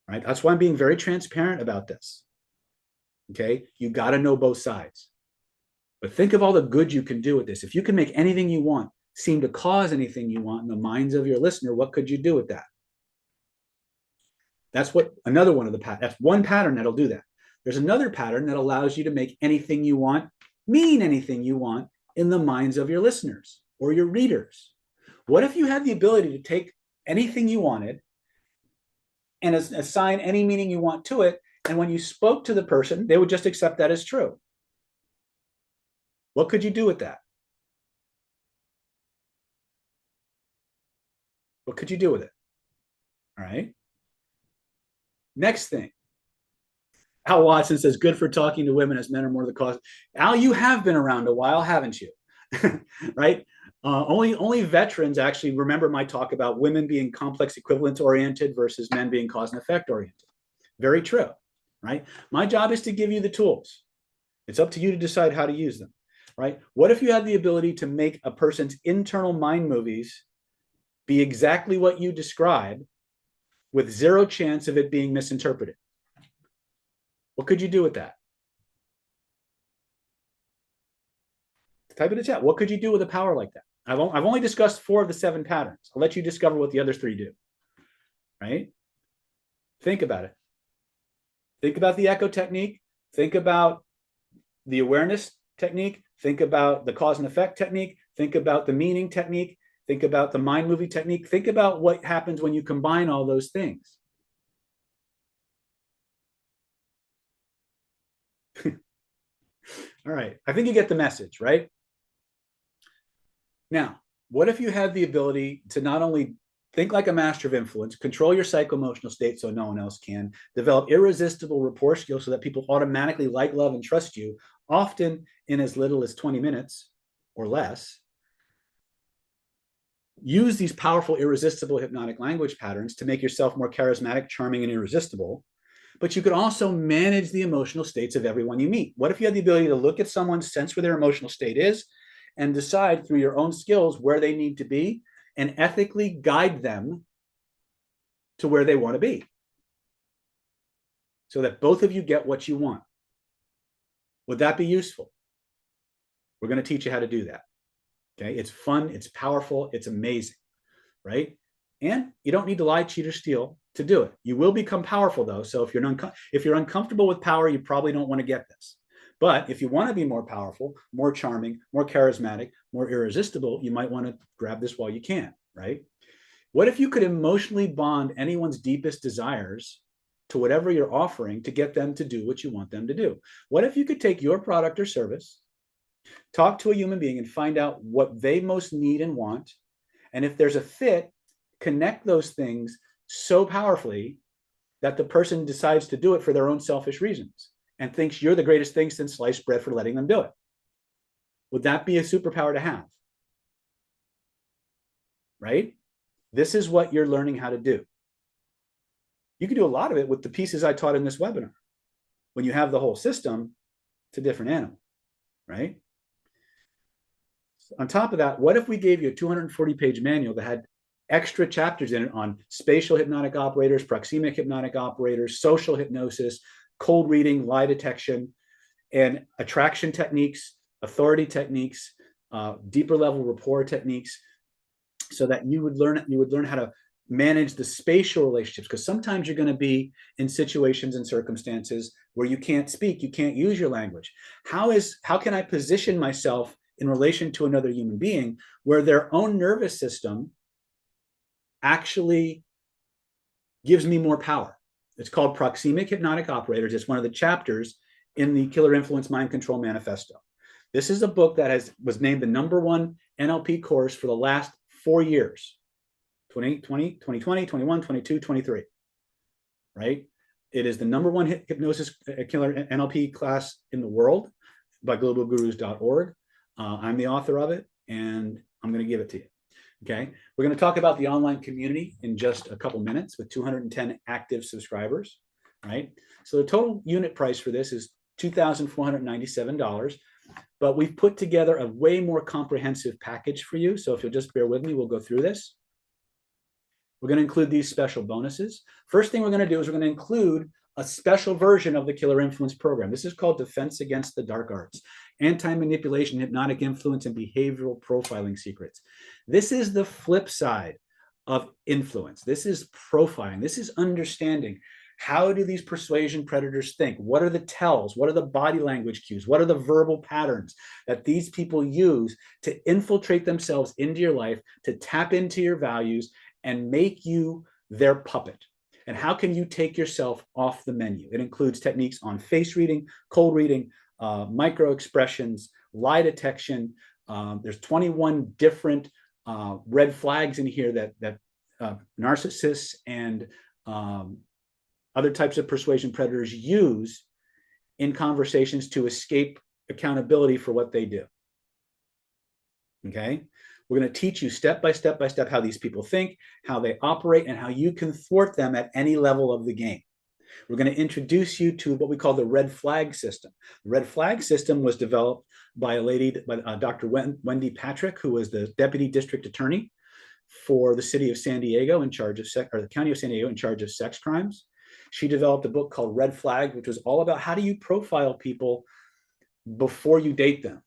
right? That's why I'm being very transparent about this. Okay. You got to know both sides. But think of all the good you can do with this. If you can make anything you want seem to cause anything you want in the minds of your listener, what could you do with that? That's one pattern that'll do that. There's another pattern that allows you to make anything you want mean anything you want in the minds of your listeners or your readers. What if you had the ability to take anything you wanted and assign any meaning you want to it, and when you spoke to the person, they would just accept that as true? What could you do with that? What could you do with it? All right. Next thing. Al Watson says, good for talking to women as men are more the cause. Al, you have been around a while, haven't you? Right? Only veterans actually remember my talk about women being complex equivalence oriented versus men being cause and effect oriented. Very true, right? My job is to give you the tools. It's up to you to decide how to use them, right? What if you had the ability to make a person's internal mind movies be exactly what you describe with zero chance of it being misinterpreted? What could you do with that? Type in the chat. What could you do with a power like that? I've only discussed 4 of the 7 patterns. I'll let you discover what the other 3 do, right? Think about it. Think about the echo technique. Think about the awareness technique. Think about the cause and effect technique. Think about the meaning technique. Think about the mind movie technique. Think about what happens when you combine all those things. All right. I think you get the message, right? Now, what if you had the ability to not only think like a master of influence, control your psycho-emotional state so no one else can, develop irresistible rapport skills so that people automatically like, love, and trust you, often in as little as 20 minutes or less. Use these powerful, irresistible hypnotic language patterns to make yourself more charismatic, charming, and irresistible. But you could also manage the emotional states of everyone you meet. What if you had the ability to look at someone, sense where their emotional state is, and decide through your own skills where they need to be and ethically guide them to where they want to be so that both of you get what you want? Would that be useful? We're going to teach you how to do that. Okay. It's fun. It's powerful. It's amazing. Right. And you don't need to lie, cheat, or steal to do it. You will become powerful, though. So if you're uncomfortable with power, you probably don't want to get this. But if you want to be more powerful, more charming, more charismatic, more irresistible, you might want to grab this while you can, right? What if you could emotionally bond anyone's deepest desires to whatever you're offering to get them to do what you want them to do? What if you could take your product or service, talk to a human being, and find out what they most need and want? And if there's a fit, connect those things so powerfully that the person decides to do it for their own selfish reasons and thinks you're the greatest thing since sliced bread for letting them do it. Would that be a superpower to have? Right? This is what you're learning how to do. You can do a lot of it with the pieces I taught in this webinar. When you have the whole system, it's a different animal, right? On top of that, what if we gave you a 240-page manual that had extra chapters in it on spatial hypnotic operators, proxemic hypnotic operators, social hypnosis, cold reading, lie detection, and attraction techniques, authority techniques, deeper level rapport techniques, so that you would learn how to manage the spatial relationships, because sometimes you're going to be in situations and circumstances where you can't speak, you can't use your language. How can I position myself in relation to another human being where their own nervous system actually gives me more power? It's called Proxemic Hypnotic Operators. It's one of the chapters in the Killer Influence Mind Control Manifesto. This is a book that was named the #1 NLP course for the last 4 years, 2020, 21, 22, 23, right? It is the #1 hypnosis killer NLP class in the world by globalgurus.org. I'm the author of it, and I'm going to give it to you. Okay, we're going to talk about the online community in just a couple minutes with 210 active subscribers, right? So the total unit price for this is $2,497, but we've put together a way more comprehensive package for you. So if you'll just bear with me, we'll go through this. We're going to include these special bonuses. First thing we're going to do is we're going to include a special version of the Killer Influence program. This is called Defense Against the Dark Arts, Anti-Manipulation, Hypnotic Influence, and Behavioral Profiling Secrets. This is the flip side of influence. This is profiling. This is understanding, how do these persuasion predators think? What are the tells? What are the body language cues? What are the verbal patterns that these people use to infiltrate themselves into your life, to tap into your values and make you their puppet? And how can you take yourself off the menu? It includes techniques on face reading, cold reading, micro expressions, lie detection. There's 21 different red flags in here that narcissists and other types of persuasion predators use in conversations to escape accountability for what they do. Okay? We're going to teach you step by step by step how these people think, how they operate, and how you can thwart them at any level of the game. We're going to introduce you to what we call the red flag system. The red flag system was developed by a lady, by Dr. Wendy Patrick, who was the deputy district attorney for the city of San Diego in charge of sex, or the county of San Diego in charge of sex crimes. She developed a book called Red Flag, which was all about how do you profile people before you date them.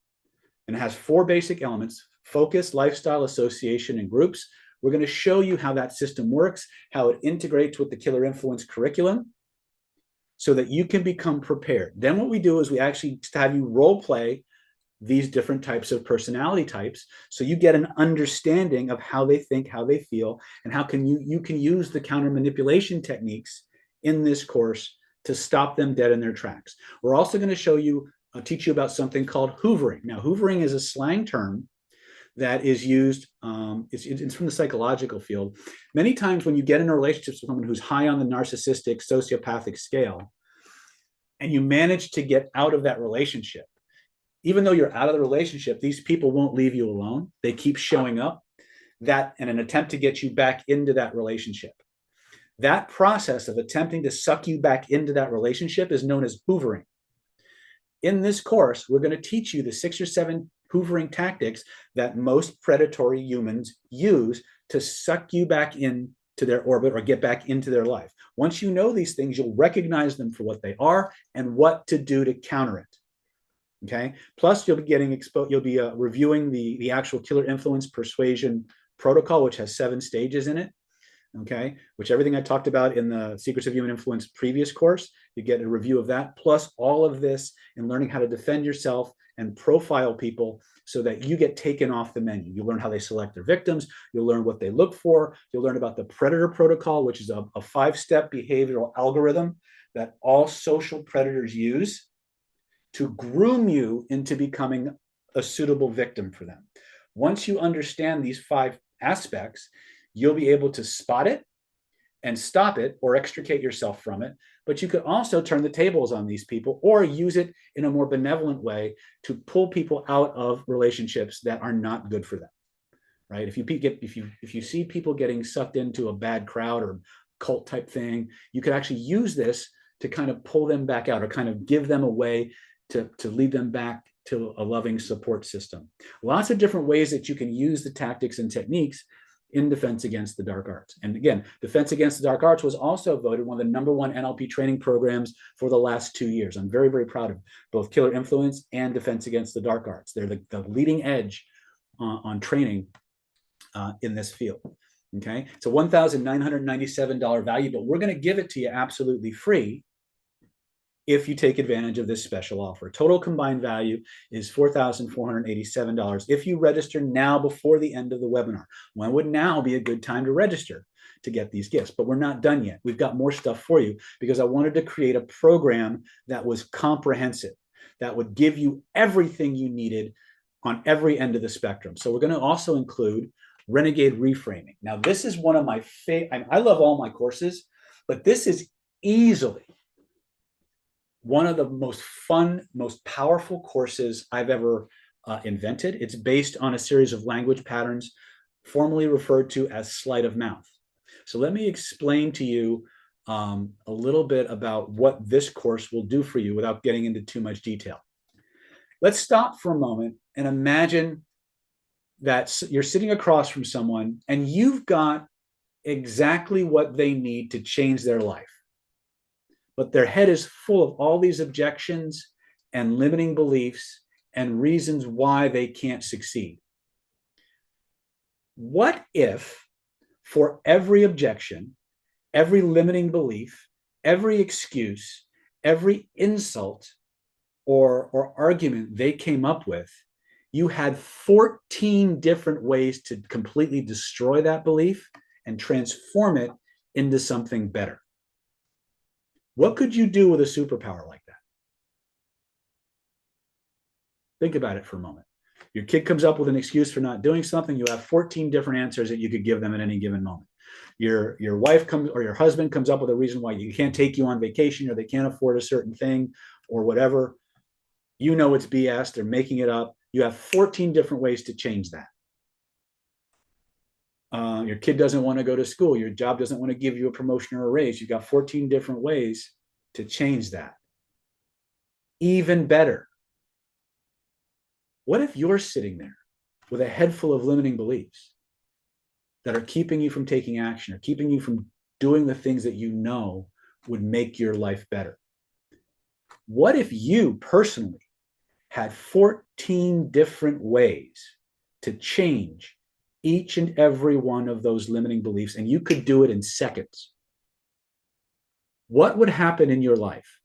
And it has 4 basic elements: focus, lifestyle, association, and groups. We're going to show you how that system works, how it integrates with the Killer Influence curriculum, so that you can become prepared. Then what we do is we actually have you role play these different types of personality types, so you get an understanding of how they think, how they feel, and how can you can use the counter manipulation techniques in this course to stop them dead in their tracks. We're also going to show you, teach you about something called hoovering. Now, hoovering is a slang term that is used, it's from the psychological field. Many times when you get in a relationship with someone who's high on the narcissistic, sociopathic scale, and you manage to get out of that relationship, even though you're out of the relationship, these people won't leave you alone. They keep showing up that in an attempt to get you back into that relationship. That process of attempting to suck you back into that relationship is known as hoovering. In this course, we're going to teach you the 6 or 7 hoovering tactics that most predatory humans use to suck you back into their orbit or get back into their life. Once you know these things, you'll recognize them for what they are and what to do to counter it. Okay. Plus, you'll be getting exposed. You'll be reviewing the actual Killer Influence Persuasion Protocol, which has 7 stages in it. Okay, which everything I talked about in the Secrets of Human Influence previous course, you get a review of that, plus all of this and learning how to defend yourself and profile people so that you get taken off the menu. You learn how they select their victims. You'll learn what they look for. You'll learn about the predator protocol, which is a 5-step behavioral algorithm that all social predators use to groom you into becoming a suitable victim for them. Once you understand these 5 aspects, you'll be able to spot it and stop it or extricate yourself from it. But you could also turn the tables on these people or use it in a more benevolent way to pull people out of relationships that are not good for them, right? If you see people getting sucked into a bad crowd or cult type thing, you could actually use this to kind of pull them back out or kind of give them a way to lead them back to a loving support system. Lots of different ways that you can use the tactics and techniques in Defense Against the Dark Arts. And again, Defense Against the Dark Arts was also voted one of the #1 NLP training programs for the last 2 years. I'm very, very proud of both Killer Influence and Defense Against the Dark Arts. They're the leading edge on training in this field. Okay, it's a $1,997 value, but we're going to give it to you absolutely free if you take advantage of this special offer. Total combined value is $4,487 if you register now before the end of the webinar. When would now be a good time to register to get these gifts? But we're not done yet. We've got more stuff for you because I wanted to create a program that was comprehensive, that would give you everything you needed on every end of the spectrum. So we're going to also include Renegade Reframing. Now, this is one of my favorite. I love all my courses, but this is easily one of the most fun, most powerful courses I've ever invented. It's based on a series of language patterns formerly referred to as sleight of mouth. So let me explain to you a little bit about what this course will do for you without getting into too much detail. Let's stop for a moment and imagine that you're sitting across from someone and you've got exactly what they need to change their life. But their head is full of all these objections and limiting beliefs and reasons why they can't succeed. What if for every objection, every limiting belief, every excuse, every insult or argument they came up with, you had 14 different ways to completely destroy that belief and transform it into something better? What could you do with a superpower like that? Think about it for a moment. Your kid comes up with an excuse for not doing something. You have 14 different answers that you could give them at any given moment. Your wife comes or your husband comes up with a reason why you can't take you on vacation or they can't afford a certain thing or whatever, you know it's BS, they're making it up. You have 14 different ways to change that. Your kid doesn't want to go to school. Your job doesn't want to give you a promotion or a raise. You've got 14 different ways to change that. Even better, what if you're sitting there with a head full of limiting beliefs that are keeping you from taking action or keeping you from doing the things that you know would make your life better? What if you personally had 14 different ways to change each and every one of those limiting beliefs, and you could do it in seconds? What would happen in your life?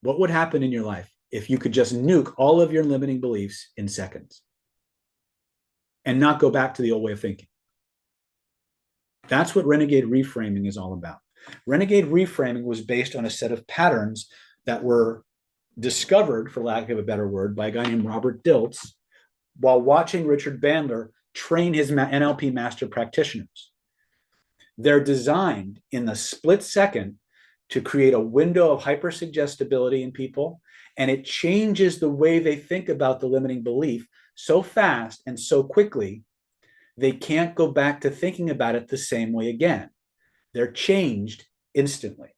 What would happen in your life if you could just nuke all of your limiting beliefs in seconds and not go back to the old way of thinking? That's what renegade reframing is all about. Renegade reframing was based on a set of patterns that were discovered, for lack of a better word, by a guy named Robert Dilts while watching Richard Bandler train his NLP master practitioners. They're designed in the split second to create a window of hypersuggestibility in people, and it changes the way they think about the limiting belief so fast and so quickly, they can't go back to thinking about it the same way again. They're changed instantly.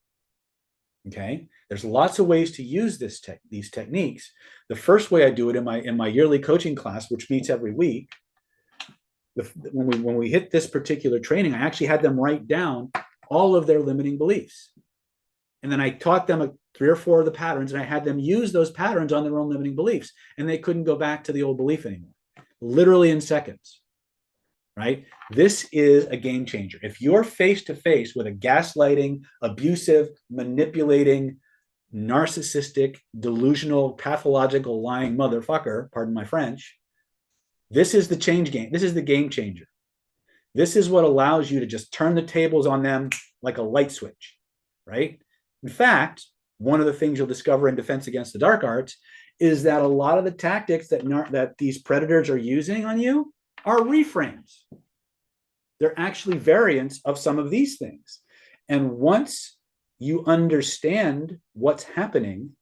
Okay, there's lots of ways to use these techniques. The first way I do it in my yearly coaching class, which meets every week, when we hit this particular training, I actually had them write down all of their limiting beliefs, and then I taught them 3 or 4 of the patterns, and I had them use those patterns on their own limiting beliefs, and they couldn't go back to the old belief anymore, literally in seconds. Right? This is a game changer. If you're face to face with a gaslighting, abusive, manipulating, narcissistic, delusional, pathological, lying motherfucker, pardon my French, this is the change game. This is the game changer. This is what allows you to just turn the tables on them like a light switch, right? In fact, one of the things you'll discover in Defense Against the Dark Arts is that a lot of the tactics that these predators are using on you are reframes. They're actually variants of some of these things. And once you understand what's happening,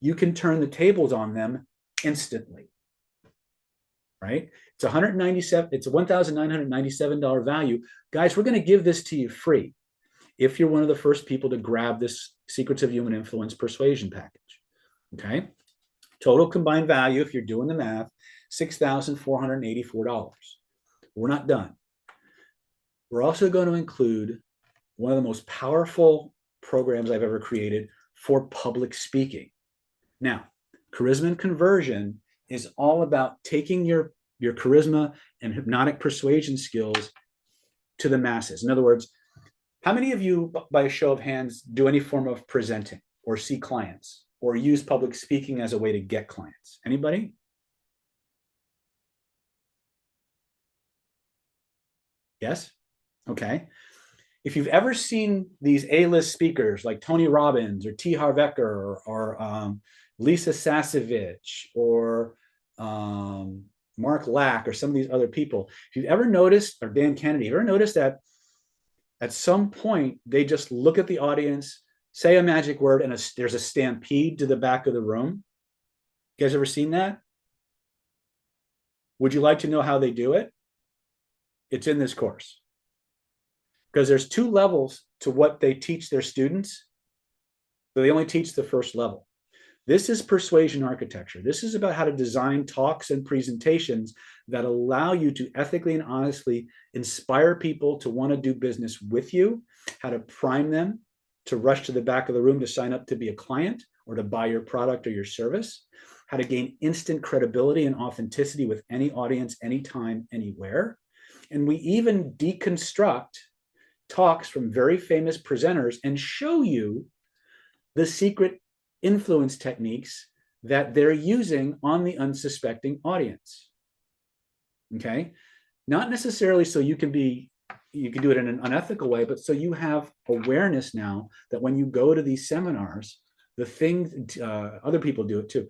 you can turn the tables on them instantly. Right? It's a $1,997 value. Guys, we're going to give this to you free if you're one of the first people to grab this Secrets of Human Influence persuasion package. Okay? Total combined value, if you're doing the math, $6,484. We're not done. We're also going to include one of the most powerful programs I've ever created for public speaking. Now, charisma and conversion is all about taking your charisma and hypnotic persuasion skills to the masses. In other words, how many of you, by a show of hands, do any form of presenting or see clients or use public speaking as a way to get clients? Anybody? Yes? Okay. If you've ever seen these A-list speakers like Tony Robbins or T. Harv Eker or Lisa Sasevich or Mark Lack or some of these other people, if you've ever noticed, or Dan Kennedy, ever noticed that at some point they just look at the audience, say a magic word, and there's a stampede to the back of the room? You guys ever seen that? Would you like to know how they do it? It's in this course. Because there's 2 levels to what they teach their students, but they only teach the first level. This is persuasion architecture. This is about how to design talks and presentations that allow you to ethically and honestly inspire people to want to do business with you, how to prime them to rush to the back of the room to sign up to be a client or to buy your product or your service, how to gain instant credibility and authenticity with any audience, anytime, anywhere. And we even deconstruct talks from very famous presenters and show you the secret influence techniques that they're using on the unsuspecting audience. Okay? Not necessarily so you can do it in an unethical way, but so you have awareness now that when you go to these seminars, the things, other people do it too,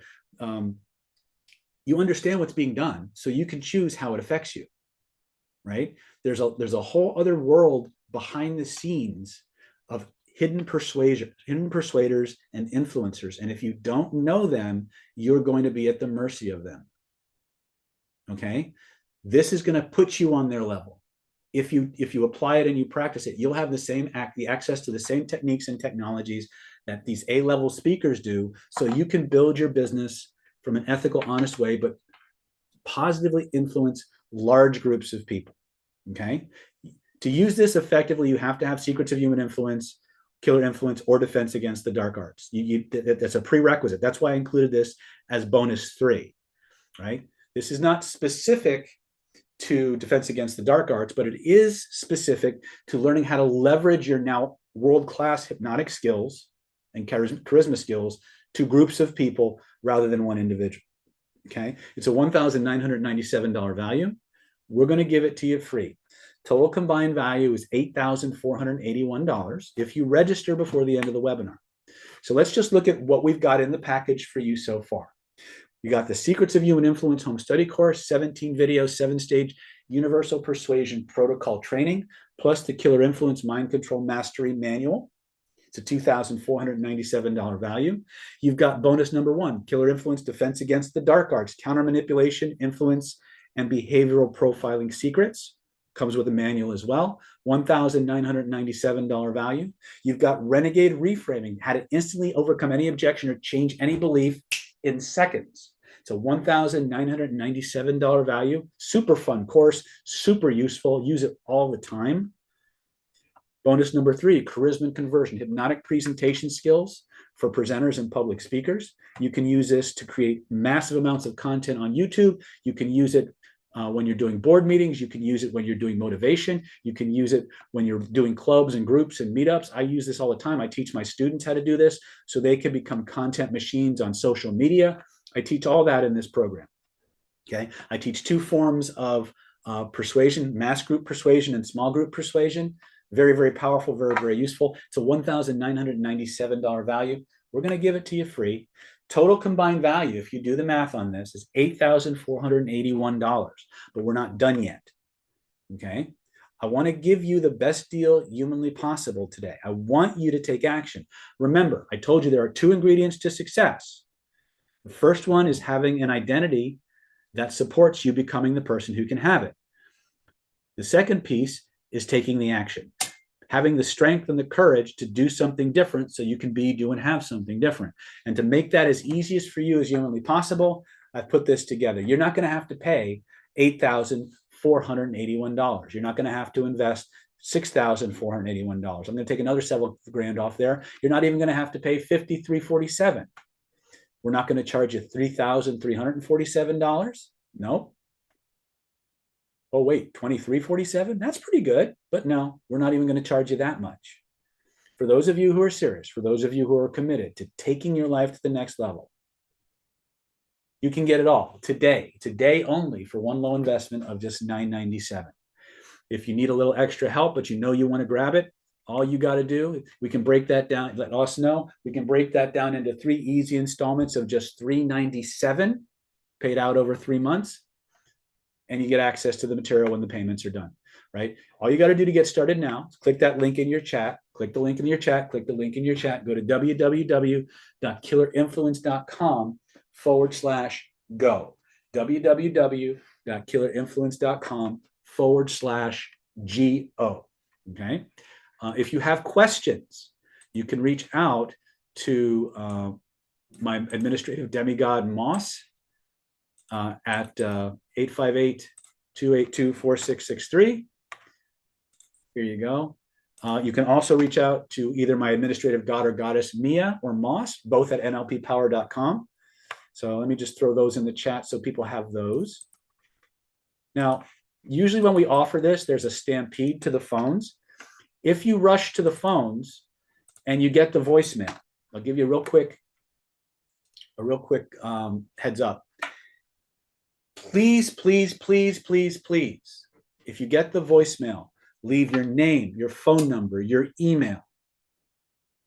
you understand what's being done so you can choose how it affects you, right? There's a whole other world behind the scenes of hidden persuaders, and influencers. And if you don't know them, you're going to be at the mercy of them. Okay? This is going to put you on their level. If you apply it and you practice it, you'll have the access to the same techniques and technologies that these A-level speakers do, so you can build your business from an ethical, honest way, but positively influence large groups of people. Okay? To use this effectively, you have to have Secrets of Human Influence, Killer Influence, or Defense Against the Dark Arts. That's a prerequisite. That's why I included this as bonus 3, right? This is not specific to Defense Against the Dark Arts, but it is specific to learning how to leverage your now world-class hypnotic skills and charisma skills to groups of people rather than one individual. Okay? It's a $1,997 value. We're going to give it to you free. Total combined value is $8,481 if you register before the end of the webinar. So let's just look at what we've got in the package for you so far. You got the Secrets of Human Influence Home Study Course, 17 videos, 7-stage Universal Persuasion Protocol Training, plus the Killer Influence Mind Control Mastery Manual. It's a $2,497 value. You've got bonus number 1, Killer Influence Defense Against the Dark Arts, Counter Manipulation, Influence, and Behavioral Profiling Secrets. Comes with a manual as well. $1,997 value. You've got Renegade Reframing, how to instantly overcome any objection or change any belief in seconds. It's a $1,997 value. Super fun course, super useful. Use it all the time. Bonus number 3, Charisma and Conversion, hypnotic presentation skills for presenters and public speakers. You can use this to create massive amounts of content on YouTube. You can use it when you're doing board meetings. You can use it when you're doing motivation. You can use it when you're doing clubs and groups and meetups. I use this all the time. I teach my students how to do this so they can become content machines on social media. I teach all that in this program. Okay, I teach 2 forms of persuasion, mass group persuasion and small group persuasion. Very, very powerful, very, very useful. It's a $1,997 value. We're going to give it to you free. Total combined value, if you do the math on this, is $8,481, but we're not done yet. Okay, I want to give you the best deal humanly possible today. I want you to take action. Remember, I told you there are 2 ingredients to success. The first one is having an identity that supports you becoming the person who can have it. The second piece is taking the action, having the strength and the courage to do something different so you can do, and have something different. And to make that as easy for you as humanly possible, I've put this together. You're not going to have to pay $8,481. You're not going to have to invest $6,481. I'm going to take another several grand off there. You're not even going to have to pay $5,347. We're not going to charge you $3,347. No. Oh, wait, $2,347? That's pretty good. But no, we're not even going to charge you that much. For those of you who are serious, for those of you who are committed to taking your life to the next level, you can get it all today only, for one low investment of just $997. If you need a little extra help, but you know you want to grab it, all you got to do, we can break that down. Let us know. We can break that down into 3 easy installments of just $397, paid out over 3 months, and you get access to the material when the payments are done. Right? All you got to do to get started now is click that link in your chat. Click the link in your chat. Click the link in your chat. Go to www.killerinfluence.com/go. www.killerinfluence.com/GO. Okay. If you have questions, you can reach out to my administrative demigod, Moss, at 858-282-4663. Here you go. You can also reach out to either my administrative god or goddess, Mia, or Moss, both at nlppower.com. So let me just throw those in the chat so people have those. Now, usually when we offer this, there's a stampede to the phones. If you rush to the phones and you get the voicemail, I'll give you a real quick heads up. Please, please, please, please, please, if you get the voicemail, leave your name, your phone number, your email.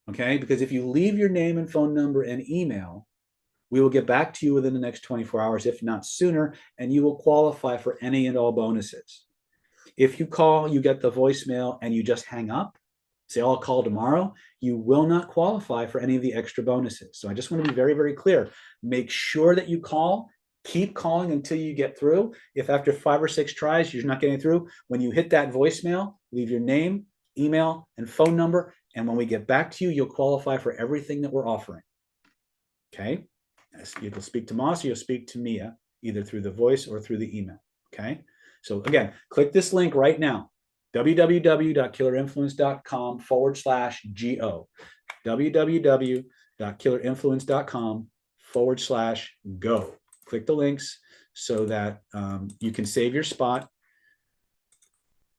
Okay? Because if you leave your name and phone number and email, we will get back to you within the next 24 hours, if not sooner, and you will qualify for any and all bonuses. If you call, you get the voicemail, and you just hang up, say, I'll call tomorrow, you will not qualify for any of the extra bonuses. So I just want to be very, very clear. Make sure that you call. Keep calling until you get through. If after 5 or 6 tries, you're not getting through, when you hit that voicemail, leave your name, email, and phone number. And when we get back to you, you'll qualify for everything that we're offering. Okay? You'll speak to Moss or you'll speak to Mia, either through the voice or through the email. Okay? So again, click this link right now, www.killerinfluence.com/go. www.killerinfluence.com/go. Click the links so that you can save your spot.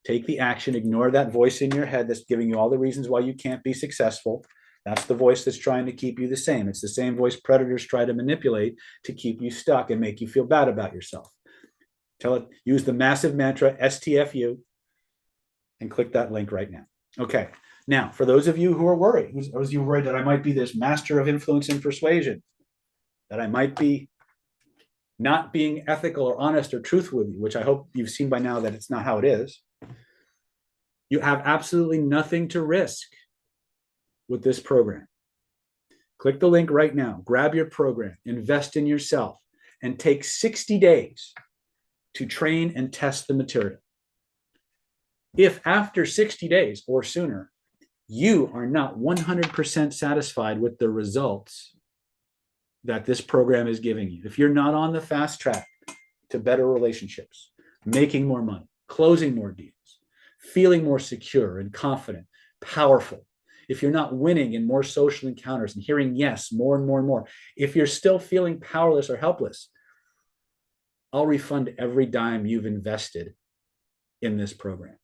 Take the action. Ignore that voice in your head that's giving you all the reasons why you can't be successful. That's the voice that's trying to keep you the same. It's the same voice predators try to manipulate to keep you stuck and make you feel bad about yourself. Tell it, use the massive mantra STFU and click that link right now. Okay. Now, for those of you who are worried, those of you worried that I might be this master of influence and persuasion, that I might be not being ethical or honest or truthful with you, which I hope you've seen by now that it's not how it is. You have absolutely nothing to risk with this program. Click the link right now, grab your program, invest in yourself, and take 60 days to train and test the material. If after 60 days or sooner, you are not 100% satisfied with the results that this program is giving you, if you're not on the fast track to better relationships, making more money, closing more deals, feeling more secure and confident, powerful, if you're not winning in more social encounters and hearing yes more and more and more, if you're still feeling powerless or helpless, I'll refund every dime you've invested in this program.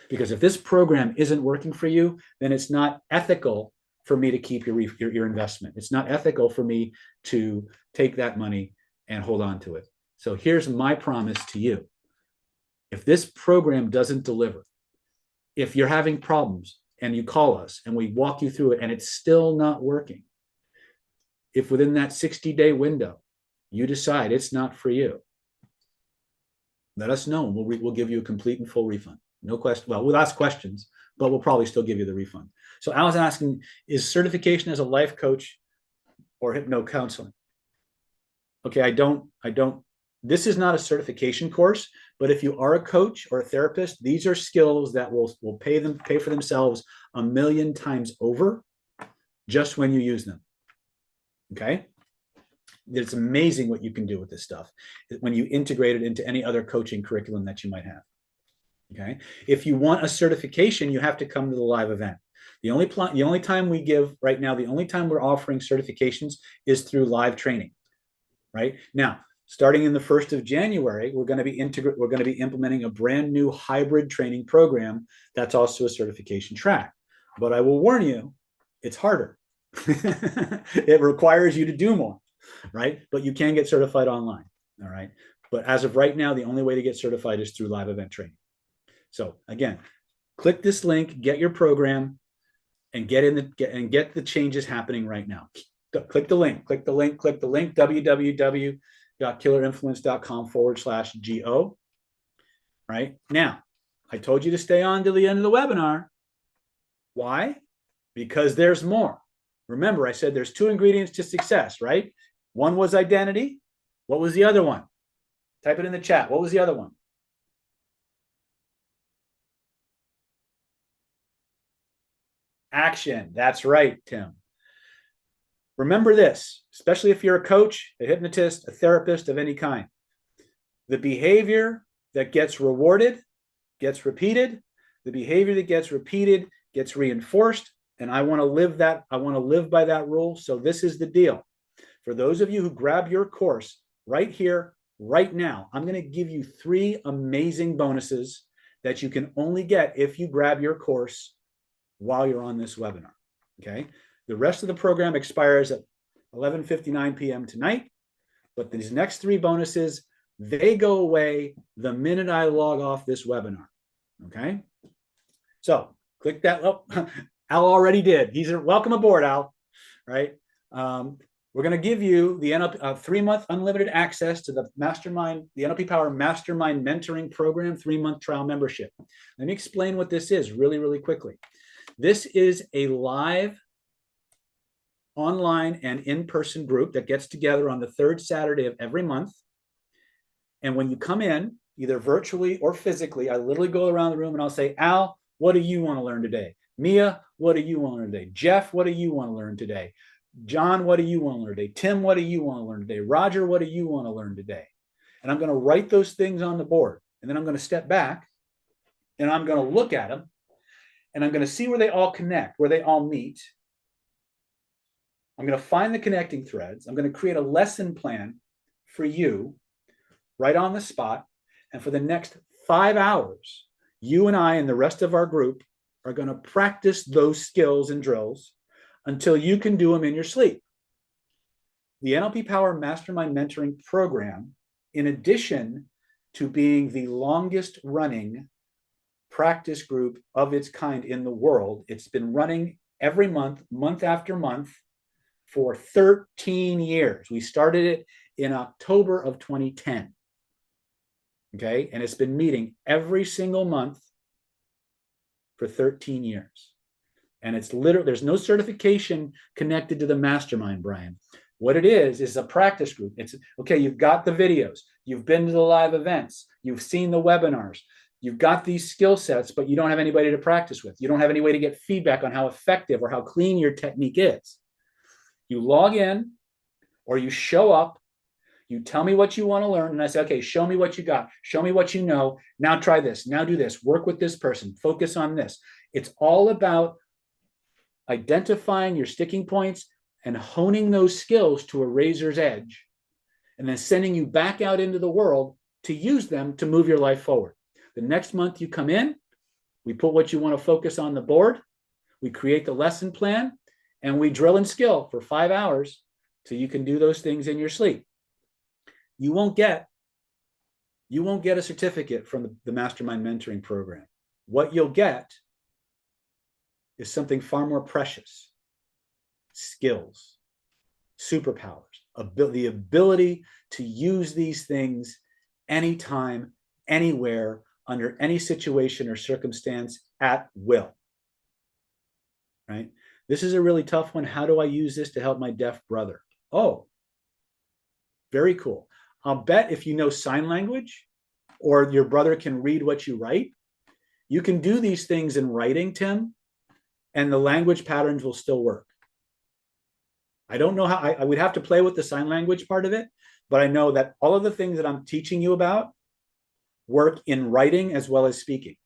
Because if this program isn't working for you, then it's not ethical for me to keep your investment. It's not ethical for me to take that money and hold on to it. So here's my promise to you. If this program doesn't deliver, if you're having problems and you call us and we walk you through it and it's still not working, if within that 60-day window you decide it's not for you, let us know. We'll give you a complete and full refund. No question. Well, we'll ask questions, but we'll probably still give you the refund. So Al's asking, is certification as a life coach or hypno counseling? Okay, I don't, this is not a certification course, but if you are a coach or a therapist, these are skills that will pay for themselves 1,000,000 times over just when you use them. Okay? It's amazing what you can do with this stuff when you integrate it into any other coaching curriculum that you might have. Okay. If you want a certification, you have to come to the live event. The only time we give right now, the only time we're offering certifications is through live training. Right now, starting in the 1st of January, we're going to be implementing a brand new hybrid training program that's also a certification track. But I will warn you, it's harder. It requires you to do more, right? But you can get certified online. All right. But as of right now, the only way to get certified is through live event training. So again, click this link, get your program, and get the changes happening right now. Click the link, www.killerinfluence.com/go. Right now, I told you to stay on to the end of the webinar. Why? Because there's more. Remember, I said there's 2 ingredients to success, right? One was identity. What was the other one? Type it in the chat. What was the other one? Action. That's right, Tim. Remember this, especially if you're a coach, a hypnotist, a therapist of any kind. The behavior that gets rewarded gets repeated. The behavior that gets repeated gets reinforced. And I want to live that. I want to live by that rule. So this is the deal. For those of you who grab your course right here, right now, I'm going to give you 3 amazing bonuses that you can only get if you grab your course while you're on this webinar. Okay. The rest of the program expires at 11:59 p.m. tonight, but these next 3 bonuses, they go away the minute I log off this webinar. Okay. So click that. Oh, Al already did. He's welcome aboard, Al. Right. We're going to give you the 3-month unlimited access to the mastermind, the NLP Power Mastermind Mentoring Program, 3-month trial membership. Let me explain what this is really, really quickly. This is a live online and in-person group that gets together on the third Saturday of every month. And when you come in, either virtually or physically, I literally go around the room and I'll say, Al, what do you want to learn today? Mia, what do you want to learn today? Jeff, what do you want to learn today? John, what do you want to learn today? Tim, what do you want to learn today? Roger, what do you want to learn today? And I'm going to write those things on the board. And then I'm going to step back and I'm going to look at them and I'm going to see where they all connect, where they all meet. I'm going to find the connecting threads. I'm going to create a lesson plan for you right on the spot. And for the next 5 hours, you and I and the rest of our group are going to practice those skills and drills until you can do them in your sleep. The NLP Power Mastermind Mentoring Program, in addition to being the longest running practice group of its kind in the world, it's been running every month, month after month, for 13 years. We started it in October of 2010. Okay, and it's been meeting every single month for 13 years. And it's literally, there's no certification connected to the mastermind, Brian. What it is a practice group. It's okay, you've got the videos, you've been to the live events, you've seen the webinars, you've got these skill sets, but you don't have anybody to practice with. You don't have any way to get feedback on how effective or how clean your technique is. You log in or you show up, you tell me what you want to learn, and I say, okay, show me what you got. Show me what you know. Now try this. Now do this. Work with this person. Focus on this. It's all about identifying your sticking points and honing those skills to a razor's edge, and then sending you back out into the world to use them to move your life forward. The next month you come in, we put what you want to focus on the board, we create the lesson plan, and we drill and skill for 5 hours so you can do those things in your sleep. You won't get a certificate from the Mastermind Mentoring Program. What you'll get is something far more precious: skills, superpowers, the ability to use these things anytime, anywhere, under any situation or circumstance at will. Right? This is a really tough one. How do I use this to help my deaf brother? Oh, very cool. I'll bet if you know sign language or your brother can read what you write, you can do these things in writing, Tim, and the language patterns will still work. I don't know how, I would have to play with the sign language part of it, but I know that all of the things that I'm teaching you about work in writing as well as speaking.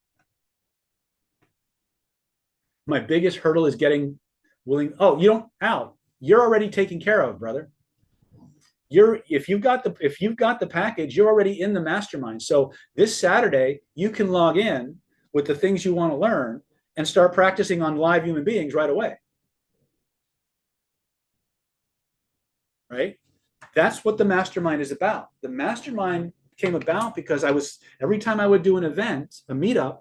My biggest hurdle is getting willing. Oh, you don't, Al, you're already taken care of, brother. If you've got the package, you're already in the mastermind. So this Saturday, you can log in with the things you want to learn and start practicing on live human beings right away. Right? That's what the mastermind is about. The mastermind came about because every time I would do an event, a meetup,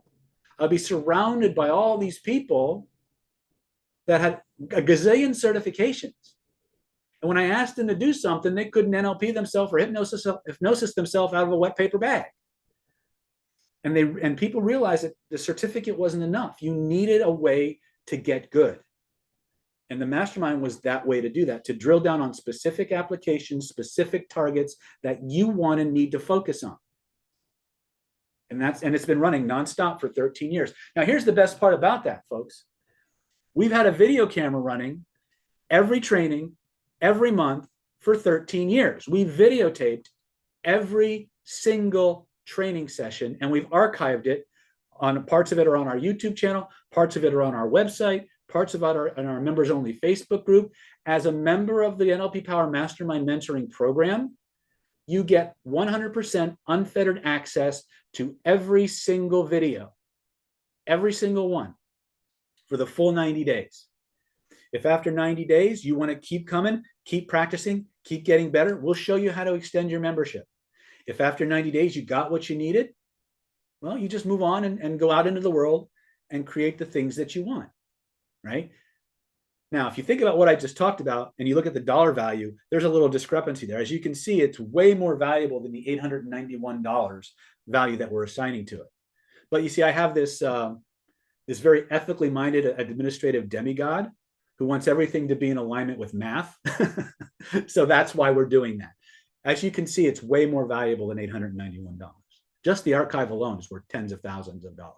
I'd be surrounded by all these people that had a gazillion certifications. And when I asked them to do something, they couldn't NLP themselves or hypnosis themselves out of a wet paper bag. And people realized that the certificate wasn't enough. You needed a way to get good. And the mastermind was that way to do that, to drill down on specific applications, specific targets that you want and need to focus on. And it's been running nonstop for 13 years. Now, here's the best part about that, folks. We've had a video camera running every training, every month for 13 years. We videotaped every single training session and we've archived it. Parts of it are on our YouTube channel, parts of it are on our website, parts of it are in our members only Facebook group. As a member of the NLP Power Mastermind Mentoring Program, you get 100% unfettered access to every single video, every single one, for the full 90 days. If after 90 days you want to keep coming, keep practicing, keep getting better, we'll show you how to extend your membership. If after 90 days you got what you needed, well, you just move on and go out into the world and create the things that you want, right? Now, if you think about what I just talked about and you look at the dollar value, there's a little discrepancy there. As you can see, it's way more valuable than the $891 value that we're assigning to it. But you see, I have this this very ethically minded administrative demigod who wants everything to be in alignment with math. So that's why we're doing that. As you can see, it's way more valuable than $891. Just the archive alone is worth tens of thousands of dollars,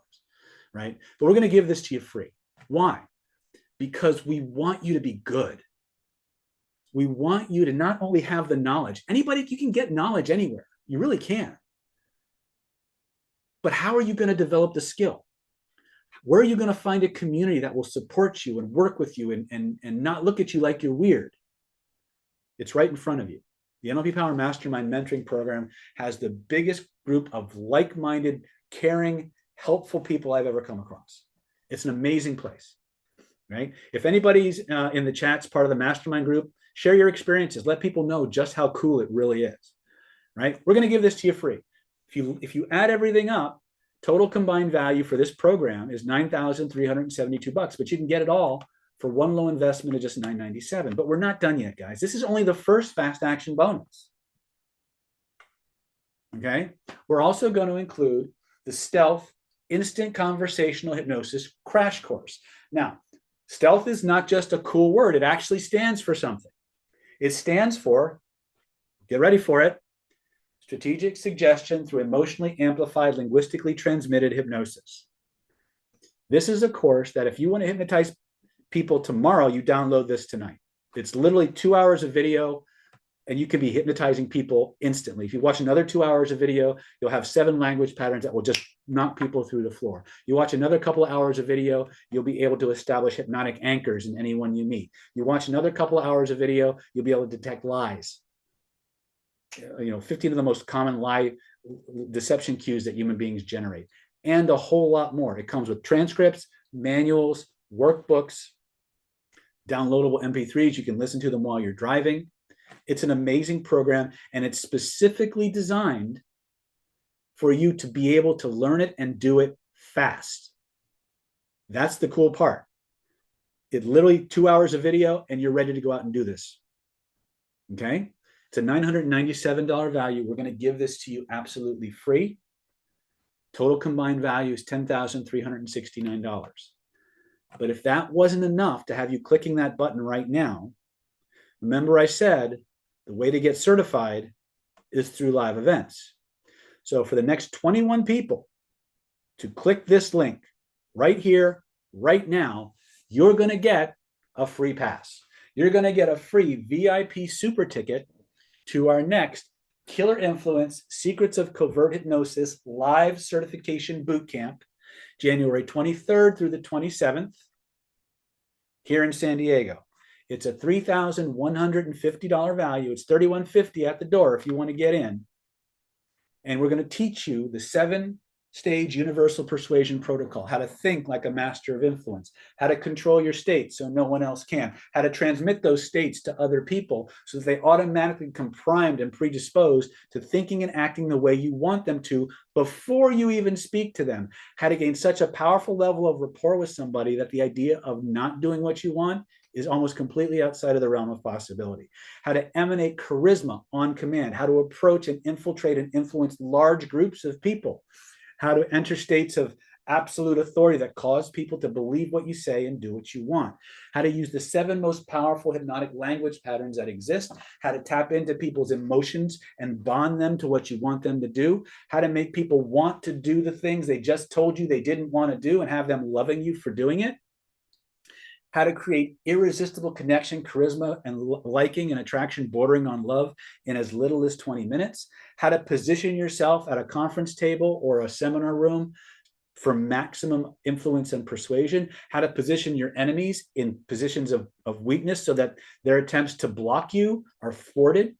right? But we're going to give this to you free. Why? Because we want you to be good. We want you to not only have the knowledge. Anybody, you can get knowledge anywhere. You really can. But how are you going to develop the skill? Where are you going to find a community that will support you and work with you and not look at you like you're weird? It's right in front of you. The NLP Power Mastermind Mentoring Program has the biggest group of like-minded, caring, helpful people I've ever come across. It's an amazing place, right? If anybody's in the chats part of the mastermind group, share your experiences. Let people know just how cool it really is, right? We're going to give this to you free. If you add everything up, total combined value for this program is $9,372, but you can get it all for one low investment of just $997. But we're not done yet, guys. This is only the first fast action bonus. Okay. We're also going to include the Stealth Instant Conversational Hypnosis Crash Course. Now, stealth is not just a cool word. It actually stands for something. It stands for, get ready for it, strategic suggestion through emotionally amplified, linguistically transmitted hypnosis. This is a course that if you want to hypnotize people tomorrow, you download this tonight. It's literally 2 hours of video and you can be hypnotizing people instantly. If you watch another 2 hours of video, you'll have 7 language patterns that will just knock people through the floor. You watch another couple of hours of video, you'll be able to establish hypnotic anchors in anyone you meet. You watch another couple of hours of video, you'll be able to detect lies. 15 of the most common lie deception cues that human beings generate, and a whole lot more. It comes with transcripts, manuals, workbooks, downloadable MP3s. You can listen to them while you're driving. It's an amazing program, and it's specifically designed for you to be able to learn it and do it fast. That's the cool part. It literally 2 hours of video, and you're ready to go out and do this. Okay? It's a $997 value. We're going to give this to you absolutely free. Total combined value is $10,369. But if that wasn't enough to have you clicking that button right now, remember I said the way to get certified is through live events. So for the next 21 people to click this link right here, right now, you're going to get a free pass. You're going to get a free VIP super ticket to our next Killer Influence Secrets of Covert Hypnosis live certification bootcamp, January 23rd through the 27th here in San Diego. It's a $3,150 value. It's $3,150 at the door if you want to get in. And we're going to teach you the 7-stage universal persuasion protocol, how to think like a master of influence, how to control your states so no one else can, how to transmit those states to other people so that they automatically become primed and predisposed to thinking and acting the way you want them to before you even speak to them, how to gain such a powerful level of rapport with somebody that the idea of not doing what you want is almost completely outside of the realm of possibility, how to emanate charisma on command, how to approach and infiltrate and influence large groups of people, how to enter states of absolute authority that cause people to believe what you say and do what you want, how to use the 7 most powerful hypnotic language patterns that exist, how to tap into people's emotions and bond them to what you want them to do, how to make people want to do the things they just told you they didn't want to do and have them loving you for doing it, how to create irresistible connection, charisma, and liking and attraction bordering on love in as little as 20 minutes, how to position yourself at a conference table or a seminar room for maximum influence and persuasion, how to position your enemies in positions of weakness so that their attempts to block you are thwarted,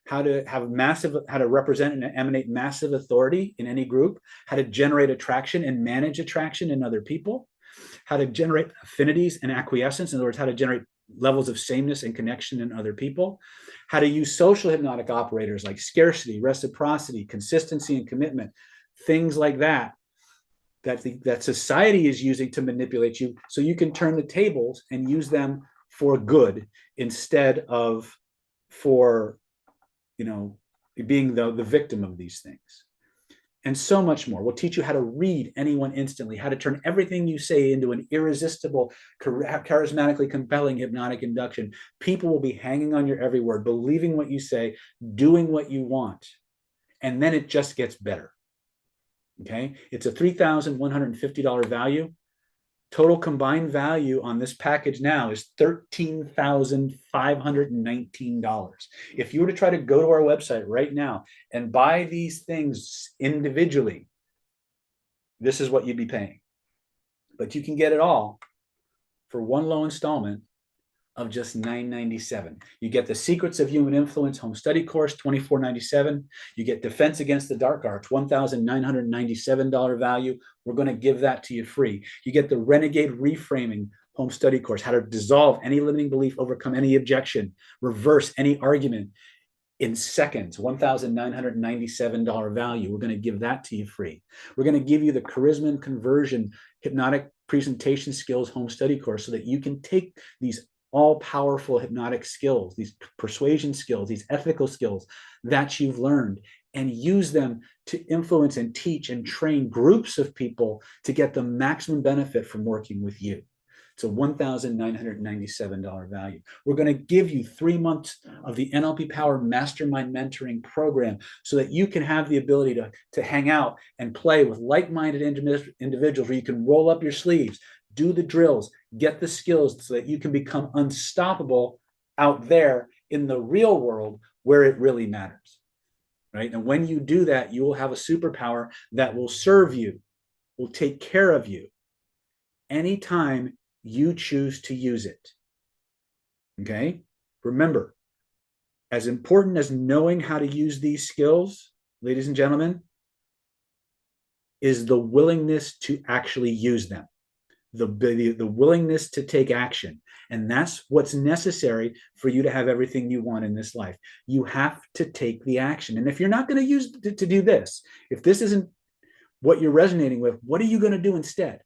how to represent and emanate massive authority in any group, how to generate attraction and manage attraction in other people, how to generate affinities and acquiescence, in other words, how to generate levels of sameness and connection in other people, how to use social hypnotic operators like scarcity, reciprocity, consistency, and commitment, things like that society is using to manipulate you so you can turn the tables and use them for good instead of for, being the victim of these things. and so much more. We'll teach you how to read anyone instantly, how to turn everything you say into an irresistible, charismatically compelling hypnotic induction. People will be hanging on your every word, believing what you say, doing what you want. And then it just gets better. Okay? It's a $3,150 value. Total combined value on this package now is $13,519. If you were to try to go to our website right now and buy these things individually, this is what you'd be paying. But you can get it all for one low installment of just $997. You get the Secrets of Human Influence home study course, $24.97. You get Defense Against the Dark Arts, $1,997 value. We're going to give that to you free. You get the Renegade Reframing home study course, how to dissolve any limiting belief, overcome any objection, reverse any argument in seconds, $1,997 value. We're going to give that to you free. We're going to give you the Charisma and Conversion hypnotic presentation skills home study course so that you can take these all-powerful hypnotic skills, these persuasion skills, these ethical skills that you've learned, and use them to influence and teach and train groups of people to get the maximum benefit from working with you. It's a $1,997 value. We're going to give you 3 months of the NLP Power Mastermind Mentoring Program so that you can have the ability to hang out and play with like-minded individuals where you can roll up your sleeves, do the drills, get the skills so that you can become unstoppable out there in the real world where it really matters, right? And when you do that, you will have a superpower that will serve you, will take care of you anytime you choose to use it, okay? Remember, as important as knowing how to use these skills, ladies and gentlemen, is the willingness to actually use them. The willingness to take action. And that's what's necessary for you to have everything you want in this life. You have to take the action. And if you're not going to use to do this, if this isn't what you're resonating with, what are you going to do instead?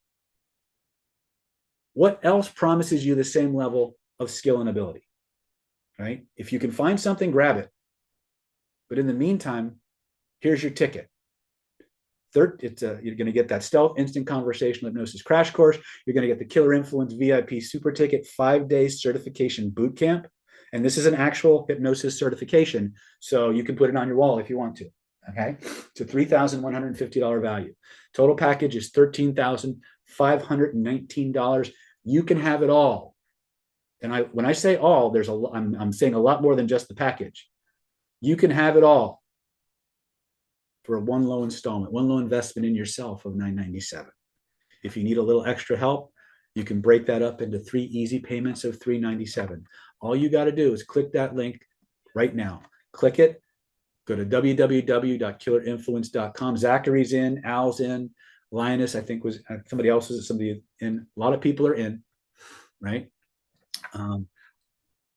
What else promises you the same level of skill and ability, right? If you can find something, grab it. But in the meantime, here's your ticket. Third, you're going to get that Stealth Instant Conversational Hypnosis Crash Course. You're going to get the Killer Influence VIP Super Ticket 5-day certification boot camp. And this is an actual hypnosis certification, so you can put it on your wall if you want to, okay? It's a $3,150 value. Total package is $13,519. You can have it all. And when I say all, I'm saying a lot more than just the package. You can have it all for a one low installment, one low investment in yourself of $997. If you need a little extra help, you can break that up into 3 easy payments of $397. All you got to do is click that link right now. Click it, go to www.killerinfluence.com. Zachary's in, Al's in, Linus, I think was somebody else is somebody in. A lot of people are in, right? I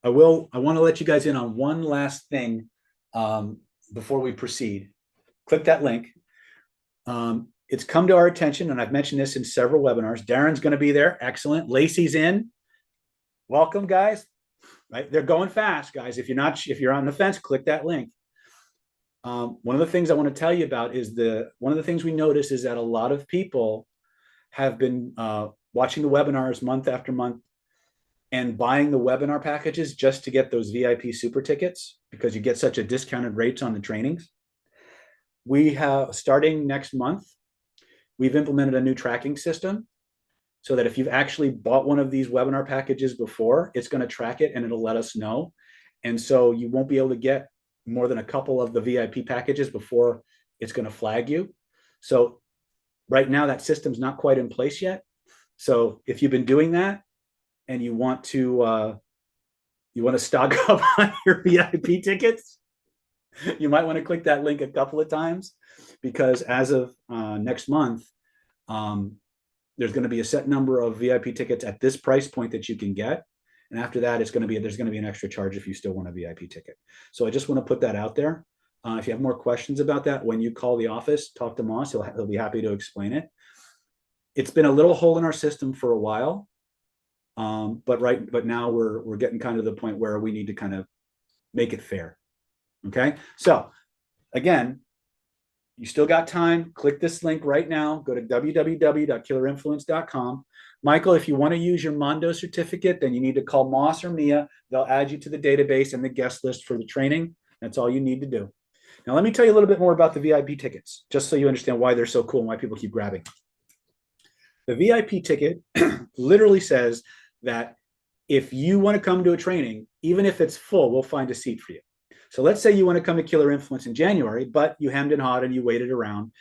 want to let you guys in on one last thing before we proceed. Click that link. It's come to our attention, and I've mentioned this in several webinars. Darren's going to be there. Excellent. Lacey's in. Welcome, guys. Right? They're going fast, guys. If you're on the fence, click that link. One of the things I want to tell you about is one of the things we notice is that a lot of people have been watching the webinars month after month and buying the webinar packages just to get those VIP super tickets because you get such a discounted rates on the trainings. We have, starting next month, we've implemented a new tracking system so that if you've actually bought one of these webinar packages before, it's going to track it and it'll let us know. And so you won't be able to get more than a couple of the VIP packages before it's going to flag you. So right now that system's not quite in place yet. So if you've been doing that and you want to stock up on your VIP tickets, you might want to click that link a couple of times because as of next month, there's going to be a set number of VIP tickets at this price point that you can get. And after that, there's going to be an extra charge if you still want a VIP ticket. So I just want to put that out there. If you have more questions about that, when you call the office, talk to Moss. He'll be happy to explain it. It's been a little hole in our system for a while. But now we're getting kind of the point where we need to kind of make it fair. Okay. So again, You still got time. Click this link right now. Go to www.killerinfluence.com. Michael, if you want to use your Mondo certificate, then you need to call Moss or Mia. They'll add you to the database and the guest list for the training. That's all you need to do. Now, let me tell you a little bit more about the VIP tickets, just so you understand why they're so cool and why people keep grabbing. The VIP ticket literally says that if you want to come to a training, even if it's full, we'll find a seat for you. So let's say you want to come to Killer Influence in January, but you hemmed and hawed and you waited around,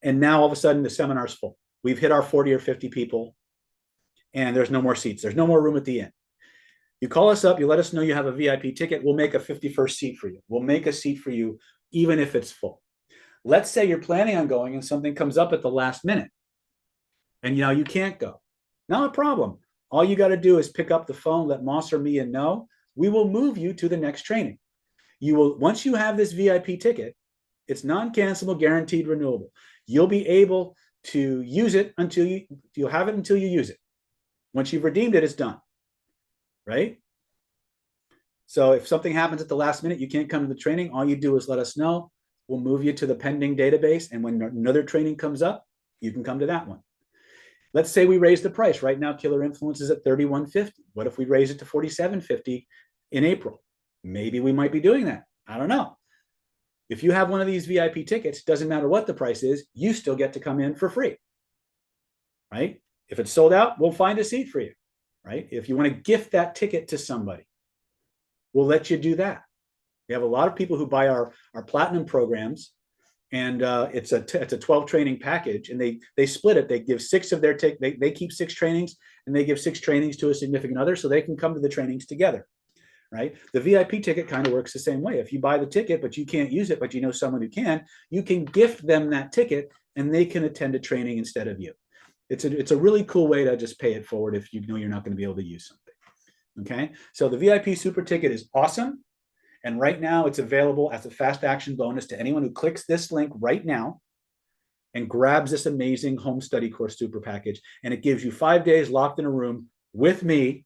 and now all of a sudden the seminar's full. We've hit our 40 or 50 people, and there's no more seats. There's no more room at the inn. You call us up, you let us know you have a VIP ticket, we'll make a 51st seat for you. We'll make a seat for you, even if it's full. Let's say you're planning on going and something comes up at the last minute, and you can't go. Not a problem. All you got to do is pick up the phone, let Moss or Mia know. We will move you to the next training. You will, once you have this VIP ticket, it's non-cancelable, guaranteed renewable. You'll be able to use it until you'll have it until you use it. Once you've redeemed it, it's done. Right? So if something happens at the last minute, you can't come to the training, all you do is let us know. We'll move you to the pending database. And when another training comes up, you can come to that one. Let's say we raise the price. Right now, Killer Influence is at $31.50. What if we raise it to $47.50 in April? Maybe we might be doing that. I don't know. If you have one of these VIP tickets, doesn't matter what the price is, you still get to come in for free. Right? If it's sold out, we'll find a seat for you. Right? If you want to gift that ticket to somebody, we'll let you do that. We have a lot of people who buy our platinum programs, and it's a 12 training package, and they split it. They give 6 of their they keep 6 trainings, and they give 6 trainings to a significant other, so they can come to the trainings together. Right? The VIP ticket kind of works the same way. If you buy the ticket, but you can't use it, but you know someone who can, you can gift them that ticket, and they can attend a training instead of you. It's a really cool way to just pay it forward if you know you're not going to be able to use something. Okay, so the VIP super ticket is awesome, and right now it's available as a fast action bonus to anyone who clicks this link right now and grabs this amazing home study course super package. And it gives you 5 days locked in a room with me,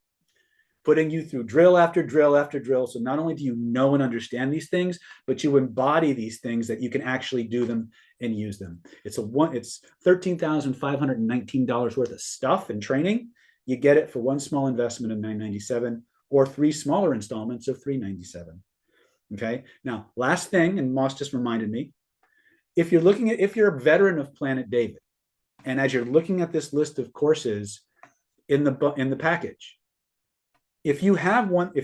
putting you through drill after drill after drill. So not only do you know and understand these things, but you embody these things that you can actually do them and use them. It's $13,519 worth of stuff and training. You get it for one small investment of $997 or 3 smaller installments of $397. Okay. Now, last thing, and Moss just reminded me, if you're a veteran of Planet David, and as you're looking at this list of courses in the package, if you want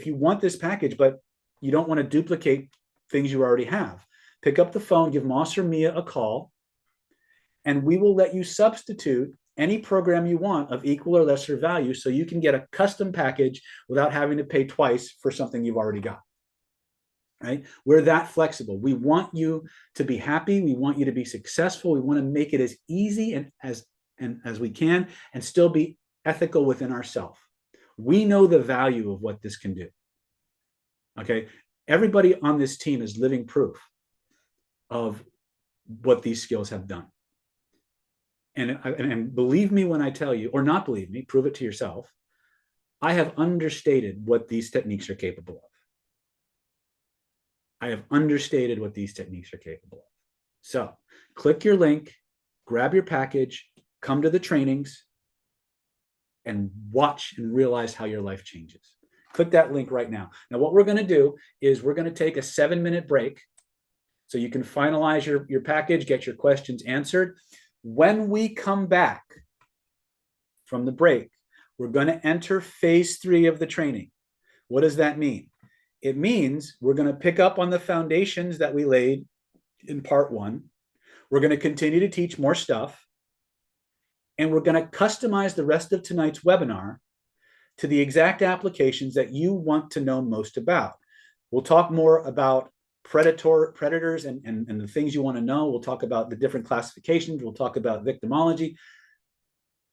this package, but you don't want to duplicate things you already have, pick up the phone, give Moss or Mia a call, and we will let you substitute any program you want of equal or lesser value, so you can get a custom package without having to pay twice for something you've already got. Right? We're that flexible. We want you to be happy. We want you to be successful. We want to make it as easy and as we can, and still be ethical within ourselves. We know the value of what this can do. Okay. Everybody on this team is living proof of what these skills have done. And believe me when I tell you, or not believe me, prove it to yourself. I have understated what these techniques are capable of. I have understated what these techniques are capable of. So click your link, grab your package, come to the trainings, and watch and realize how your life changes. Click that link right now. Now, what we're going to do is we're going to take a 7-minute break so you can finalize your package, get your questions answered. When we come back from the break, we're going to enter phase 3 of the training. What does that mean? It means we're going to pick up on the foundations that we laid in part 1. We're going to continue to teach more stuff. And we're going to customize the rest of tonight's webinar to the exact applications that you want to know most about. We'll talk more about predators and the things you want to know. We'll talk about the different classifications. We'll talk about victimology.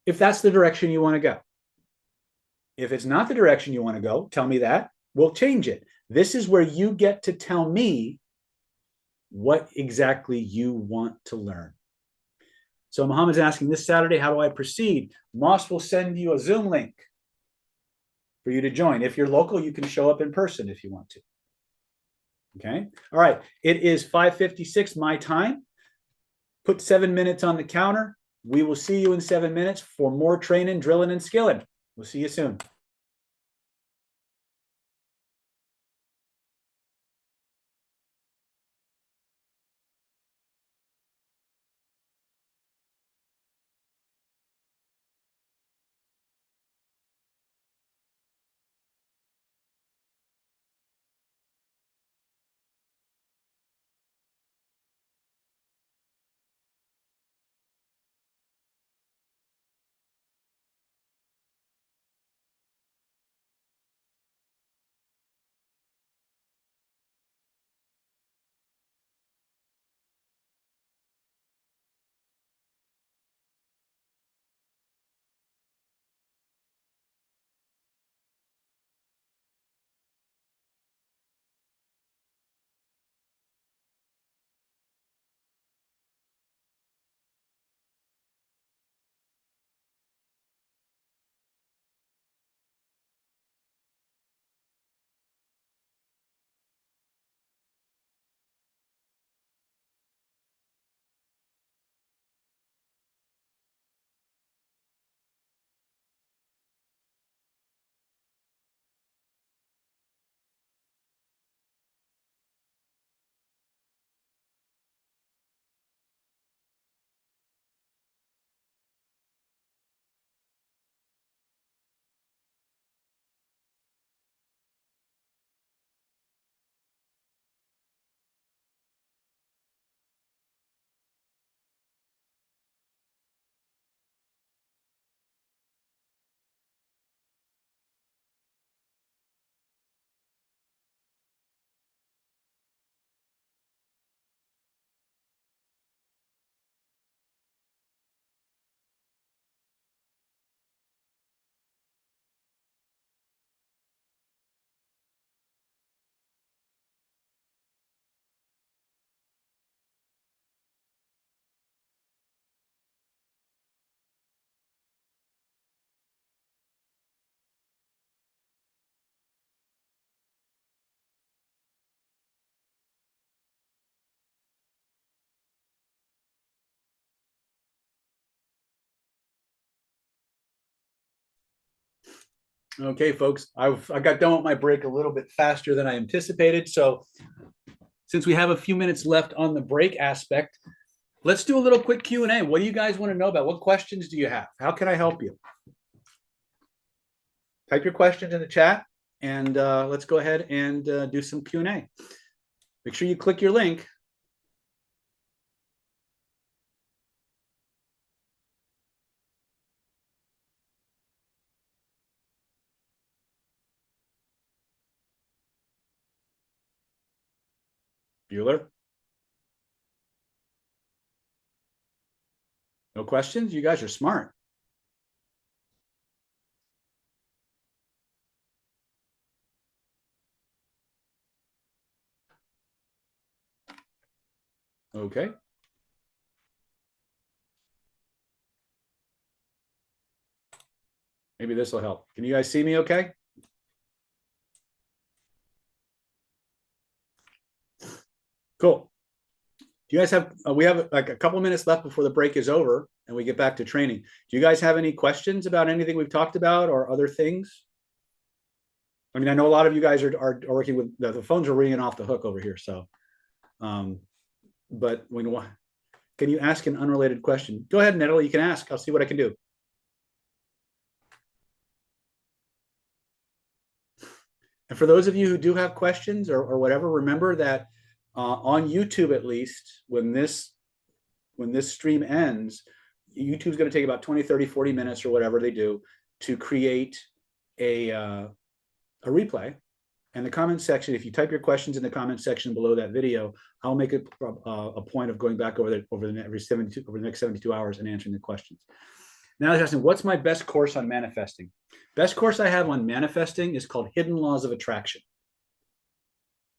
If that's the direction you want to go. If it's not the direction you want to go, tell me that. We'll change it. This is where you get to tell me what exactly you want to learn. So Mohammed's asking, this Saturday, how do I proceed? Moss will send you a Zoom link for you to join. If you're local, you can show up in person if you want to. Okay. All right. It is 5:56 my time. Put 7 minutes on the counter. We will see you in 7 minutes for more training, drilling, and skilling. We'll see you soon. Okay, folks, I got done with my break a little bit faster than I anticipated. So since we have a few minutes left on the break aspect, let's do a little quick Q&A. What do you guys want to know about? What questions do you have? How can I help you? Type your questions in the chat, and let's go ahead and do some Q&A. Make sure you click your link. Bueller? No questions? You guys are smart. Okay. Maybe this will help. Can you guys see me okay? Cool. Do you guys have, we have like a couple minutes left before the break is over and we get back to training. Do you guys have any questions about anything we've talked about or other things? I mean, I know a lot of you guys are working with, the phones are ringing off the hook over here. So, but when, can you ask an unrelated question? Go ahead, Natalie, you can ask. I'll see what I can do. And for those of you who do have questions or whatever, remember that on YouTube, at least, when this stream ends, YouTube's going to take about 20, 30, 40 minutes or whatever they do to create a replay. And the comment section, if you type your questions in the comment section below that video, I'll make it a point of going back over the next 72 hours and answering the questions. Now they're asking, what's my best course on manifesting? Best course I have on manifesting is called Hidden Laws of Attraction.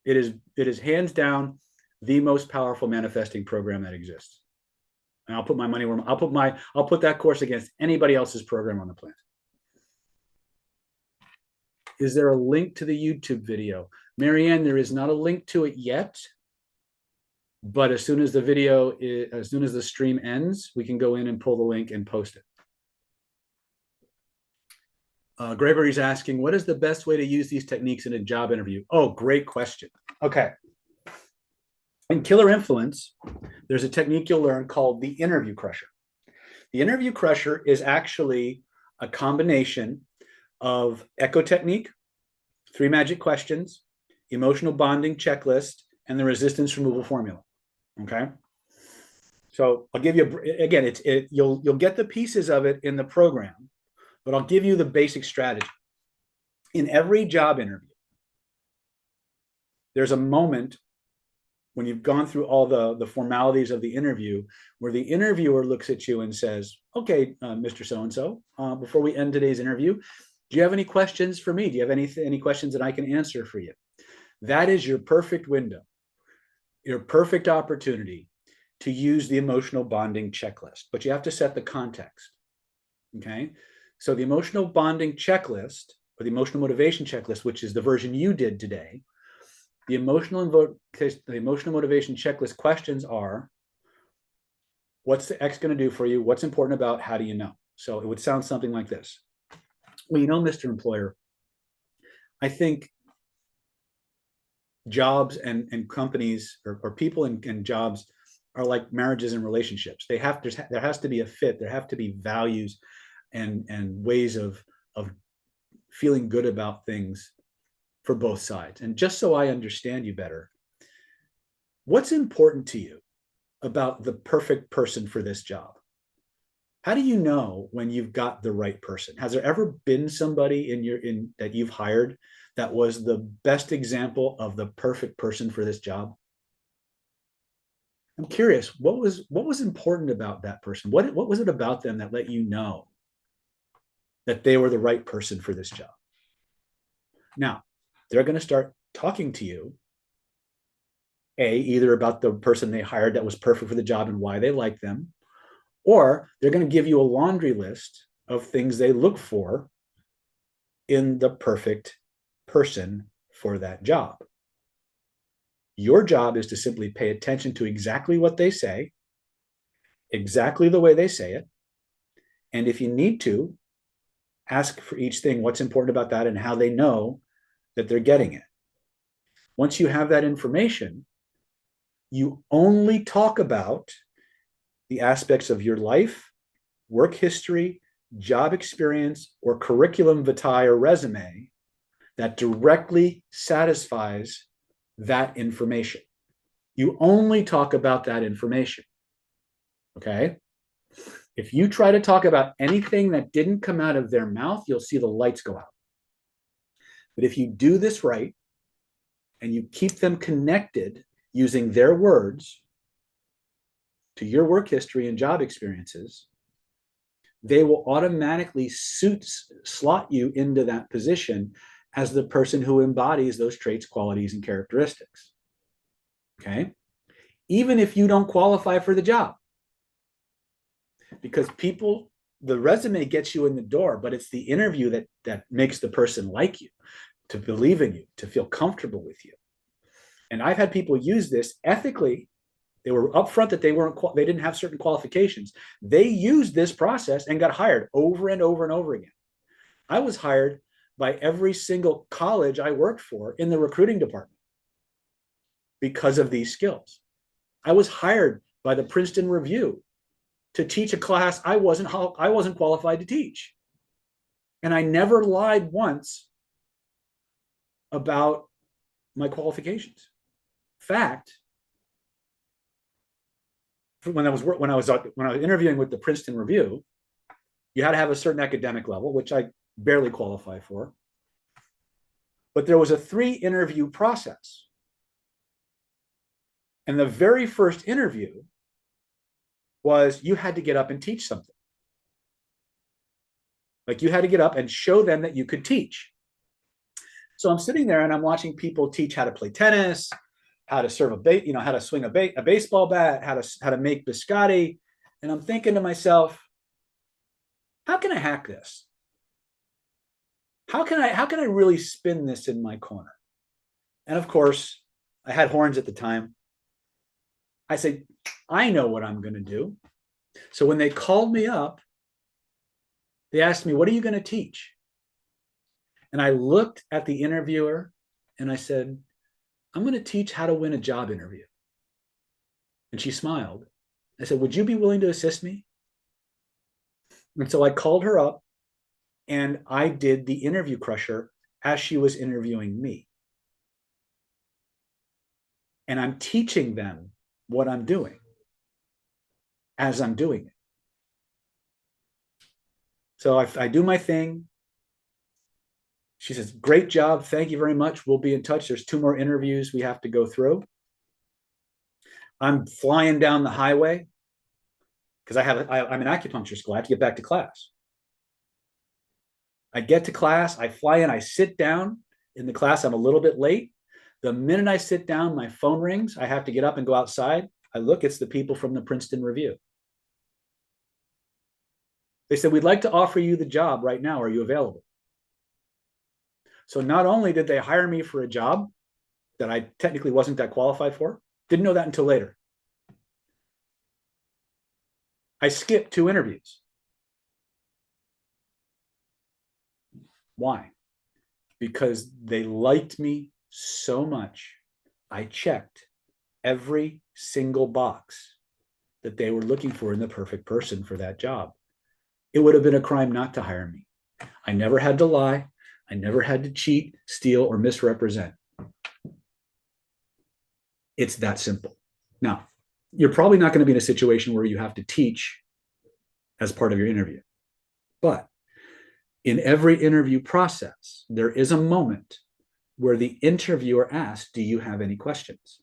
It is hands down the most powerful manifesting program that exists. And I'll put my money where I'll put that course against anybody else's program on the planet. Is there a link to the YouTube video? Marianne, there is not a link to it yet, But as soon as the stream ends, we can go in and pull the link and post it. Grayberry's asking, what is the best way to use these techniques in a job interview? Oh, great question. Okay. In Killer Influence, there's a technique you'll learn called the interview crusher. The interview crusher is actually a combination of echo technique, 3 magic questions, emotional bonding checklist, and the resistance removal formula. Okay. So I'll give you, again, you'll get the pieces of it in the program, but I'll give you the basic strategy. In every job interview, there's a moment when you've gone through all the formalities of the interview where the interviewer looks at you and says, okay, Mr. So-and-so, before we end today's interview, do you have any questions for me? Do you have any questions that I can answer for you? That is your perfect window, your perfect opportunity to use the emotional bonding checklist, but you have to set the context. Okay. So the emotional bonding checklist, or the emotional motivation checklist, which is the version you did today, the emotional motivation checklist questions are, what's the X going to do for you? What's important about, how do you know? So it would sound something like this. Well, you know, Mr. Employer, I think jobs and companies or people and jobs are like marriages and relationships. There has to be a fit. There have to be values and ways of feeling good about things for both sides. And just so I understand you better, what's important to you about the perfect person for this job? How do you know when you've got the right person? Has there ever been somebody that you've hired that was the best example of the perfect person for this job? I'm curious, what was important about that person? What was it about them that let you know that they were the right person for this job? Now, they're going to start talking to you, either about the person they hired that was perfect for the job and why they like them, or they're going to give you a laundry list of things they look for in the perfect person for that job. Your job is to simply pay attention to exactly what they say, exactly the way they say it. And if you need to, ask for each thing what's important about that and how they know that they're getting it. Once you have that information, you only talk about the aspects of your life, work history, job experience, or curriculum vitae or resume that directly satisfies that information. You only talk about that information. Okay? If you try to talk about anything that didn't come out of their mouth, you'll see the lights go out. But if you do this right and you keep them connected using their words to your work history and job experiences, they will automatically slot you into that position as the person who embodies those traits, qualities, and characteristics. Okay? Even if you don't qualify for the job. Because the resume gets you in the door, but it's the interview that makes the person like you, to believe in you, to feel comfortable with you. And I've had people use this ethically. They were upfront that they didn't have certain qualifications. They used this process and got hired over and over and over again. I was hired by every single college I worked for in the recruiting department because of these skills. I was hired by the Princeton Review to teach a class I wasn't qualified to teach. And I never lied once about my qualifications. In fact, when I was interviewing with the Princeton Review, you had to have a certain academic level, which I barely qualify for. But there was a 3-interview process. And the very first interview was you had to get up and teach something. Like you had to get up and show them that you could teach. So I'm sitting there and I'm watching people teach how to play tennis, how to serve how to swing a baseball bat, how to make biscotti. And I'm thinking to myself, how can I hack this? How can I really spin this in my corner? And of course, I had horns at the time. I said, I know what I'm going to do. So when they called me up, they asked me, what are you going to teach? And I looked at the interviewer and I said, I'm going to teach how to win a job interview. And she smiled. I said, would you be willing to assist me? And so I called her up and I did the interview crusher as she was interviewing me. And I'm teaching them what I'm doing as I'm doing it. So I do my thing. She says, great job. Thank you very much. We'll be in touch. There's 2 more interviews we have to go through. I'm flying down the highway because I'm in acupuncture school. I have to get back to class. I get to class. I fly in. I sit down in the class. I'm a little bit late. The minute I sit down, my phone rings. I have to get up and go outside. I look, it's the people from the Princeton Review. They said, we'd like to offer you the job right now. Are you available? So not only did they hire me for a job that I technically wasn't that qualified for, didn't know that until later. I skipped 2 interviews. Why? Because they liked me so much. I checked every single box that they were looking for in the perfect person for that job. It would have been a crime not to hire me. I never had to lie. I never had to cheat, steal, or misrepresent. It's that simple. Now, you're probably not going to be in a situation where you have to teach as part of your interview. But in every interview process, there is a moment where the interviewer asks, do you have any questions?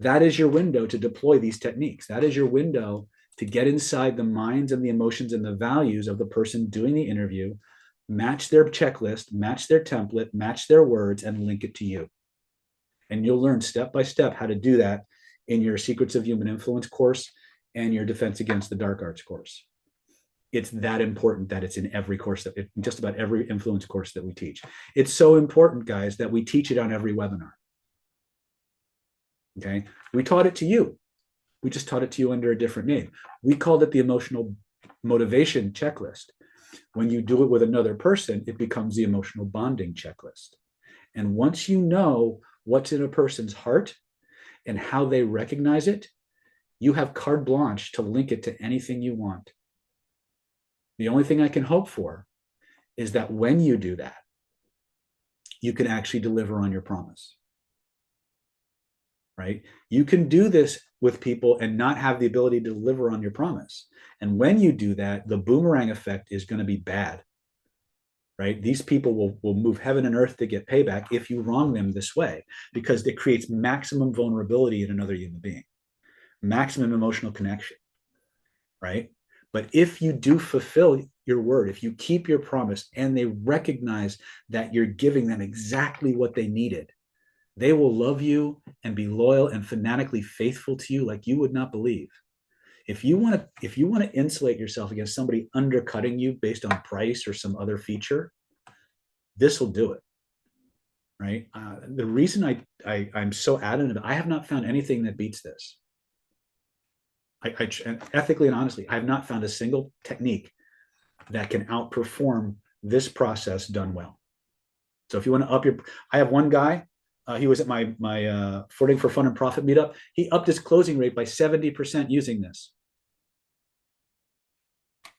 That is your window to deploy these techniques. That is your window to get inside the minds and the emotions and the values of the person doing the interview, match their checklist, match their template, match their words, and link it to you. And you'll learn step by step how to do that in your Secrets of Human Influence course and your Defense Against the Dark Arts course. It's that important that it's in every course, just about every influence course that we teach. It's so important, guys, that we teach it on every webinar. Okay, we taught it to you. We just taught it to you under a different name. We called it the emotional motivation checklist. When you do it with another person, it becomes the emotional bonding checklist. And once you know what's in a person's heart and how they recognize it, you have carte blanche to link it to anything you want. The only thing I can hope for is that when you do that, you can actually deliver on your promise. Right? You can do this with people and not have the ability to deliver on your promise. And when you do that, the boomerang effect is going to be bad. Right? These people will move heaven and earth to get payback if you wrong them this way, because it creates maximum vulnerability in another human being, maximum emotional connection. Right? But if you do fulfill your word, if you keep your promise and they recognize that you're giving them exactly what they needed, they will love you and be loyal and fanatically faithful to you like you would not believe. If you want to insulate yourself against somebody undercutting you based on price or some other feature, this will do it. Right? The reason I'm so adamant, I have not found anything that beats this. Ethically and honestly, I have not found a single technique that can outperform this process done well. So if you want to up your, I have one guy. He was at my Footing for Fun and Profit meetup. He upped his closing rate by 70% using this.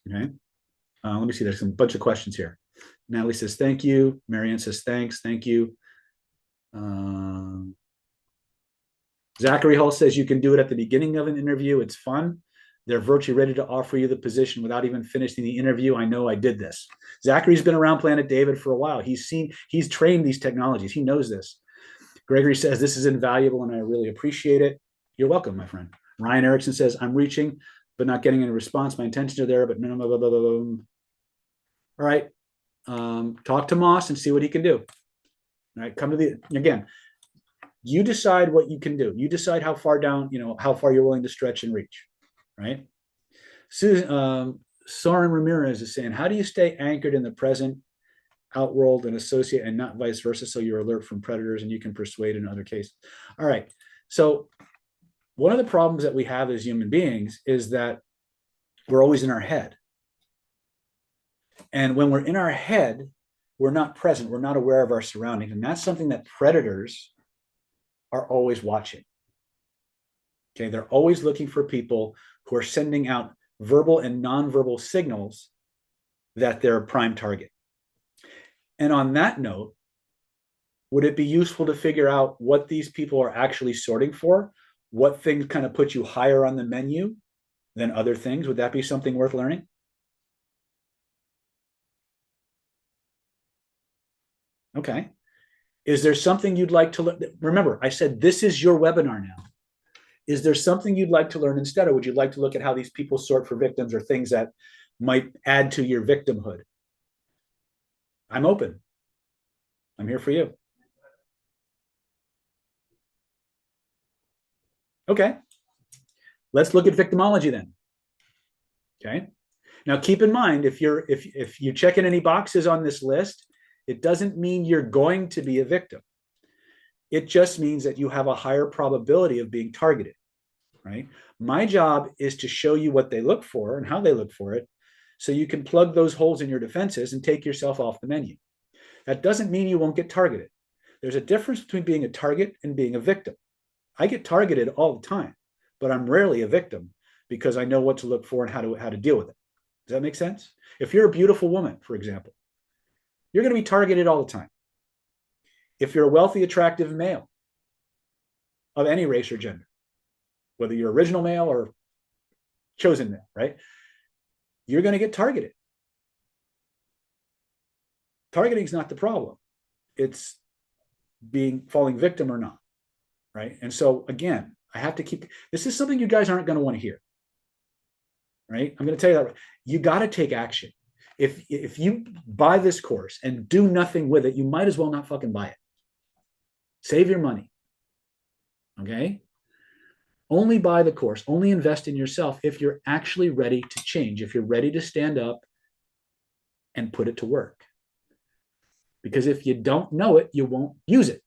Okay. Let me see. There's a bunch of questions here. Natalie says, thank you. Marianne says, thanks. Thank you. Zachary Hall says, you can do it at the beginning of an interview. It's fun. They're virtually ready to offer you the position without even finishing the interview. I know I did this. Zachary's been around Planet David for a while. He's trained these technologies. He knows this. Gregory says, this is invaluable and I really appreciate it. You're welcome, my friend. Ryan Erickson says, I'm reaching, but not getting any response. My intentions are there, but no. All right. Talk to Moss and see what he can do. All right. Again, you decide what you can do. You decide how far down, how far you're willing to stretch and reach. Right. Soren Ramirez is saying, how do you stay anchored in the present outworld and associate and not vice versa, so you're alert from predators and you can persuade in other cases? All right. So one of the problems that we have as human beings is that we're always in our head. And when we're in our head, we're not present. We're not aware of our surroundings. And that's something that predators are always watching. Okay, they're always looking for people who are sending out verbal and nonverbal signals that they're a prime target. And on that note, would it be useful to figure out what these people are actually sorting for? What things kind of put you higher on the menu than other things? Would that be something worth learning? Okay. Is there something you'd like to learn? Remember, I said this is your webinar now. Is there something you'd like to learn instead, or would you like to look at how these people sort for victims or things that might add to your victimhood? I'm open. I'm here for you. Okay. Let's look at victimology then. Okay. Now keep in mind, if you check in any boxes on this list, it doesn't mean you're going to be a victim. It just means that you have a higher probability of being targeted, right? My job is to show you what they look for and how they look for it, so you can plug those holes in your defenses and take yourself off the menu. That doesn't mean you won't get targeted. There's a difference between being a target and being a victim. I get targeted all the time, but I'm rarely a victim because I know what to look for and how to deal with it. Does that make sense? If you're a beautiful woman, for example, you're going to be targeted all the time. If you're a wealthy, attractive male of any race or gender, whether you're original male or chosen male, right? You're going to get targeted. Targeting is not the problem. It's falling victim or not, right? And so again, I have to keep, this is something you guys aren't going to want to hear, right? I'm going to tell you that you got to take action. If you buy this course and do nothing with it, you might as well not fucking buy it. Save your money. Okay? Only buy the course, only invest in yourself if you're actually ready to change, if you're ready to stand up and put it to work. Because if you don't know it, you won't use it.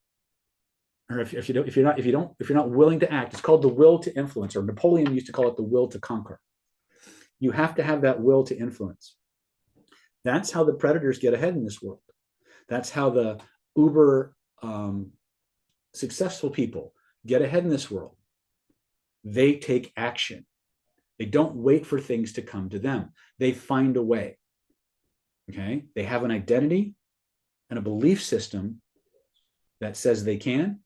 Or if you're not willing to act, it's called the will to influence, or Napoleon used to call it the will to conquer. You have to have that will to influence. That's how the predators get ahead in this world. That's how the uber successful people get ahead in this world. They take action. They don't wait for things to come to them. They find a way. Okay? They have an identity and a belief system that says they can,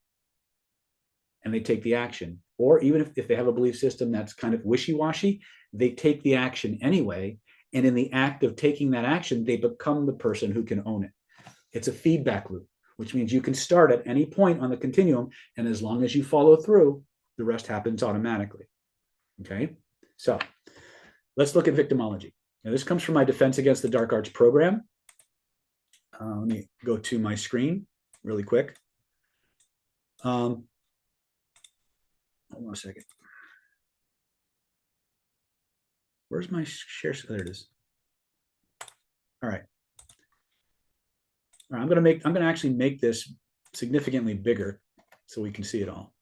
and they take the action. Or even if they have a belief system that's kind of wishy-washy, they take the action anyway. And in the act of taking that action, they become the person who can own it. It's a feedback loop, which means you can start at any point on the continuum. And as long as you follow through, the rest happens automatically. Okay. So let's look at victimology. Now, this comes from my Defense Against the Dark Arts program. Let me go to my screen really quick. Hold on a second. Where's my share? There it is. All right. All right, I'm going to actually make this significantly bigger so we can see it all.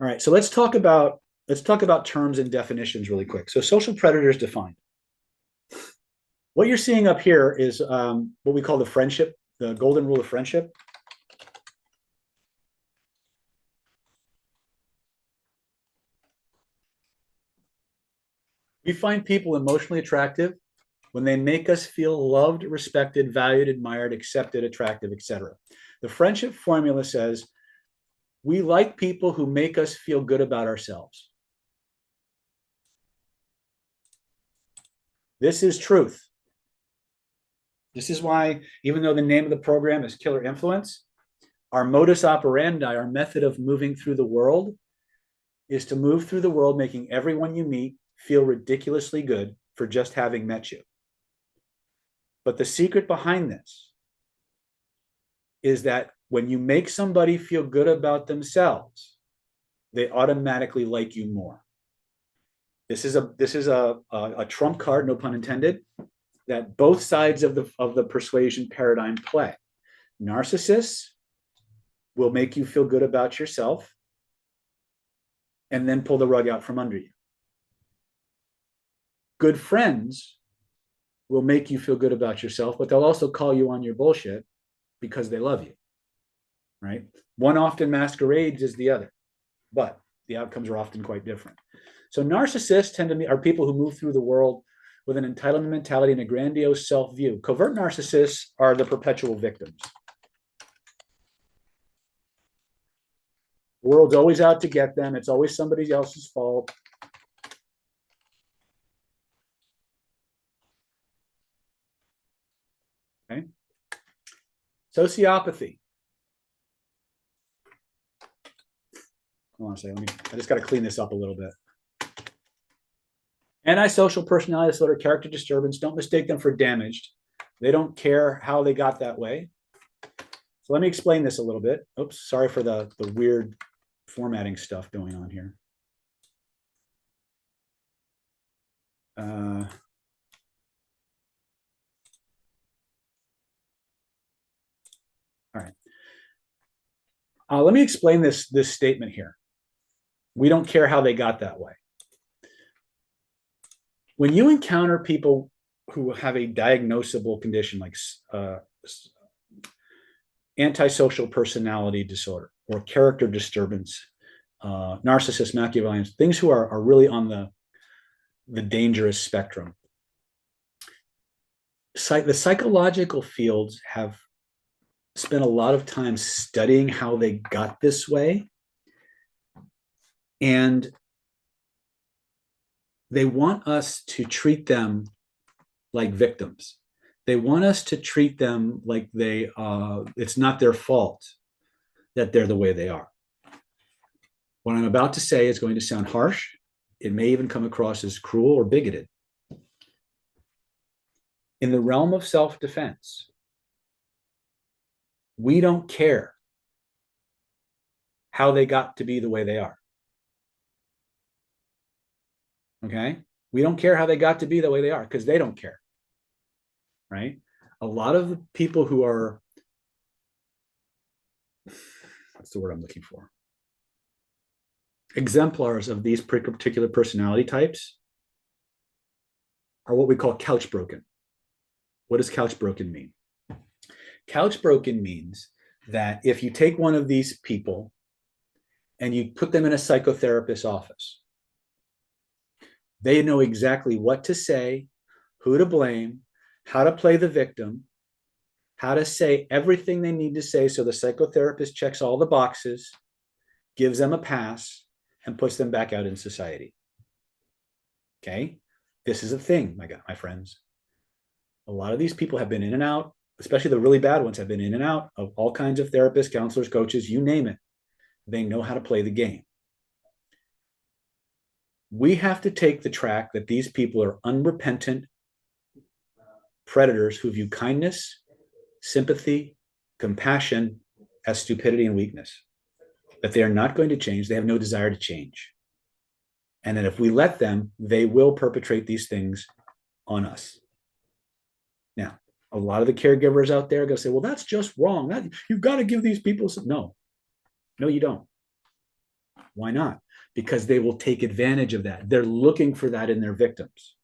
All right, so let's talk about terms and definitions really quick. So social predators defined. What you're seeing up here is what we call the golden rule of friendship. We find people emotionally attractive when they make us feel loved, respected, valued, admired, accepted, attractive, etc. The friendship formula says we like people who make us feel good about ourselves. This is truth. This is why, even though the name of the program is Killer Influence, our modus operandi, our method of moving through the world, is to move through the world making everyone you meet feel ridiculously good for just having met you. But the secret behind this is that when you make somebody feel good about themselves, they automatically like you more. This is a trump card, no pun intended, that both sides of the persuasion paradigm play. Narcissists will make you feel good about yourself, and then pull the rug out from under you. Good friends will make you feel good about yourself, but they'll also call you on your bullshit because they love you, right? One often masquerades as the other, but the outcomes are often quite different. So narcissists tend to be are people who move through the world with an entitlement mentality and a grandiose self-view. Covert narcissists are the perpetual victims. The world's always out to get them. It's always somebody else's fault. Okay. Sociopathy. Hold on a second. I just got to clean this up a little bit. Antisocial personality disorder, character disturbance. Don't mistake them for damaged. They don't care how they got that way. So let me explain this a little bit. Oops, sorry for the weird formatting stuff going on here. All right. Let me explain this statement here. We don't care how they got that way. When you encounter people who have a diagnosable condition like antisocial personality disorder or character disturbance, narcissist, Machiavellians, things who are really on the dangerous spectrum. The psychological fields have spent a lot of time studying how they got this way, and they want us to treat them like victims. They want us to treat them like it's not their fault that they're the way they are. What I'm about to say is going to sound harsh. It may even come across as cruel or bigoted. In the realm of self-defense, we don't care how they got to be the way they are. Okay? We don't care how they got to be the way they are because they don't care. Right? A lot of the people who are, what's the word I'm looking for? Exemplars of these particular personality types are what we call couch broken. What does couch broken mean? Couch broken means that if you take one of these people and you put them in a psychotherapist's office, they know exactly what to say, who to blame, how to play the victim, how to say everything they need to say so the psychotherapist checks all the boxes, gives them a pass, and puts them back out in society. Okay? This is a thing, my friends. A lot of these people have been in and out, especially the really bad ones have been in and out of all kinds of therapists, counselors, coaches, you name it. They know how to play the game. We have to take the track that these people are unrepentant predators who view kindness, sympathy, compassion as stupidity and weakness, that they are not going to change. They have no desire to change. And that if we let them, they will perpetrate these things on us. Now, a lot of the caregivers out there are going to say, well, that's just wrong. You've got to give these people some. No, you don't. Why not? Because they will take advantage of that. They're looking for that in their victims.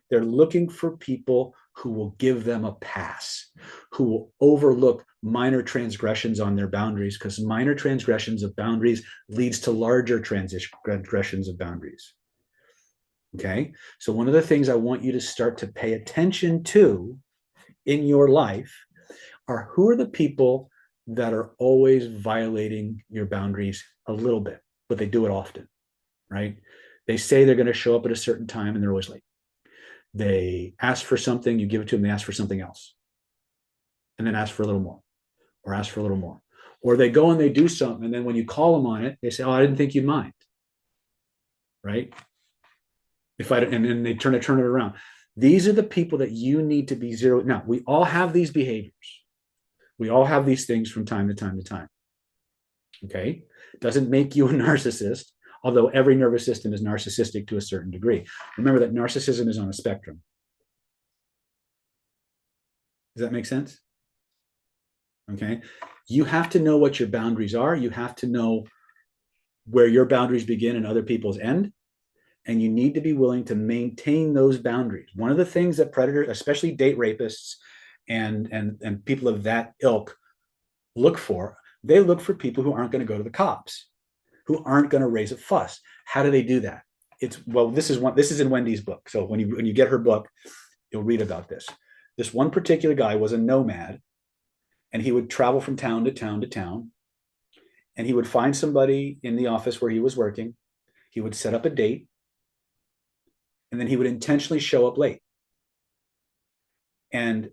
They're looking for people who will give them a pass, who will overlook minor transgressions on their boundaries, because minor transgressions of boundaries leads to larger transgressions of boundaries. Okay? So one of the things I want you to start to pay attention to in your life are who are the people that are always violating your boundaries a little bit, but they do it often, right? They say they're going to show up at a certain time and they're always late. They ask for something, you give it to them, they ask for something else. And then ask for a little more, or ask for a little more. Or they go and they do something, and then when you call them on it, they say, oh, I didn't think you'd mind. Right? And then they turn it around. These are the people that you need to be zero. Now, we all have these behaviors. We all have these things from time to time to time. Okay? Doesn't make you a narcissist, although every nervous system is narcissistic to a certain degree. Remember that narcissism is on a spectrum. Does that make sense? Okay. You have to know what your boundaries are. You have to know where your boundaries begin and other people's end. And you need to be willing to maintain those boundaries. One of the things that predators, especially date rapists and people of that ilk, look for, they look for people who aren't going to go to the cops, who aren't going to raise a fuss. How do they do that? This is in Wendy's book. So when you get her book, you'll read about this. This one particular guy was a nomad, and he would travel from town to town to town, and he would find somebody in the office where he was working. He would set up a date, and then he would intentionally show up late. And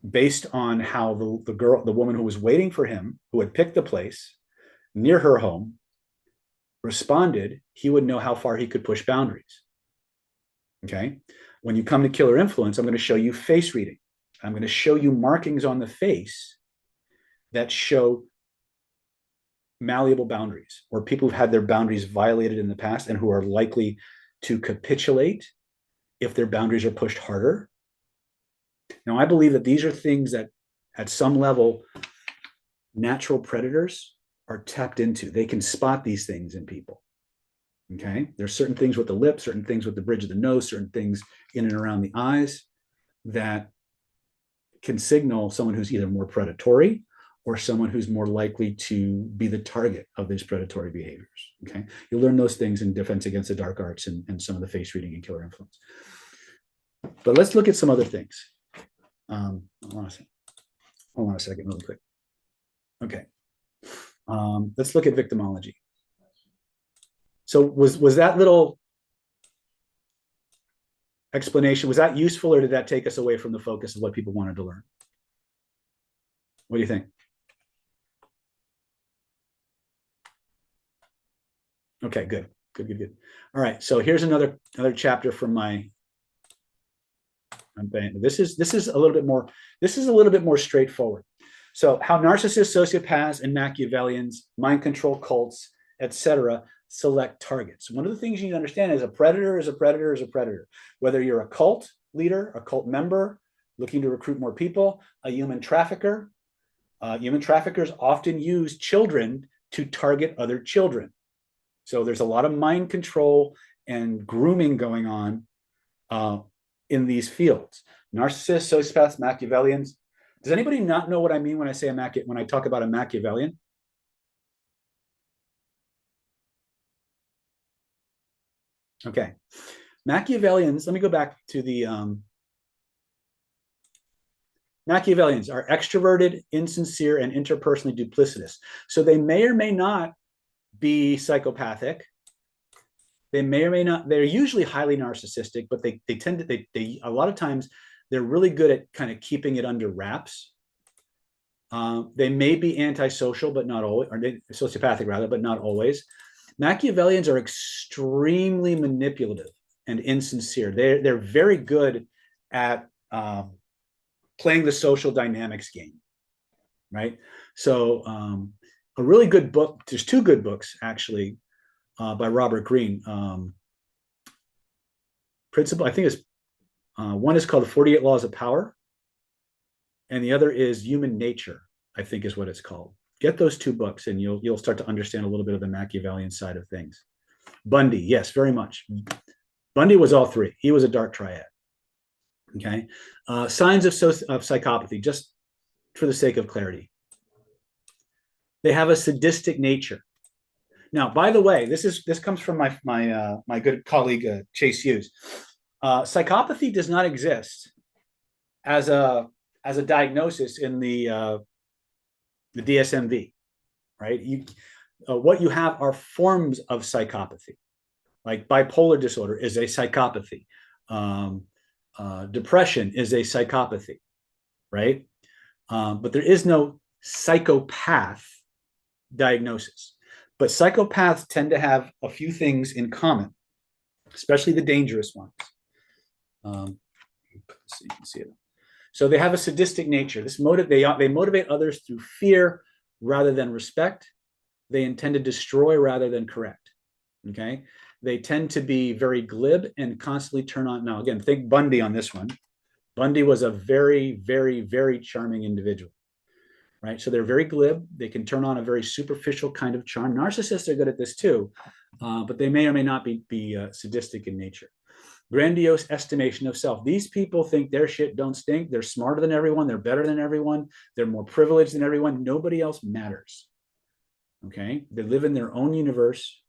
based on how the woman who was waiting for him, who had picked the place near her home, responded, he would know how far he could push boundaries. Okay. When you come to Killer Influence, I'm going to show you face reading. I'm going to show you markings on the face that show malleable boundaries, or people who've had their boundaries violated in the past and who are likely to capitulate if their boundaries are pushed harder. Now, I believe that these are things that at some level, natural predators are tapped into. They can spot these things in people. Okay. There's certain things with the lips, certain things with the bridge of the nose, certain things in and around the eyes that can signal someone who's either more predatory or someone who's more likely to be the target of these predatory behaviors. Okay. You'll learn those things in Defense Against the Dark Arts and some of the face reading and Killer Influence. But let's look at some other things. Hold on a second, really quick. Okay. Let's look at victimology. So was that little explanation, was that useful, or did that take us away from the focus of what people wanted to learn? What do you think? Okay, good. All right, so here's another chapter from my. This is a little bit more straightforward. So, how narcissists, sociopaths, and Machiavellians, mind control cults, etc., select targets. One of the things you need to understand is a predator is a predator is a predator. Whether you're a cult leader, a cult member looking to recruit more people, a human trafficker. Human traffickers often use children to target other children. So there's a lot of mind control and grooming going on in these fields. Narcissists, sociopaths, Machiavellians. Does anybody not know what I mean when I say when I talk about a Machiavellian? Okay. Machiavellians, let me go back to the Machiavellians are extroverted, insincere, and interpersonally duplicitous. So they may or may not be psychopathic. They may or may not, they're usually highly narcissistic, but they tend to, they a lot of times they're really good at kind of keeping it under wraps. They may be antisocial, but not always, or sociopathic rather, but not always. Machiavellians are extremely manipulative and insincere. They're very good at playing the social dynamics game, right? So a really good book, there's two good books actually by Robert Greene. Principle, I think it's one is called The 48 Laws of Power, and the other is Human Nature, I think is what it's called. Get those two books and you'll start to understand a little bit of the Machiavellian side of things. Bundy, yes, very much. Bundy was all three. He was a dark triad. Okay. Signs of psychopathy, just for the sake of clarity. They have a sadistic nature. Now, by the way, this comes from my good colleague Chase Hughes. Psychopathy does not exist as a diagnosis in the DSM-V, right? What you have are forms of psychopathy, like bipolar disorder is a psychopathy. Depression is a psychopathy, right? But there is no psychopath diagnosis. But psychopaths tend to have a few things in common, especially the dangerous ones. So you can see it. So they have a sadistic nature. They motivate others through fear rather than respect. They intend to destroy rather than correct. Okay. They tend to be very glib and constantly turn on. Now, again, think Bundy on this one. Bundy was a very, very, very charming individual, right? So they're very glib. They can turn on a very superficial kind of charm. Narcissists are good at this too, but they may or may not be sadistic in nature. Grandiose estimation of self. These people think their shit don't stink. They're smarter than everyone. They're better than everyone. They're more privileged than everyone. Nobody else matters. Okay? They live in their own universe,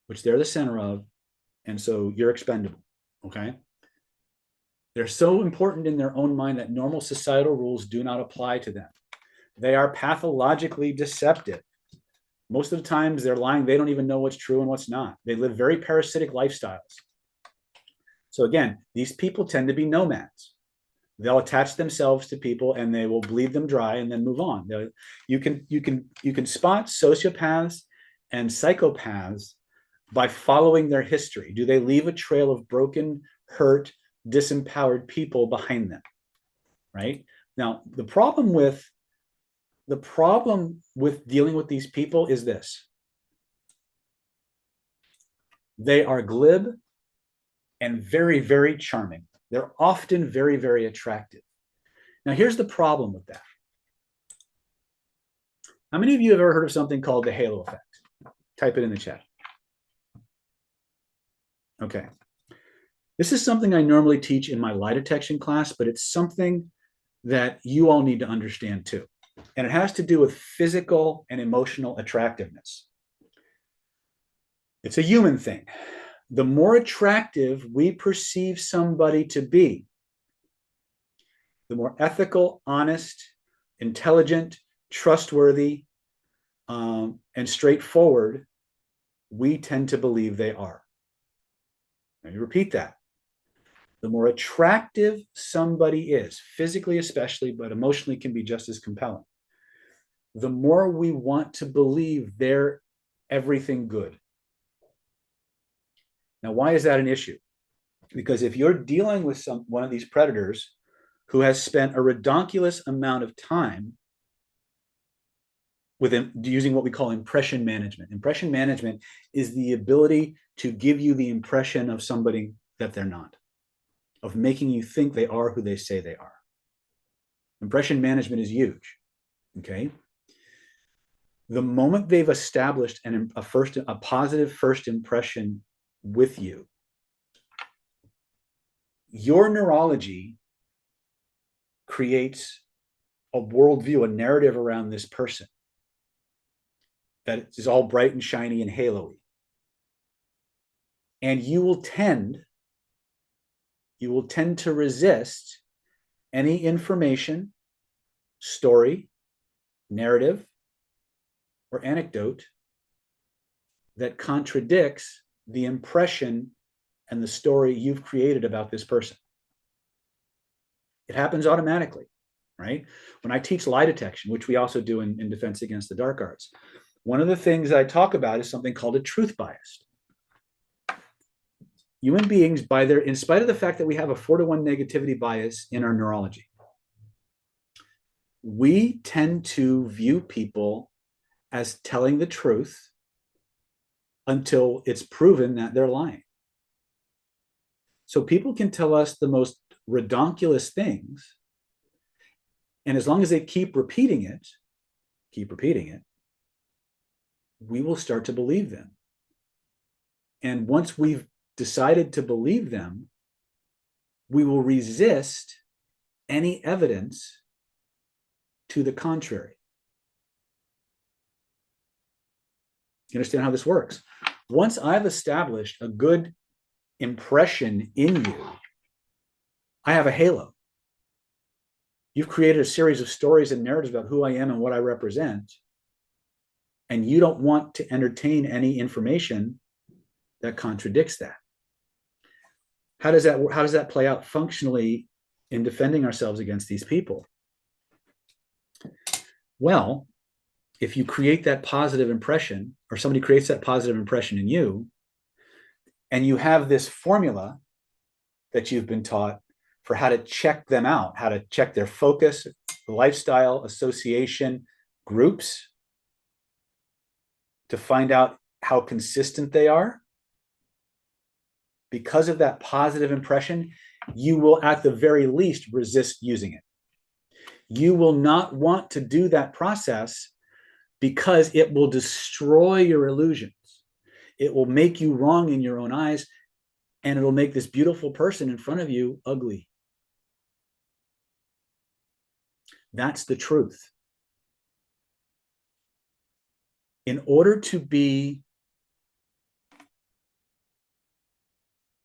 which they're the center of, and so you're expendable. Okay? They're so important in their own mind that normal societal rules do not apply to them. They are pathologically deceptive. Most of the times they're lying. They don't even know what's true and what's not. They live very parasitic lifestyles. So again, these people tend to be nomads. They'll attach themselves to people and they will bleed them dry and then move on. You can spot sociopaths and psychopaths by following their history. Do they leave a trail of broken, hurt, disempowered people behind them? Right? Now, the problem with dealing with these people is this. They are glib and very, very charming. They're often very, very attractive. Now, here's the problem with that. How many of you have ever heard of something called the halo effect? Type it in the chat. Okay. This is something I normally teach in my lie detection class, but it's something that you all need to understand too. And it has to do with physical and emotional attractiveness. It's a human thing. The more attractive we perceive somebody to be, the more ethical, honest, intelligent, trustworthy, and straightforward we tend to believe they are. Let me repeat that. The more attractive somebody is, physically especially, but emotionally can be just as compelling, the more we want to believe they're everything good. Now, why is that an issue? Because if you're dealing with one of these predators who has spent a redonkulous amount of time with using what we call impression management. Impression management is the ability to give you the impression of somebody that they're not, of making you think they are who they say they are. Impression management is huge, okay? The moment they've established a positive first impression with you, your neurology creates a worldview, a narrative around this person that is all bright and shiny and halo-y. And you will tend to resist any information, story, narrative, or anecdote that contradicts the impression and the story you've created about this person. It happens automatically, right? When I teach lie detection, which we also do in Defense Against the Dark Arts, one of the things I talk about is something called a truth bias. Human beings, in spite of the fact that we have a 4-to-1 negativity bias in our neurology, we tend to view people as telling the truth until it's proven that they're lying. So people can tell us the most redonkulous things, and as long as they keep repeating it, we will start to believe them. And once we've decided to believe them, we will resist any evidence to the contrary. You understand how this works? Once I've established a good impression in you, I have a halo. You've created a series of stories and narratives about who I am and what I represent, and you don't want to entertain any information that contradicts that. How does that play out functionally in defending ourselves against these people? Well, if you create that positive impression, or somebody creates that positive impression in you, and you have this formula that you've been taught for how to check them out, how to check their focus, lifestyle, association, groups, to find out how consistent they are, because of that positive impression, you will at the very least resist using it. You will not want to do that process because it will destroy your illusions. It will make you wrong in your own eyes, and it'll make this beautiful person in front of you ugly. That's the truth. In order to be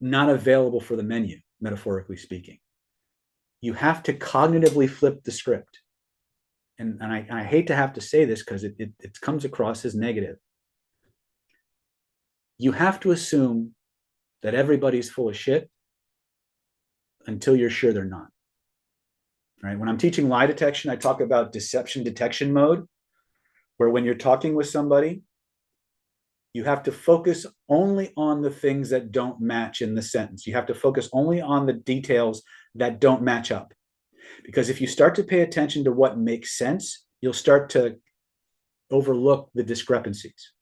not available for the menu, metaphorically speaking, you have to cognitively flip the script. And I hate to have to say this because it comes across as negative. You have to assume that everybody's full of shit until you're sure they're not. Right? When I'm teaching lie detection, I talk about deception detection mode, where when you're talking with somebody, you have to focus only on the things that don't match in the sentence. You have to focus only on the details that don't match up. Because if you start to pay attention to what makes sense, you'll start to overlook the discrepancies.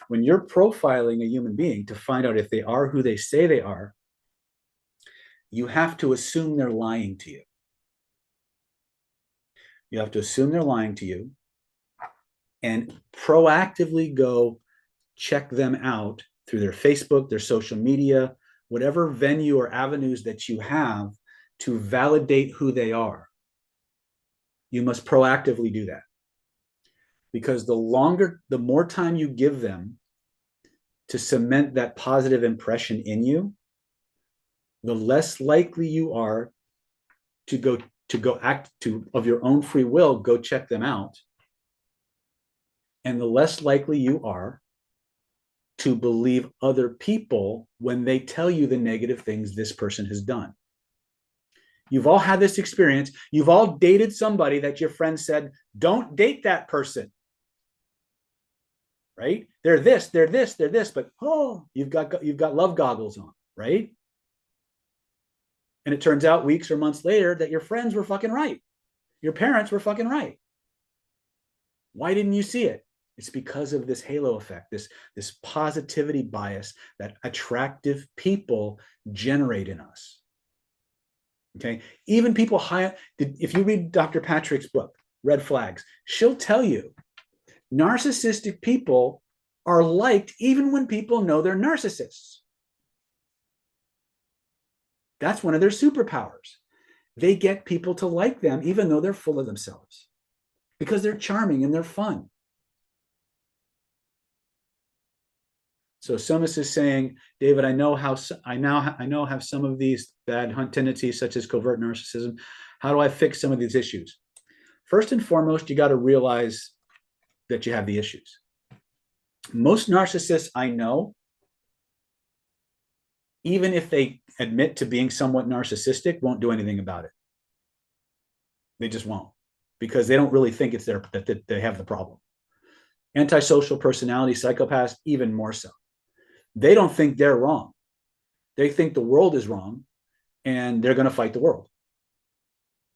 When you're profiling a human being to find out if they are who they say they are, you have to assume they're lying to you. You have to assume they're lying to you and proactively go check them out through their Facebook, their social media, whatever venue or avenues that you have to validate who they are. You must proactively do that. Because the more time you give them to cement that positive impression in you, the less likely you are to go act of your own free will, go check them out. And the less likely you are to believe other people when they tell you the negative things this person has done. You've all had this experience. You've all dated somebody that your friend said, don't date that person. Right? They're this, but you've got love goggles on, right? And it turns out weeks or months later that your friends were fucking right. Your parents were fucking right. Why didn't you see it? It's because of this halo effect, this positivity bias that attractive people generate in us. Okay? Even people if you read Dr. Patrick's book, Red Flags, she'll tell you narcissistic people are liked even when people know they're narcissists. That's one of their superpowers. They get people to like them even though they're full of themselves because they're charming and they're fun. So Somas is saying, David, I know have some of these bad hunt tendencies, such as covert narcissism. How do I fix some of these issues? First and foremost, you got to realize that you have the issues. Most narcissists I know, even if they admit to being somewhat narcissistic, won't do anything about it. They just won't, because they don't really think it's that they have the problem. Antisocial personality psychopaths, even more so. They don't think they're wrong. They think the world is wrong, and they're going to fight the world.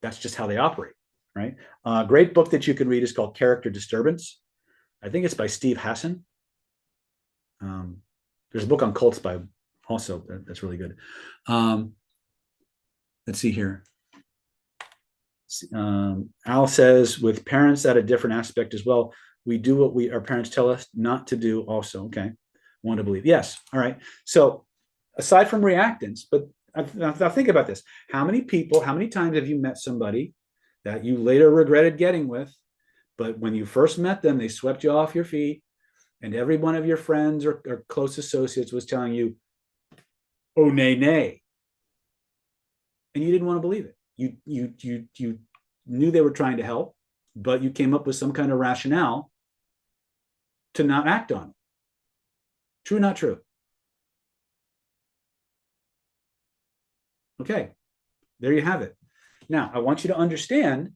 That's just how they operate, right? A great book that you can read is called Character Disturbance. I think it's by Steve Hassan. There's a book on cults by also that's really good. Let's see here. Al says, with parents at a different aspect as well, we do what our parents tell us not to do also. Okay. Want to believe. Yes. All right. So aside from reactants, but now think about this. How many times have you met somebody that you later regretted getting with, but when you first met them, they swept you off your feet, and every one of your friends or close associates was telling you, oh, nay, nay. And you didn't want to believe it. You knew they were trying to help, but you came up with some kind of rationale to not act on it. True, not true? Okay, there you have it. Now, I want you to understand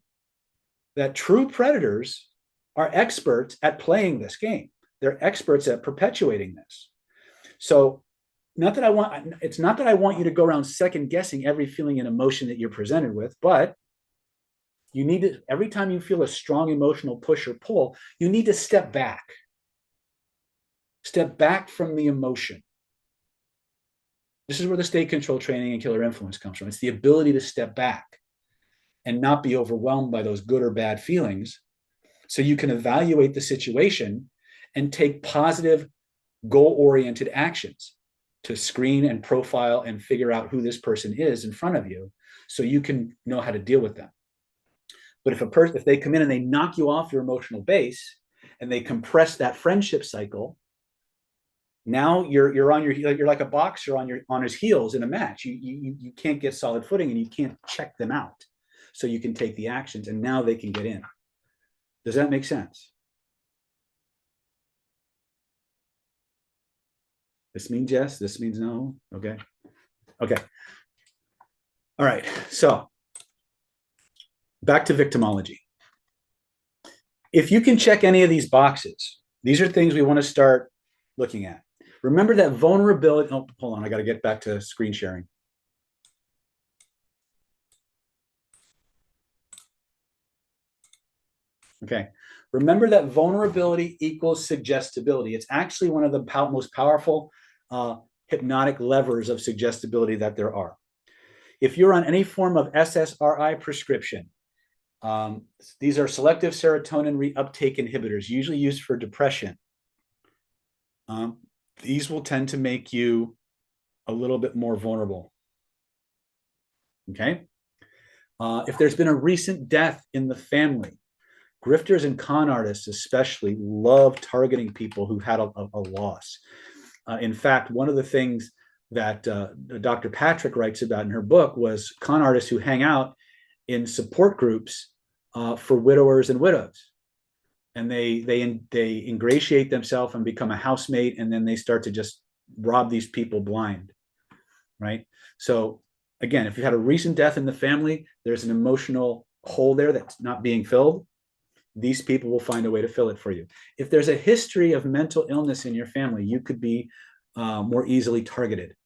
that true predators are experts at playing this game. They're experts at perpetuating this. So it's not that I want you to go around second guessing every feeling and emotion that you're presented with, but you need to, every time you feel a strong emotional push or pull, you need to step back. Step back from the emotion. This is where the state control training and killer influence comes from. It's the ability to step back. and not be overwhelmed by those good or bad feelings. So you can evaluate the situation and take positive, goal-oriented actions to screen and profile and figure out who this person is in front of you, so you can know how to deal with them. But if they come in and they knock you off your emotional base and they compress that friendship cycle, now you're like a boxer on his heels in a match. You can't get solid footing and you can't check them out. So you can take the actions and now they can get in. Does that make sense? This means yes, this means no. Okay. Okay. All right. So back to victimology. If you can check any of these boxes, these are things we want to start looking at. Remember that vulnerability. Oh, hold on. I got to get back to screen sharing. Okay. Remember that vulnerability equals suggestibility. It's actually one of the most powerful hypnotic levers of suggestibility that there are. If you're on any form of SSRI prescription, these are selective serotonin reuptake inhibitors, usually used for depression. These will tend to make you a little bit more vulnerable. Okay. If there's been a recent death in the family, grifters and con artists especially love targeting people who've had a loss. In fact, one of the things that Dr. Patrick writes about in her book was con artists who hang out in support groups for widowers and widows. And they ingratiate themselves and become a housemate, and then they start to just rob these people blind, right? So again, if you've had a recent death in the family, there's an emotional hole there that's not being filled. These people will find a way to fill it for you. If there's a history of mental illness in your family, you could be more easily targeted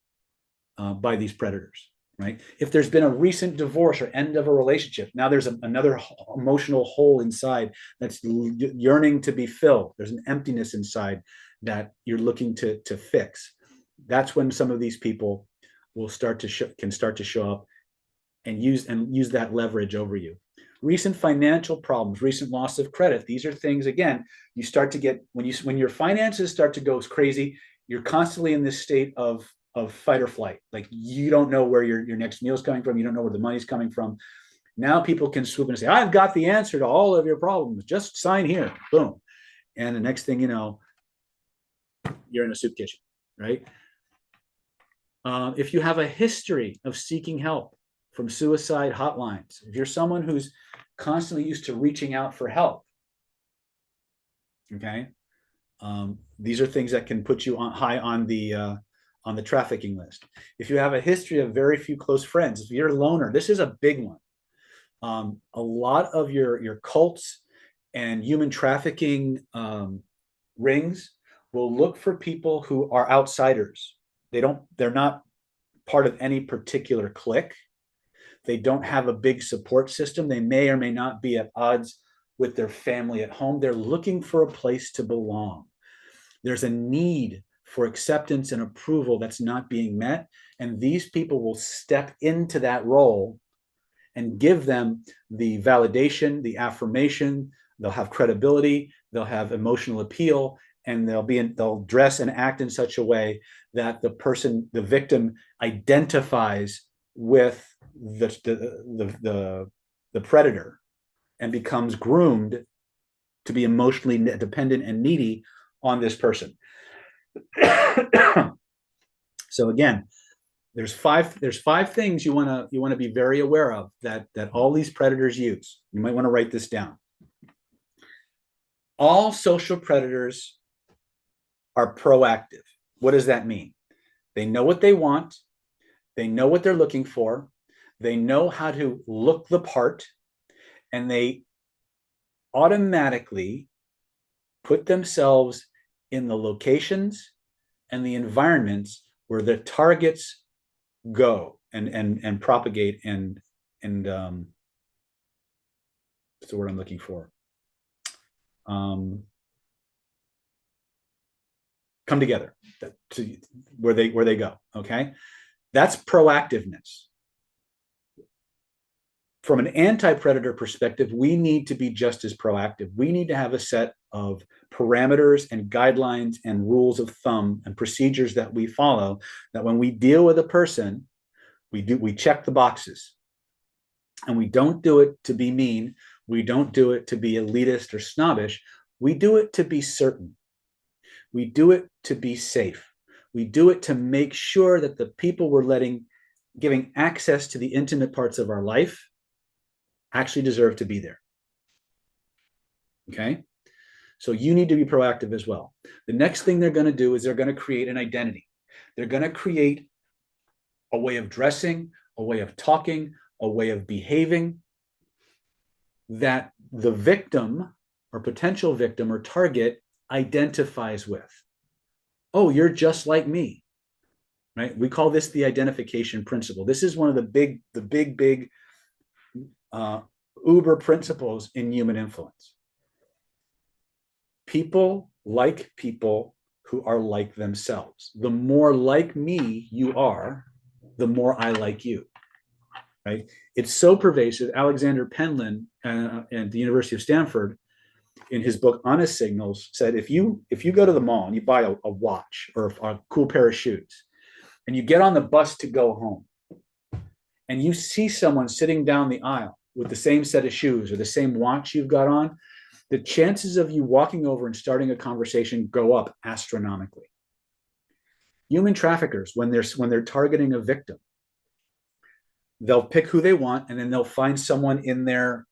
by these predators, right? If there's been a recent divorce or end of a relationship, now there's another emotional hole inside that's yearning to be filled. There's an emptiness inside that you're looking to fix. That's when some of these people will can start to show up and use that leverage over you. Recent financial problems, recent loss of credit. These are things, again, you start to get, when your finances start to go crazy, you're constantly in this state of fight or flight. Like, you don't know where your next meal is coming from. You don't know where the money's coming from. Now people can swoop in and say, I've got the answer to all of your problems. Just sign here. Boom. And the next thing you know, you're in a soup kitchen, right? If you have a history of seeking help from suicide hotlines, if you're someone who's constantly used to reaching out for help, okay, these are things that can put you high on the trafficking list. If you have a history of very few close friends, if you're a loner, this is a big one. A lot of your cults and human trafficking rings will look for people who are outsiders. They're not part of any particular clique. They don't have a big support system. They may or may not be at odds with their family at home. They're looking for a place to belong. There's a need for acceptance and approval that's not being met. And these people will step into that role and give them the validation, the affirmation. They'll have credibility, they'll have emotional appeal, and they'll dress and act in such a way that the victim identifies with the predator and becomes groomed to be emotionally dependent and needy on this person. So again, there's five things you want to be very aware of that all these predators use. You might want to write this down. All social predators are proactive. What does that mean? They know what they want. They know what they're looking for. They know how to look the part, and they automatically put themselves in the locations and the environments where the targets go and propagate and what's the word I'm looking for? Come together to where they go. Okay, that's proactiveness. From an anti-predator perspective, we need to be just as proactive. We need to have a set of parameters and guidelines and rules of thumb and procedures that we follow, that when we deal with a person, we check the boxes. And we don't do it to be mean. We don't do it to be elitist or snobbish. We do it to be certain. We do it to be safe. We do it to make sure that the people we're giving access to the intimate parts of our life actually deserve to be there. Okay? So you need to be proactive as well. The next thing they're going to do is they're going to create an identity. They're going to create a way of dressing, a way of talking, a way of behaving that the victim or potential victim or target identifies with. Oh, you're just like me, right? We call this the identification principle. This is one of the big uber principles in human influence. People like people who are like themselves. The more like me you are, the more I like you, right? It's so pervasive. Alexander Penland at the University of Stanford, in his book Honest Signals, said if you go to the mall and you buy a watch or a cool pair of shoes, and you get on the bus to go home, and you see someone sitting down the aisle with the same set of shoes or the same watch you've got on, the chances of you walking over and starting a conversation go up astronomically. Human traffickers, when they're targeting a victim, they'll pick who they want, and then they'll find someone in their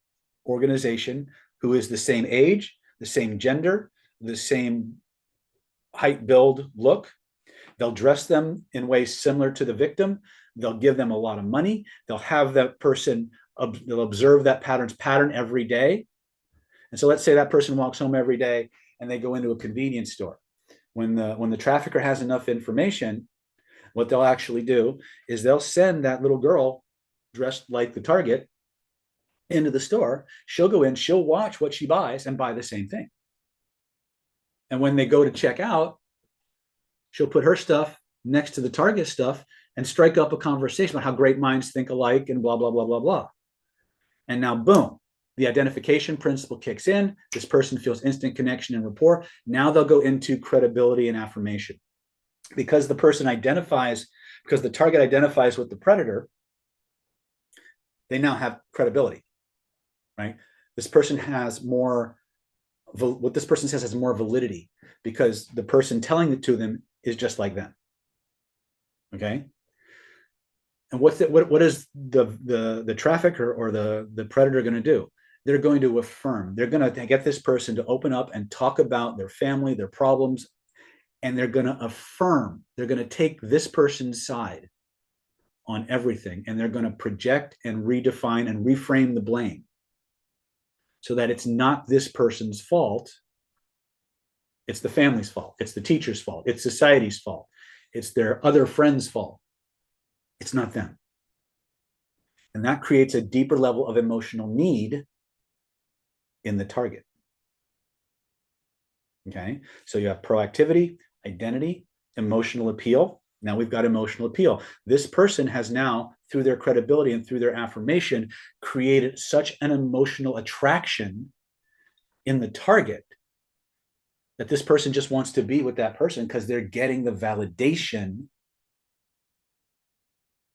organization who is the same age, the same gender, the same height, build, look. They'll dress them in ways similar to the victim. They'll give them a lot of money. They'll have that person, they'll observe that pattern every day. And so let's say that person walks home every day and they go into a convenience store. When the trafficker has enough information, what they'll actually do is they'll send that little girl dressed like the target into the store. She'll go in, she'll watch what she buys and buy the same thing. And when they go to check out, she'll put her stuff next to the target stuff and strike up a conversation about how great minds think alike and blah, blah, blah, blah, blah. And now, boom, the identification principle kicks in. This person feels instant connection and rapport. Now they'll go into credibility and affirmation. Because the target identifies with the predator, they now have credibility, right? This person has more, what this person says has more validity because the person telling it to them is just like them. Okay. And what is the trafficker or the predator going to do? They're going to affirm. They're going to get this person to open up and talk about their family, their problems, and they're going to affirm. They're going to take this person's side on everything, and they're going to project and redefine and reframe the blame so that it's not this person's fault. It's the family's fault. It's the teacher's fault. It's society's fault. It's their other friend's fault. It's not them. And that creates a deeper level of emotional need in the target. Okay, so you have proactivity, identity, emotional appeal. Now we've got emotional appeal. This person has now, through their credibility and through their affirmation, created such an emotional attraction in the target that this person just wants to be with that person because they're getting the validation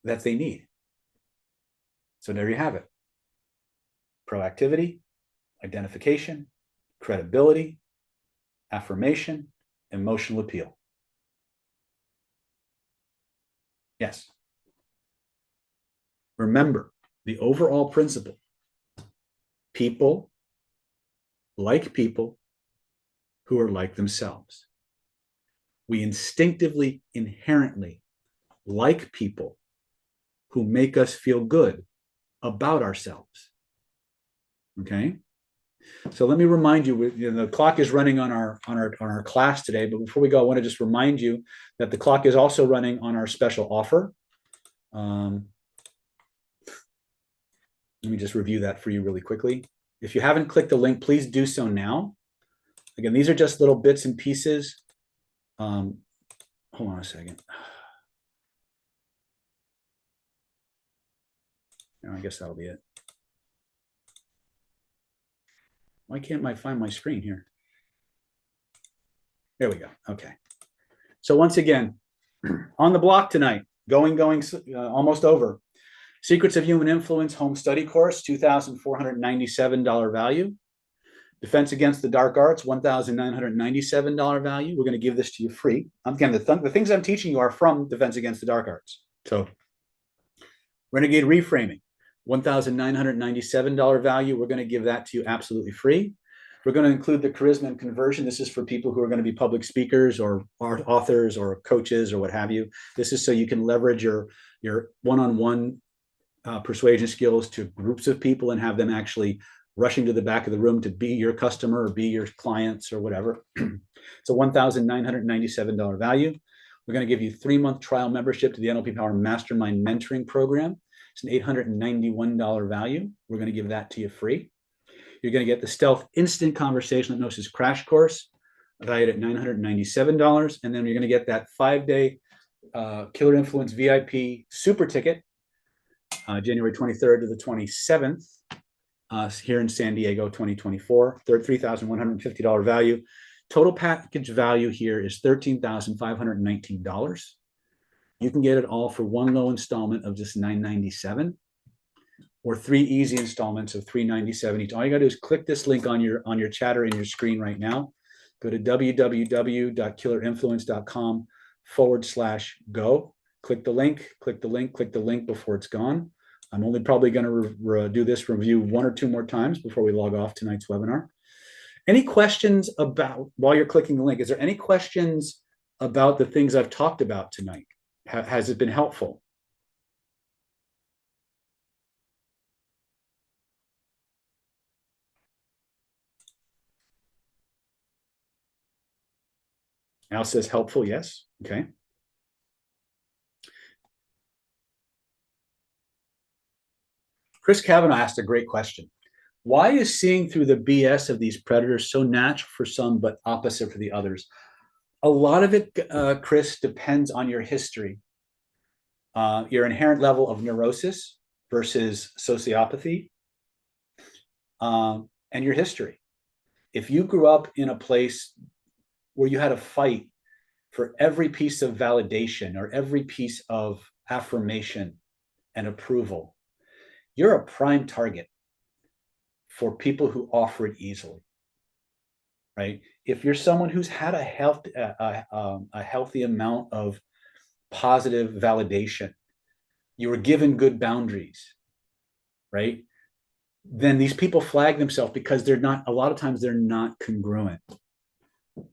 that they need. So there you have it. Proactivity, identification, credibility, affirmation, emotional appeal. Yes. Remember the overall principle. People like people who are like themselves. We instinctively, inherently like people who make us feel good about ourselves. Okay? So let me remind you, the clock is running on our class today, but before we go, I want to just remind you that the clock is also running on our special offer. Let me just review that for you really quickly. If you haven't clicked the link, please do so now. Again, these are just little bits and pieces. Hold on a second. I guess that'll be it. Why can't I find my screen here? There we go. Okay. So once again, on the block tonight, going, almost over. Secrets of Human Influence Home Study Course, $2,497 value. Defense Against the Dark Arts, $1,997 value. We're going to give this to you free. Again, the things I'm teaching you are from Defense Against the Dark Arts. So Renegade Reframing, $1,997 value. We're going to give that to you absolutely free. We're going to include the Charisma and Conversion. This is for people who are going to be public speakers or authors or coaches or what have you. This is so you can leverage your one-on-one persuasion skills to groups of people and have them actually rushing to the back of the room to be your customer or be your clients or whatever. It's a $1,997 value. We're going to give you 3-month trial membership to the NLP Power Mastermind Mentoring Program. It's an $891 value. We're going to give that to you free. You're going to get the Stealth Instant Conversational Hypnosis Crash Course, valued at $997. And then you're going to get that 5-day Killer Influence VIP Super Ticket, January 23rd to the 27th, here in San Diego, 2024, $3,150 value. Total package value here is $13,519. You can get it all for one low installment of just $997, or 3 easy installments of $397 each. All you got to do is click this link on your chatter in your screen right now. Go to www.killerinfluence.com/go. Click the link, click the link, click the link before it's gone. I'm only probably going to do this review 1 or 2 more times before we log off tonight's webinar. Any questions about, while you're clicking the link, is there any questions about the things I've talked about tonight? Has it been helpful? Al says helpful, yes. Okay. Chris Kavanaugh asked a great question. Why is seeing through the BS of these predators so natural for some but opposite for the others? A lot of it, Chris, depends on your history, your inherent level of neurosis versus sociopathy, and your history. If you grew up in a place where you had to fight for every piece of validation or every piece of affirmation and approval, you're a prime target for people who offer it easily, right? If you're someone who's had a healthy amount of positive validation, you were given good boundaries, right? Then these people flag themselves because they're not, a lot of times they're not congruent.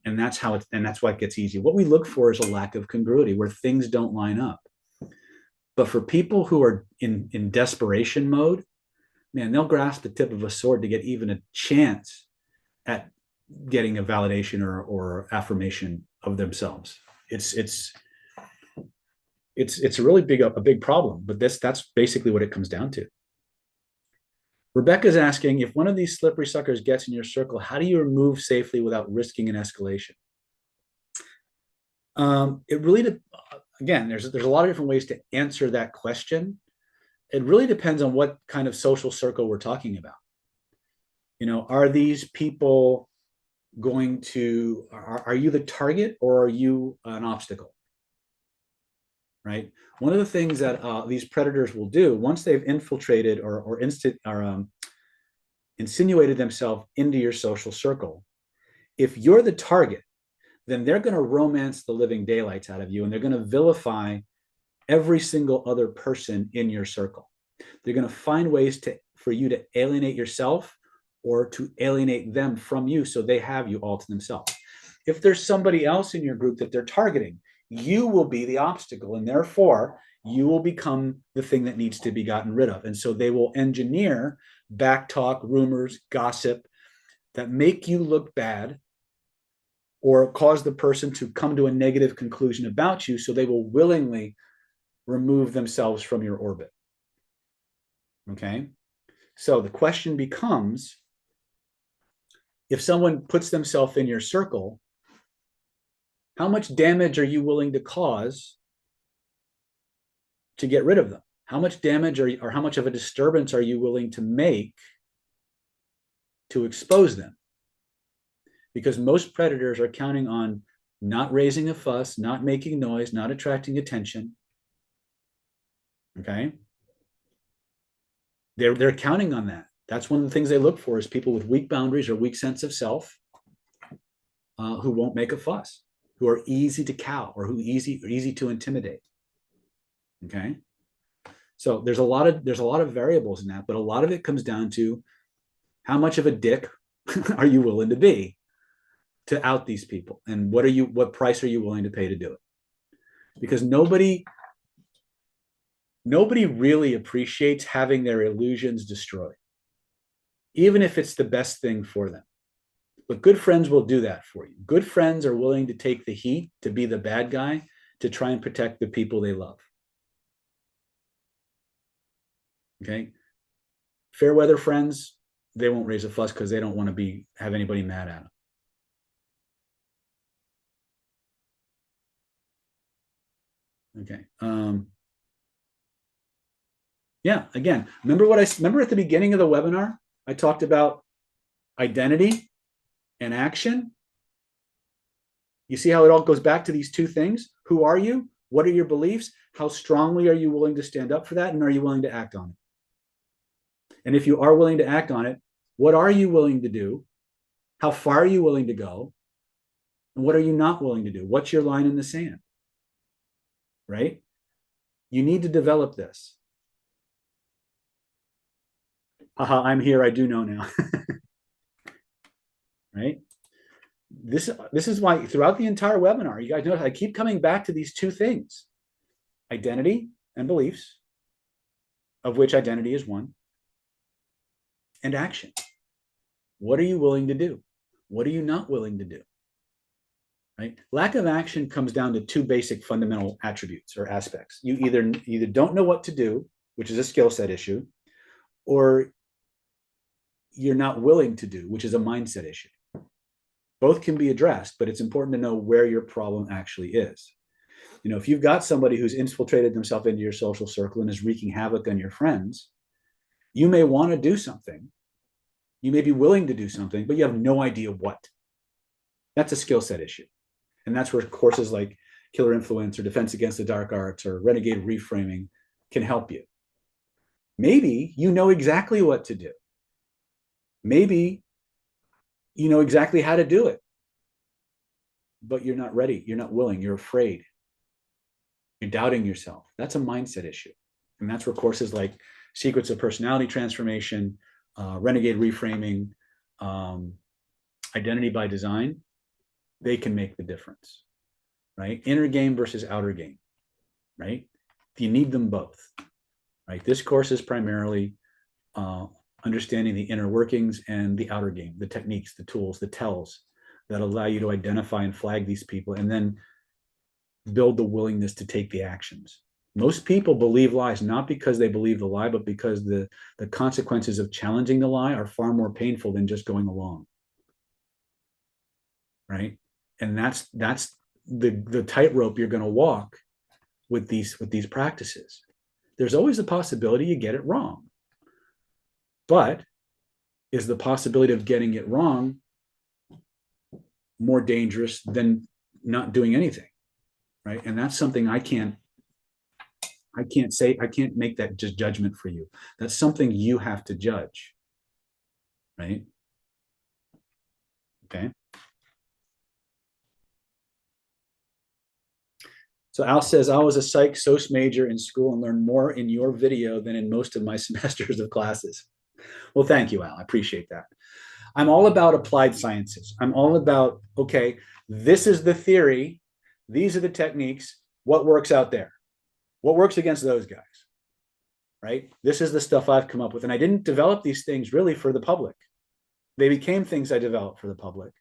And that's how and that's why it gets easy. What we look for is a lack of congruity where things don't line up. But for people who are in desperation mode, man, they'll grasp the tip of a sword to get even a chance at getting a validation or affirmation of themselves. It's a really big problem, but that's basically what it comes down to. Rebecca's asking, if one of these slippery suckers gets in your circle, how do you remove safely without risking an escalation? It really, again, there's a lot of different ways to answer that question. It really depends on what kind of social circle we're talking about. You know, are these people going to, are you the target or are you an obstacle? Right? One of the things that these predators will do once they've infiltrated or insinuated themselves into your social circle, if you're the target, then they're going to romance the living daylights out of you and they're going to vilify every single other person in your circle. They're going to find ways for you to alienate yourself or to alienate them from you so they have you all to themselves. If there's somebody else in your group that they're targeting, you will be the obstacle, and therefore you will become the thing that needs to be gotten rid of. And so they will engineer backtalk, rumors, gossip that make you look bad or cause the person to come to a negative conclusion about you, so they will willingly remove themselves from your orbit. Okay? So the question becomes, if someone puts themselves in your circle, how much damage are you willing to cause to get rid of them? How much damage or how much of a disturbance are you willing to make to expose them. Because most predators are counting on not raising a fuss, not making noise, not attracting attention. Okay? They're counting on that. That's one of the things they look for is people with weak boundaries or weak sense of self who won't make a fuss, who are easy to cow or who easy to intimidate. Okay? So there's a lot of variables in that, but a lot of it comes down to how much of a dick are you willing to be to out these people, and what price are you willing to pay to do it? Because nobody really appreciates having their illusions destroyed, even if it's the best thing for them. But good friends will do that for you. Good friends are willing to take the heat, to be the bad guy, to try and protect the people they love. Okay? Fair weather friends, they won't raise a fuss because they don't want to have anybody mad at them. Okay. Yeah, again, remember at the beginning of the webinar, I talked about identity and action. You see how it all goes back to these two things? Who are you? What are your beliefs? How strongly are you willing to stand up for that? And are you willing to act on it? And if you are willing to act on it, what are you willing to do? How far are you willing to go? And what are you not willing to do? What's your line in the sand? Right? You need to develop this. Haha, I'm here. I do know now. Right? This is why throughout the entire webinar, you guys notice I keep coming back to these two things: identity and beliefs, of which identity is one, and action. What are you willing to do? What are you not willing to do? Right? Lack of action comes down to two basic fundamental attributes or aspects. You either don't know what to do, which is a skill set issue, or you're not willing to do, which is a mindset issue. Both can be addressed, but it's important to know where your problem actually is. You know, if you've got somebody who's infiltrated themselves into your social circle and is wreaking havoc on your friends, you may want to do something. You may be willing to do something, but you have no idea what. That's a skill set issue. And that's where courses like Killer Influence or Defense Against the Dark Arts or Renegade Reframing can help you. Maybe you know exactly what to do. Maybe you know exactly how to do it, but you're not ready. You're not willing. You're afraid. You're doubting yourself. That's a mindset issue. And that's where courses like Secrets of Personality Transformation, Renegade Reframing, Identity by Design, they can make the difference, right? Inner game versus outer game, right? You need them both, right? This course is primarily understanding the inner workings and the outer game, the techniques, the tools, the tells that allow you to identify and flag these people and then build the willingness to take the actions. Most people believe lies not because they believe the lie, but because the consequences of challenging the lie are far more painful than just going along, right? And that's the tightrope you're going to walk with these practices. There's always a possibility you get it wrong, but is the possibility of getting it wrong more dangerous than not doing anything, right? And that's something I can't make that just judgment for you. That's something you have to judge, right? Okay. So Al says, I was a psych soc major in school and learned more in your video than in most of my semesters of classes. Well, thank you, Al. I appreciate that. I'm all about applied sciences. I'm all about, okay, this is the theory. These are the techniques. What works out there? What works against those guys? Right? This is the stuff I've come up with. And I didn't develop these things really for the public. They became things I developed for the public.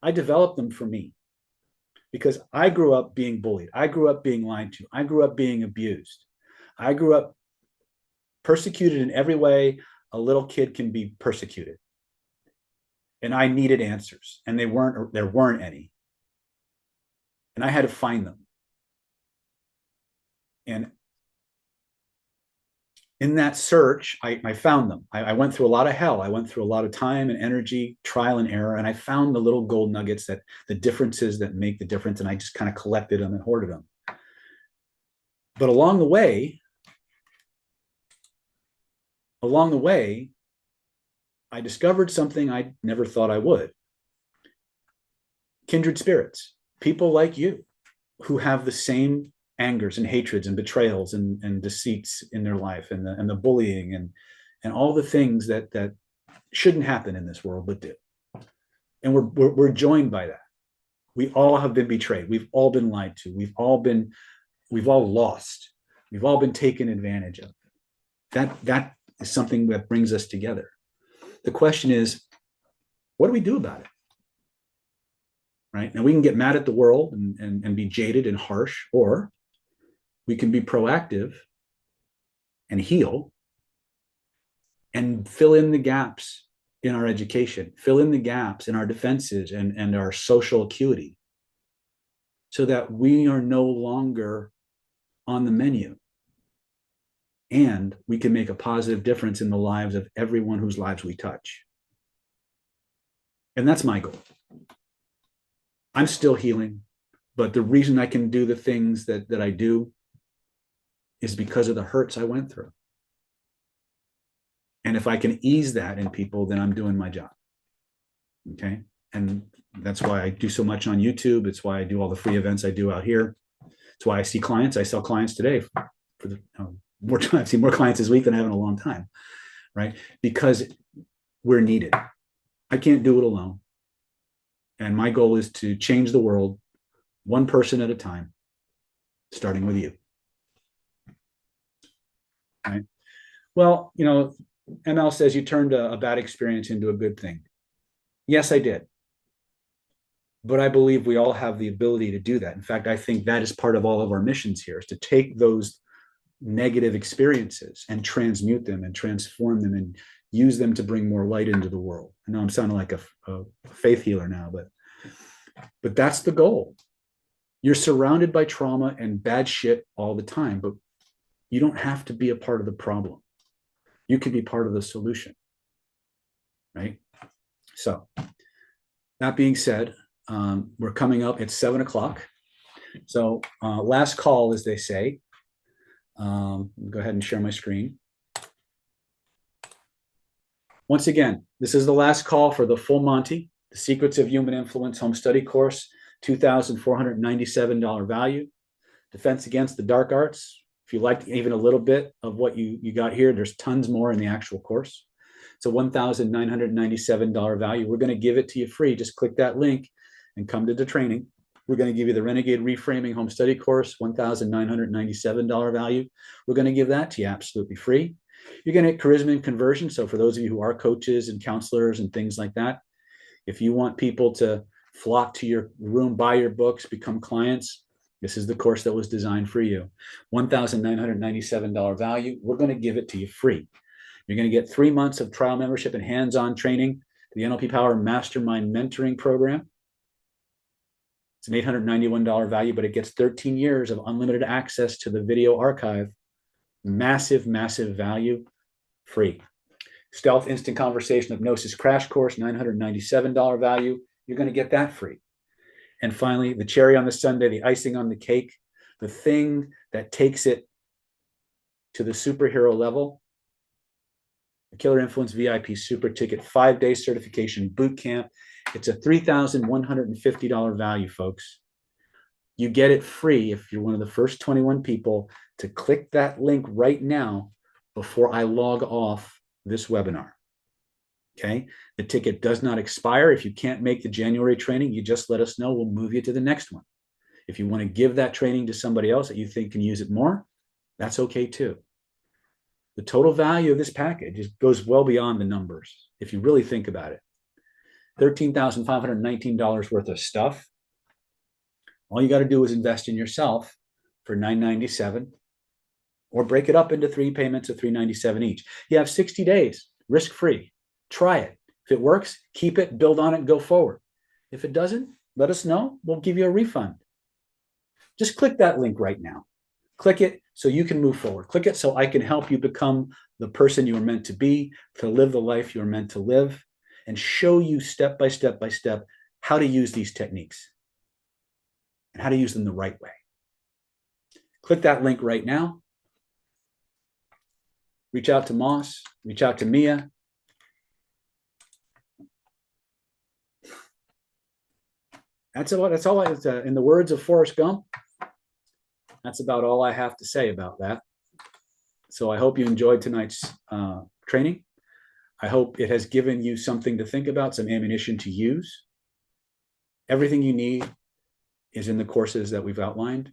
I developed them for me because I grew up being bullied. I grew up being lied to. I grew up being abused. I grew up persecuted in every way a little kid can be persecuted. And I needed answers, and there weren't any. And I had to find them. And In that search, I found them. I went through a lot of hell. I went through a lot of time and energy, trial and error, and I found the little gold nuggets, that the differences that make the difference, and I just kind of collected them and hoarded them. But along the way, I discovered something I never thought I would. Kindred spirits, people like you who have the same angers and hatreds and betrayals and deceits in their life, and the bullying and all the things that shouldn't happen in this world but do. And we're joined by that. We all have been betrayed. We've all been lied to. We've all lost. We've all been taken advantage of. That is something that brings us together. The question is, what do we do about it? Right? Now, we can get mad at the world and be jaded and harsh, or we can be proactive and heal and fill in the gaps in our education, fill in the gaps in our defenses and our social acuity, so that we are no longer on the menu, and we can make a positive difference in the lives of everyone whose lives we touch. And that's my goal. I'm still healing, but the reason I can do the things that I do is because of the hurts I went through. And if I can ease that in people, then I'm doing my job. Okay. And that's why I do so much on YouTube. It's why I do all the free events I do out here. It's why I see clients. I saw clients today for the more time. I've seen more clients this week than I have in a long time, right? Because we're needed. I can't do it alone. And my goal is to change the world one person at a time, starting with you. Right? Well, ML says you turned a bad experience into a good thing. Yes, I did. But I believe we all have the ability to do that. In fact, I think that is part of all of our missions here, is to take those negative experiences and transmute them and transform them and use them to bring more light into the world. I know I'm sounding like a faith healer now, but that's the goal. You're surrounded by trauma and bad shit all the time, but you don't have to be a part of the problem. You can be part of the solution, right? So that being said, we're coming up at 7:00. So last call, as they say. Go ahead and share my screen. Once again, this is the last call for the full Monty, the Secrets of Human Influence Home Study Course, $2,497 value. Defense Against the Dark Arts. If you liked even a little bit of what you got here, there's tons more in the actual course. It's a $1,997 value. We're going to give it to you free. Just click that link and come to the training. We're going to give you the Renegade Reframing Home Study Course, $1,997 value. We're going to give that to you absolutely free. You're going to get Charisma and Conversion. So for those of you who are coaches and counselors and things like that, if you want people to flock to your room, buy your books, become clients, this is the course that was designed for you. $1,997 value. We're going to give it to you free. You're going to get 3 months of trial membership and hands-on training to the NLP Power Mastermind Mentoring Program. It's an $891 value, but it gets 13 years of unlimited access to the video archive. Massive, massive value, free. Stealth Instant Conversation Hypnosis Crash Course, $997 value. You're going to get that free. And finally, the cherry on the sundae, the icing on the cake, the thing that takes it to the superhero level, the Killer Influence VIP Super Ticket 5-day certification boot camp. It's a $3,150 value, folks. You get it free if you're one of the first 21 people to click that link right now before I log off this webinar. Okay, the ticket does not expire. If you can't make the January training, you just let us know. We'll move you to the next one. If you want to give that training to somebody else that you think can use it more, that's okay too. The total value of this package goes well beyond the numbers. If you really think about it, $13,519 worth of stuff. All you got to do is invest in yourself for $997, or break it up into 3 payments of $397 each. You have 60 days, risk-free. Try it. If it works, keep it, build on it, and go forward. If it doesn't, let us know. We'll give you a refund. Just click that link right now. Click it so you can move forward. Click it so I can help you become the person you are meant to be, to live the life you're meant to live, and show you step by step by step how to use these techniques and how to use them the right way. Click that link right now. Reach out to Moss, reach out to Mia. That's all. In the words of Forrest Gump, that's about all I have to say about that. So I hope you enjoyed tonight's training. I hope it has given you something to think about, some ammunition to use. Everything you need is in the courses that we've outlined.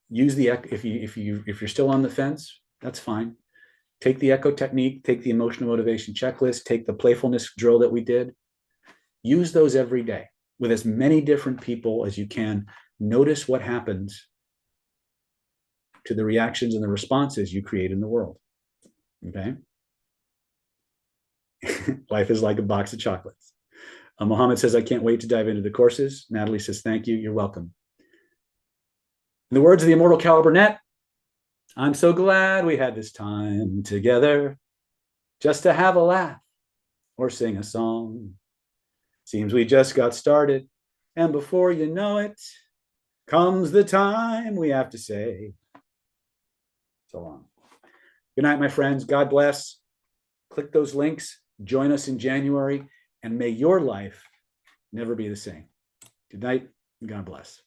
Use the if you're still on the fence, that's fine. Take the echo technique, take the emotional motivation checklist, take the playfulness drill that we did. Use those every day with as many different people as you can. Notice what happens to the reactions and the responses you create in the world. Okay. Life is like a box of chocolates. Mohammed says, I can't wait to dive into the courses. Natalie says, thank you. You're welcome. In the words of the immortal Cal Burnett, I'm so glad we had this time together just to have a laugh or sing a song. Seems we just got started, and before you know it, comes the time we have to say so long. Good night, my friends. God bless. Click those links. Join us in January, and may your life never be the same. Good night, and God bless.